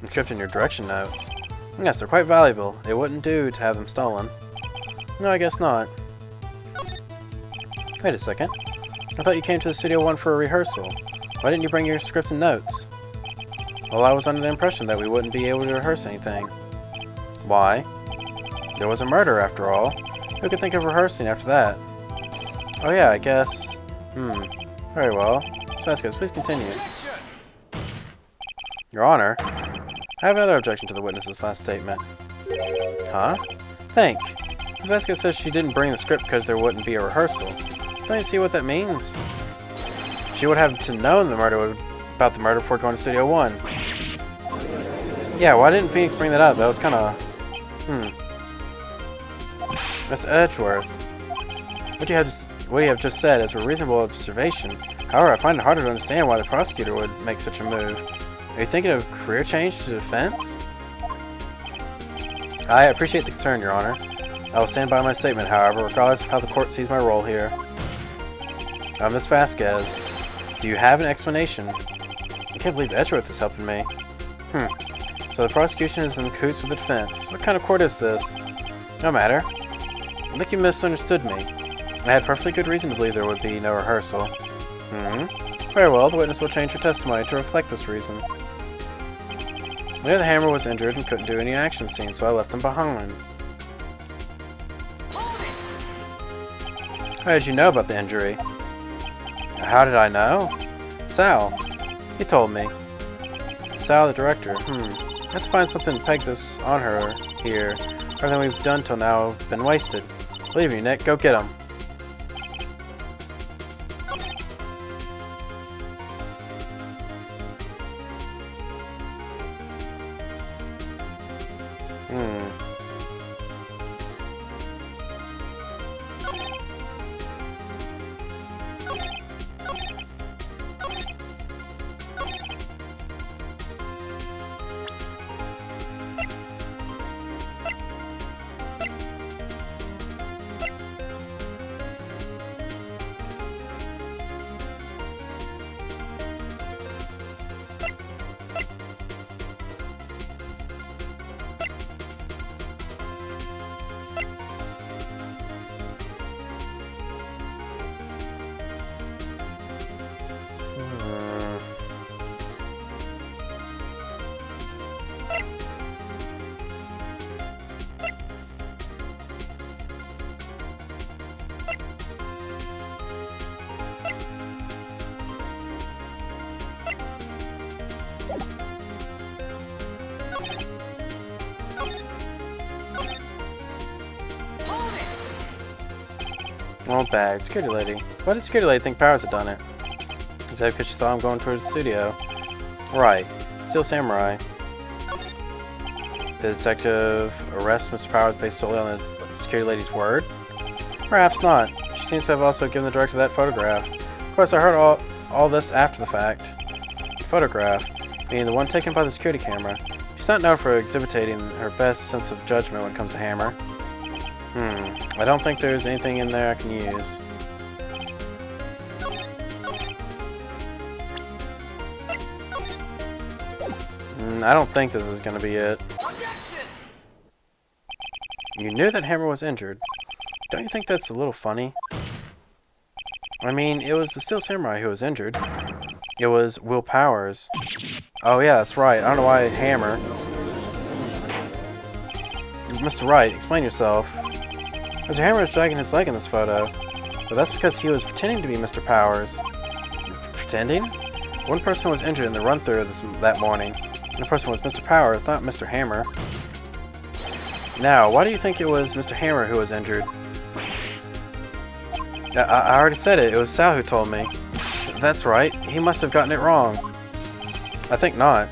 Encrypting your direction notes. Yes, they're quite valuable. It wouldn't do to have them stolen. No, I guess not. Wait a second. I thought you came to the Studio 1 for a rehearsal. Why didn't you bring your script and notes? Well, I was under the impression that we wouldn't be able to rehearse anything. Why? There was a murder, after all. Who could think of rehearsing after that? Oh yeah, I guess. Very well. Vasquez, please continue. Your Honor, I have another objection to the witness's last statement. Huh? Think. Vasquez says she didn't bring the script because there wouldn't be a rehearsal. Don't you see what that means? She would have to know about the murder before going to Studio 1. Yeah, why didn't Phoenix bring that up? That was kind of... Miss Edgeworth, what you have just said is a reasonable observation. However, I find it harder to understand why the prosecutor would make such a move. Are you thinking of career change to defense? I appreciate the concern, Your Honor. I will stand by my statement, however, regardless of how the court sees my role here. Miss Vasquez, do you have an explanation? I can't believe Edgeworth is helping me. So the prosecution is in cahoots with the defense. What kind of court is this? No matter. I think you misunderstood me. I had perfectly good reason to believe there would be no rehearsal. Very well, the witness will change her testimony to reflect this reason. I knew the Hammer was injured and couldn't do any action scenes, so I left him behind. How did you know about the injury? How did I know? Sal. He told me. Sal, the director. I have to find something to peg this on her here. Everything we've done till now has been wasted. Believe me, Nick, go get him. Well, bad. Security lady. Why did security lady think Powers had done it? Is that because she saw him going towards the studio? Right. Still samurai. The detective arrests Mr. Powers based solely on the security lady's word? Perhaps not. She seems to have also given the director that photograph. Of course, I heard all this after the fact. Photograph, meaning the one taken by the security camera. She's not known for exhibiting her best sense of judgment when it comes to Hammer. I don't think there's anything in there I can use. I don't think this is going to be it. You knew that Hammer was injured. Don't you think that's a little funny? I mean, it was the Steel Samurai who was injured. It was Will Powers. Oh yeah, that's right. I don't know why Hammer... Mr. Wright, explain yourself. Mr. Hammer is dragging his leg in this photo. But that's because he was pretending to be Mr. Powers. Pretending? One person was injured in the run-through that morning. And the person was Mr. Powers, not Mr. Hammer. Now, why do you think it was Mr. Hammer who was injured? I already said it. It was Sal who told me. That's right. He must have gotten it wrong. I think not.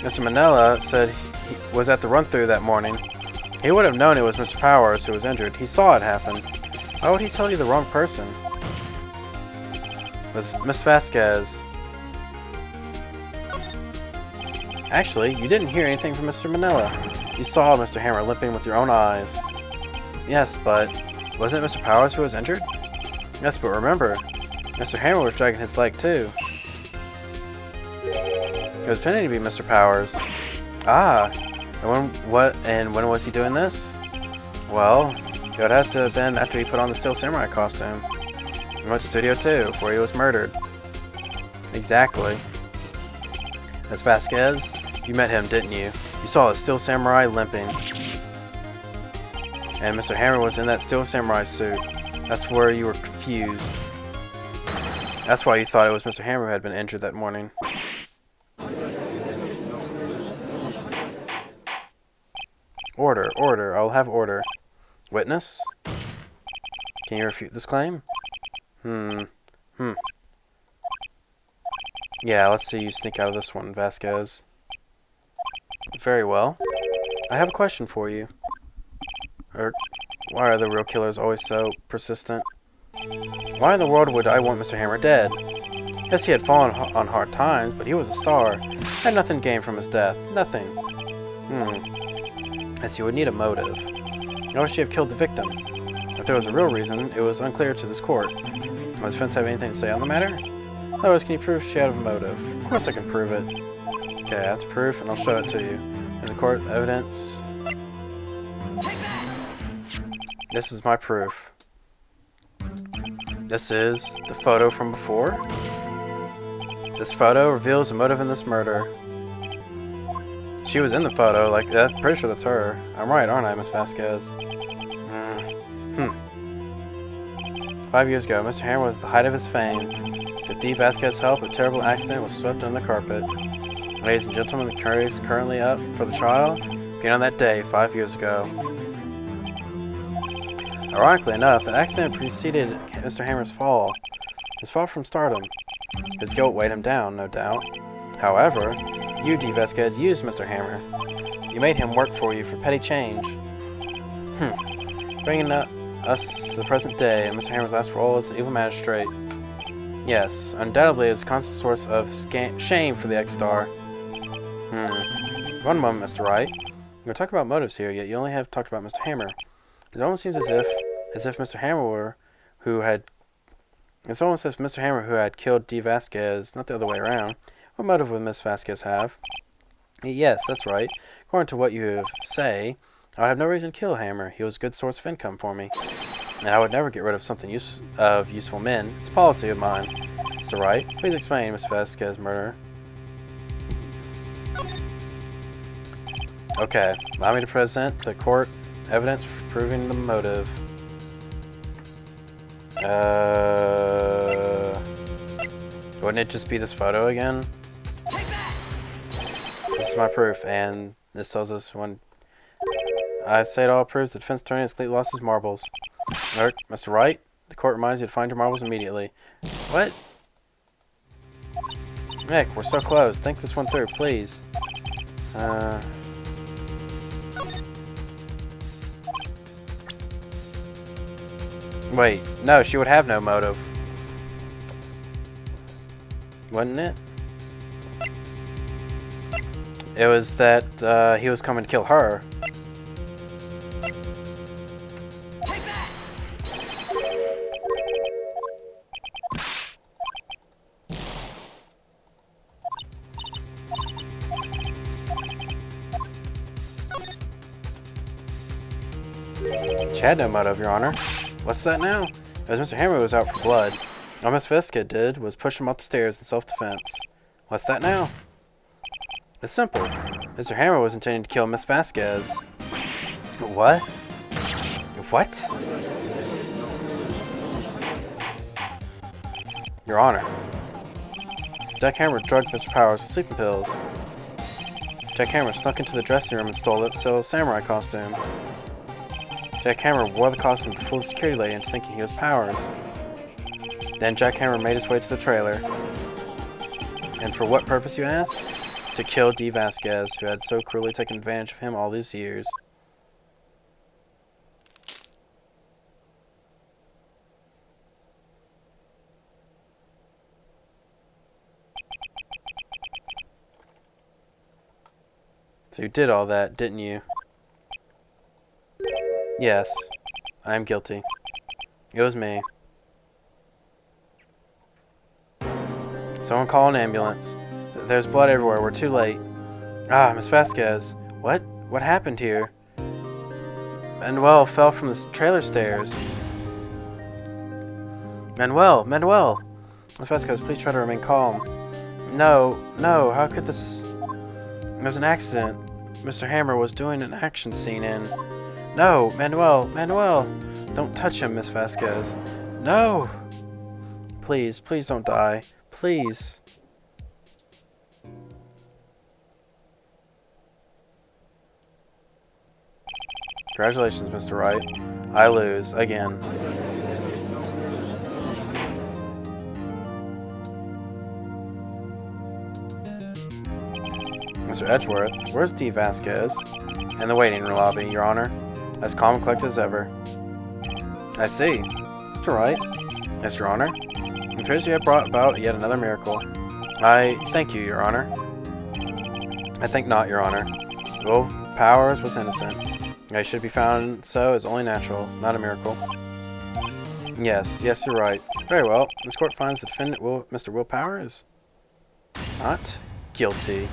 Mr. Manella said he was at the run-through that morning. He would have known it was Mr. Powers who was injured. He saw it happen. Why would he tell you the wrong person? It was Miss Vasquez. Actually, you didn't hear anything from Mr. Manella. You saw Mr. Hammer limping with your own eyes. Yes, but wasn't it Mr. Powers who was injured? Yes, but remember, Mr. Hammer was dragging his leg too. He was pretending to be Mr. Powers. Ah, and when was he doing this? Well, it would have to have been after he put on the Steel Samurai costume. He went to Studio 2, where he was murdered. Exactly. Miss Vasquez, you met him, didn't you? You saw the Steel Samurai limping. And Mr. Hammer was in that Steel Samurai suit. That's where you were confused. That's why you thought it was Mr. Hammer who had been injured that morning. Order, order, I'll have order. Witness? Can you refute this claim? Yeah, let's see you sneak out of this one, Vasquez. Very well. I have a question for you. Why are the real killers always so persistent? Why in the world would I want Mr. Hammer dead? Yes, he had fallen on hard times, but he was a star. Had nothing gained from his death. Nothing. Yes, you would need a motive. Why would she have killed the victim? If there was a real reason, it was unclear to this court. Does the defense have anything to say on the matter? Otherwise, can you prove she had a motive? Of course I can prove it. Okay, I have the proof, and I'll show it to you. In the court evidence... This is my proof. This is the photo from before. This photo reveals the motive in this murder. She was in the photo, like, I'm pretty sure that's her. I'm right, aren't I, Miss Vasquez? 5 years ago, Mr. Hammer was at the height of his fame. With D. Vasquez's help, a terrible accident was swept under the carpet. Ladies and gentlemen, the jury is currently up for the trial. being on that day 5 years ago. Ironically enough, that accident preceded Mr. Hammer's fall. His fall from stardom. His guilt weighed him down, no doubt. However, you, D. Vasquez, used Mr. Hammer. You made him work for you for petty change. Bringing us to the present day, and Mr. Hammer's last role as evil magistrate. Yes, undoubtedly is a constant source of shame for the X-Star. One moment, Mr. Wright. We're talking about motives here, yet you only have talked about Mr. Hammer. It almost seems as if Mr. Hammer who had killed D. Vasquez, not the other way around. What motive would Miss Vasquez have? Yes, that's right. According to what you say, I would have no reason to kill Hammer. He was a good source of income for me. And I would never get rid of something useful men. It's a policy of mine. Mr. Wright, please explain Miss Vasquez's murder. Okay, allow me to present the court evidence proving the motive. Wouldn't it just be this photo again? This is my proof, and this tells us when I say it all proves the defense attorney has completely lost his marbles. Mr. Wright, the court reminds you to find your marbles immediately. What? Nick, we're so close. Think this one through, please. Wait, no, she would have no motive. Wouldn't it? It was that he was coming to kill her. She had no motive, Your Honor. What's that now? It was Mr. Hammer who was out for blood. All Miss Vasquez did was push him up the stairs in self-defense. What's that now? It's simple. Mr. Hammer was intending to kill Miss Vasquez. What? What? Your Honor. Jack Hammer drugged Mr. Powers with sleeping pills. Jack Hammer snuck into the dressing room and stole that silver samurai costume. Jack Hammer wore the costume to fool the security lady into thinking he was Powers. Then Jack Hammer made his way to the trailer. And for what purpose, you ask? To kill D. Vasquez, who had so cruelly taken advantage of him all these years. So you did all that, didn't you? Yes, I am guilty. It was me. Someone call an ambulance. There's blood everywhere. We're too late. Ah, Miss Vasquez. What? What happened here? Manuel fell from the trailer stairs. Manuel! Manuel! Miss Vasquez, please try to remain calm. No, no, how could this... It was an accident. Mr. Hammer was doing an action scene in... No, Manuel! Manuel! Don't touch him, Miss Vasquez. No! Please, please don't die. Please. Congratulations, Mr. Wright. I lose, again. Mr. Edgeworth, where's D. Vasquez? In the waiting room lobby, Your Honor. As calm and collected as ever. I see. Mr. Wright. Yes, Your Honor. It appears you have brought about yet another miracle. I thank you, Your Honor. I think not, Your Honor. Will Powers was innocent. I should be found so is only natural, not a miracle. Yes, yes, you're right. Very well. This court finds the defendant, Mr. Will Powers, not guilty.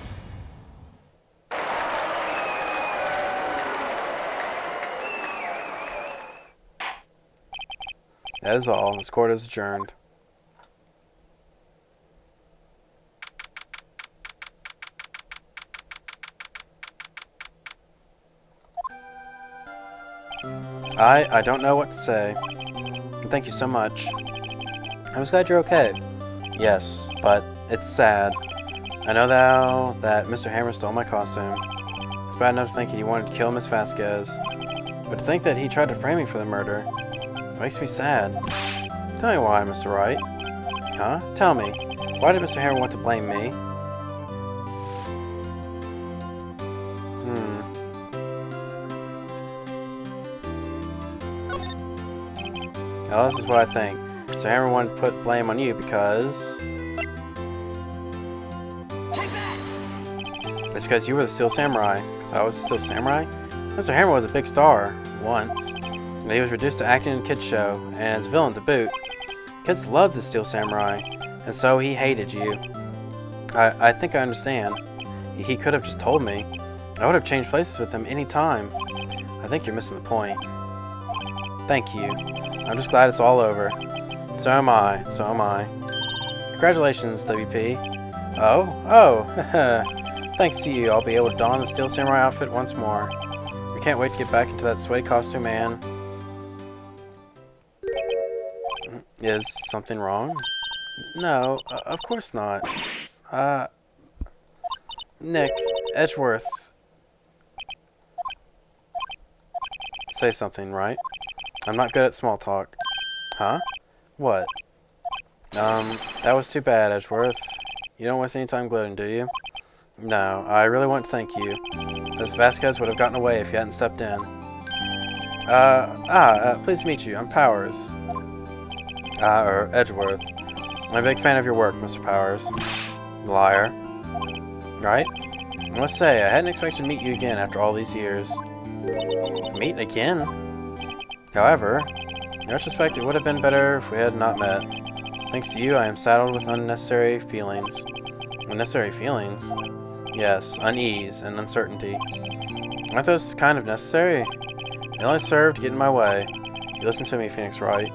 That is all. This court is adjourned. I don't know what to say. Thank you so much. I was glad you're okay. Yes, but it's sad. I know now that Mr. Hammer stole my costume. It's bad enough to think he wanted to kill Miss Vasquez. But to think that he tried to frame me for the murder, it makes me sad. Tell me why, Mr. Wright. Huh? Tell me. Why did Mr. Hare want to blame me? Well, this is what I think. Mr. Hammer wanted to put blame on you because... It's because you were the Steel Samurai. Because I was the Steel Samurai? Mr. Hammer was a big star. Once. But he was reduced to acting in a kid's show. And as a villain to boot. Kids loved the Steel Samurai. And so he hated you. I think I understand. He could have just told me. I would have changed places with him any time. I think you're missing the point. Thank you. I'm just glad it's all over. So am I. So am I. Congratulations, WP. Oh. Thanks to you, I'll be able to don the Steel Samurai outfit once more. I can't wait to get back into that sweaty costume, man. Is something wrong? No, of course not. Nick, Edgeworth. Say something, right? I'm not good at small talk. Huh? What? That was too bad, Edgeworth. You don't waste any time gloating, do you? No, I really want to thank you. Miss Vasquez would have gotten away if you hadn't stepped in. Pleased to meet you. I'm Powers. Edgeworth. I'm a big fan of your work, Mr. Powers. Liar. Right? I must say, I hadn't expected to meet you again after all these years. Meet again? However, in retrospect, it would have been better if we had not met. Thanks to you, I am saddled with unnecessary feelings. Unnecessary feelings? Yes, unease and uncertainty. Aren't those kind of necessary? They only serve to get in my way. You listen to me, Phoenix Wright.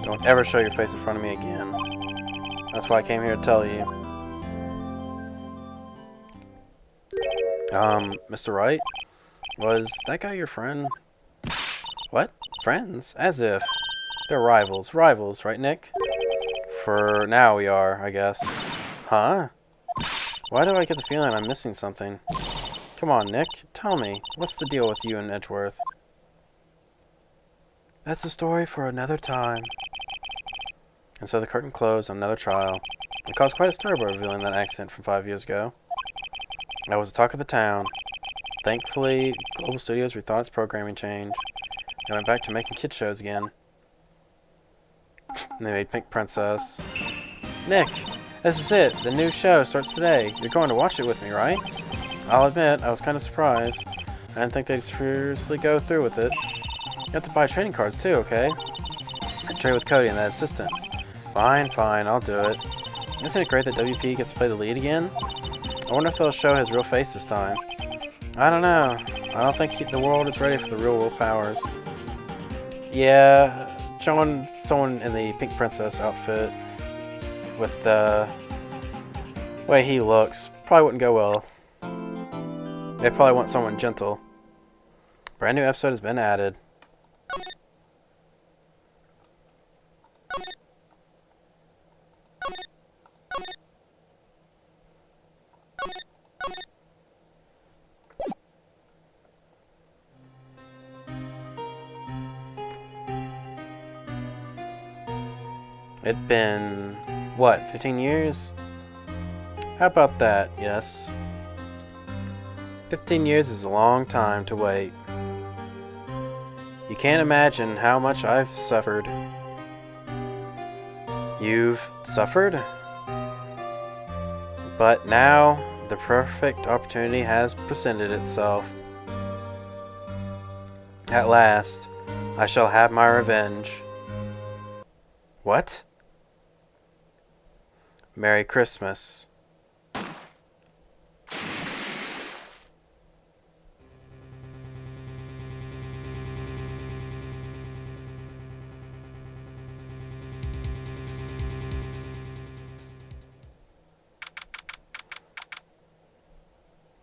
Don't ever show your face in front of me again. That's why I came here to tell you. Mr. Wright? Was that guy your friend? What? Friends? As if. They're rivals. Rivals, right, Nick? For now we are, I guess. Huh? Why do I get the feeling I'm missing something? Come on, Nick. Tell me. What's the deal with you and Edgeworth? That's a story for another time. And so the curtain closed on another trial. It caused quite a stir by revealing that accident from 5 years ago. I was the talk of the town. Thankfully, Global Studios rethought its programming change. They went back to making kid shows again. And they made Pink Princess. Nick! This is it! The new show starts today. You're going to watch it with me, right? I'll admit, I was kind of surprised. I didn't think they'd seriously go through with it. You have to buy trading cards too, okay? And trade with Cody and that assistant. Fine, I'll do it. Isn't it great that WP gets to play the lead again? I wonder if they'll show his real face this time. I don't know. I don't think the world is ready for the real world powers. Yeah, showing someone in the Pink Princess outfit with the way he looks probably wouldn't go well. They probably want someone gentle. Brand new episode has been added. It'd been, what, 15 years? How about that, yes. 15 years is a long time to wait. You can't imagine how much I've suffered. You've suffered? But now, the perfect opportunity has presented itself. At last, I shall have my revenge. What? Merry Christmas.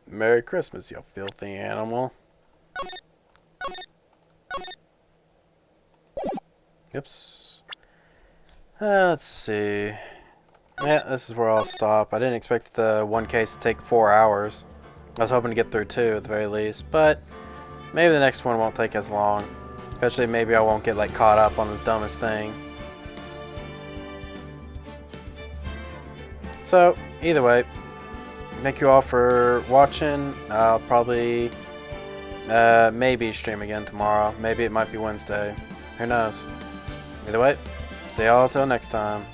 Merry Christmas, you filthy animal. Oops. Let's see. Yeah, this is where I'll stop. I didn't expect the one case to take 4 hours. I was hoping to get through 2 at the very least, but maybe the next one won't take as long. Especially maybe I won't get like caught up on the dumbest thing. So, either way, thank you all for watching. I'll probably maybe stream again tomorrow. Maybe it might be Wednesday. Who knows? Either way, see y'all till next time.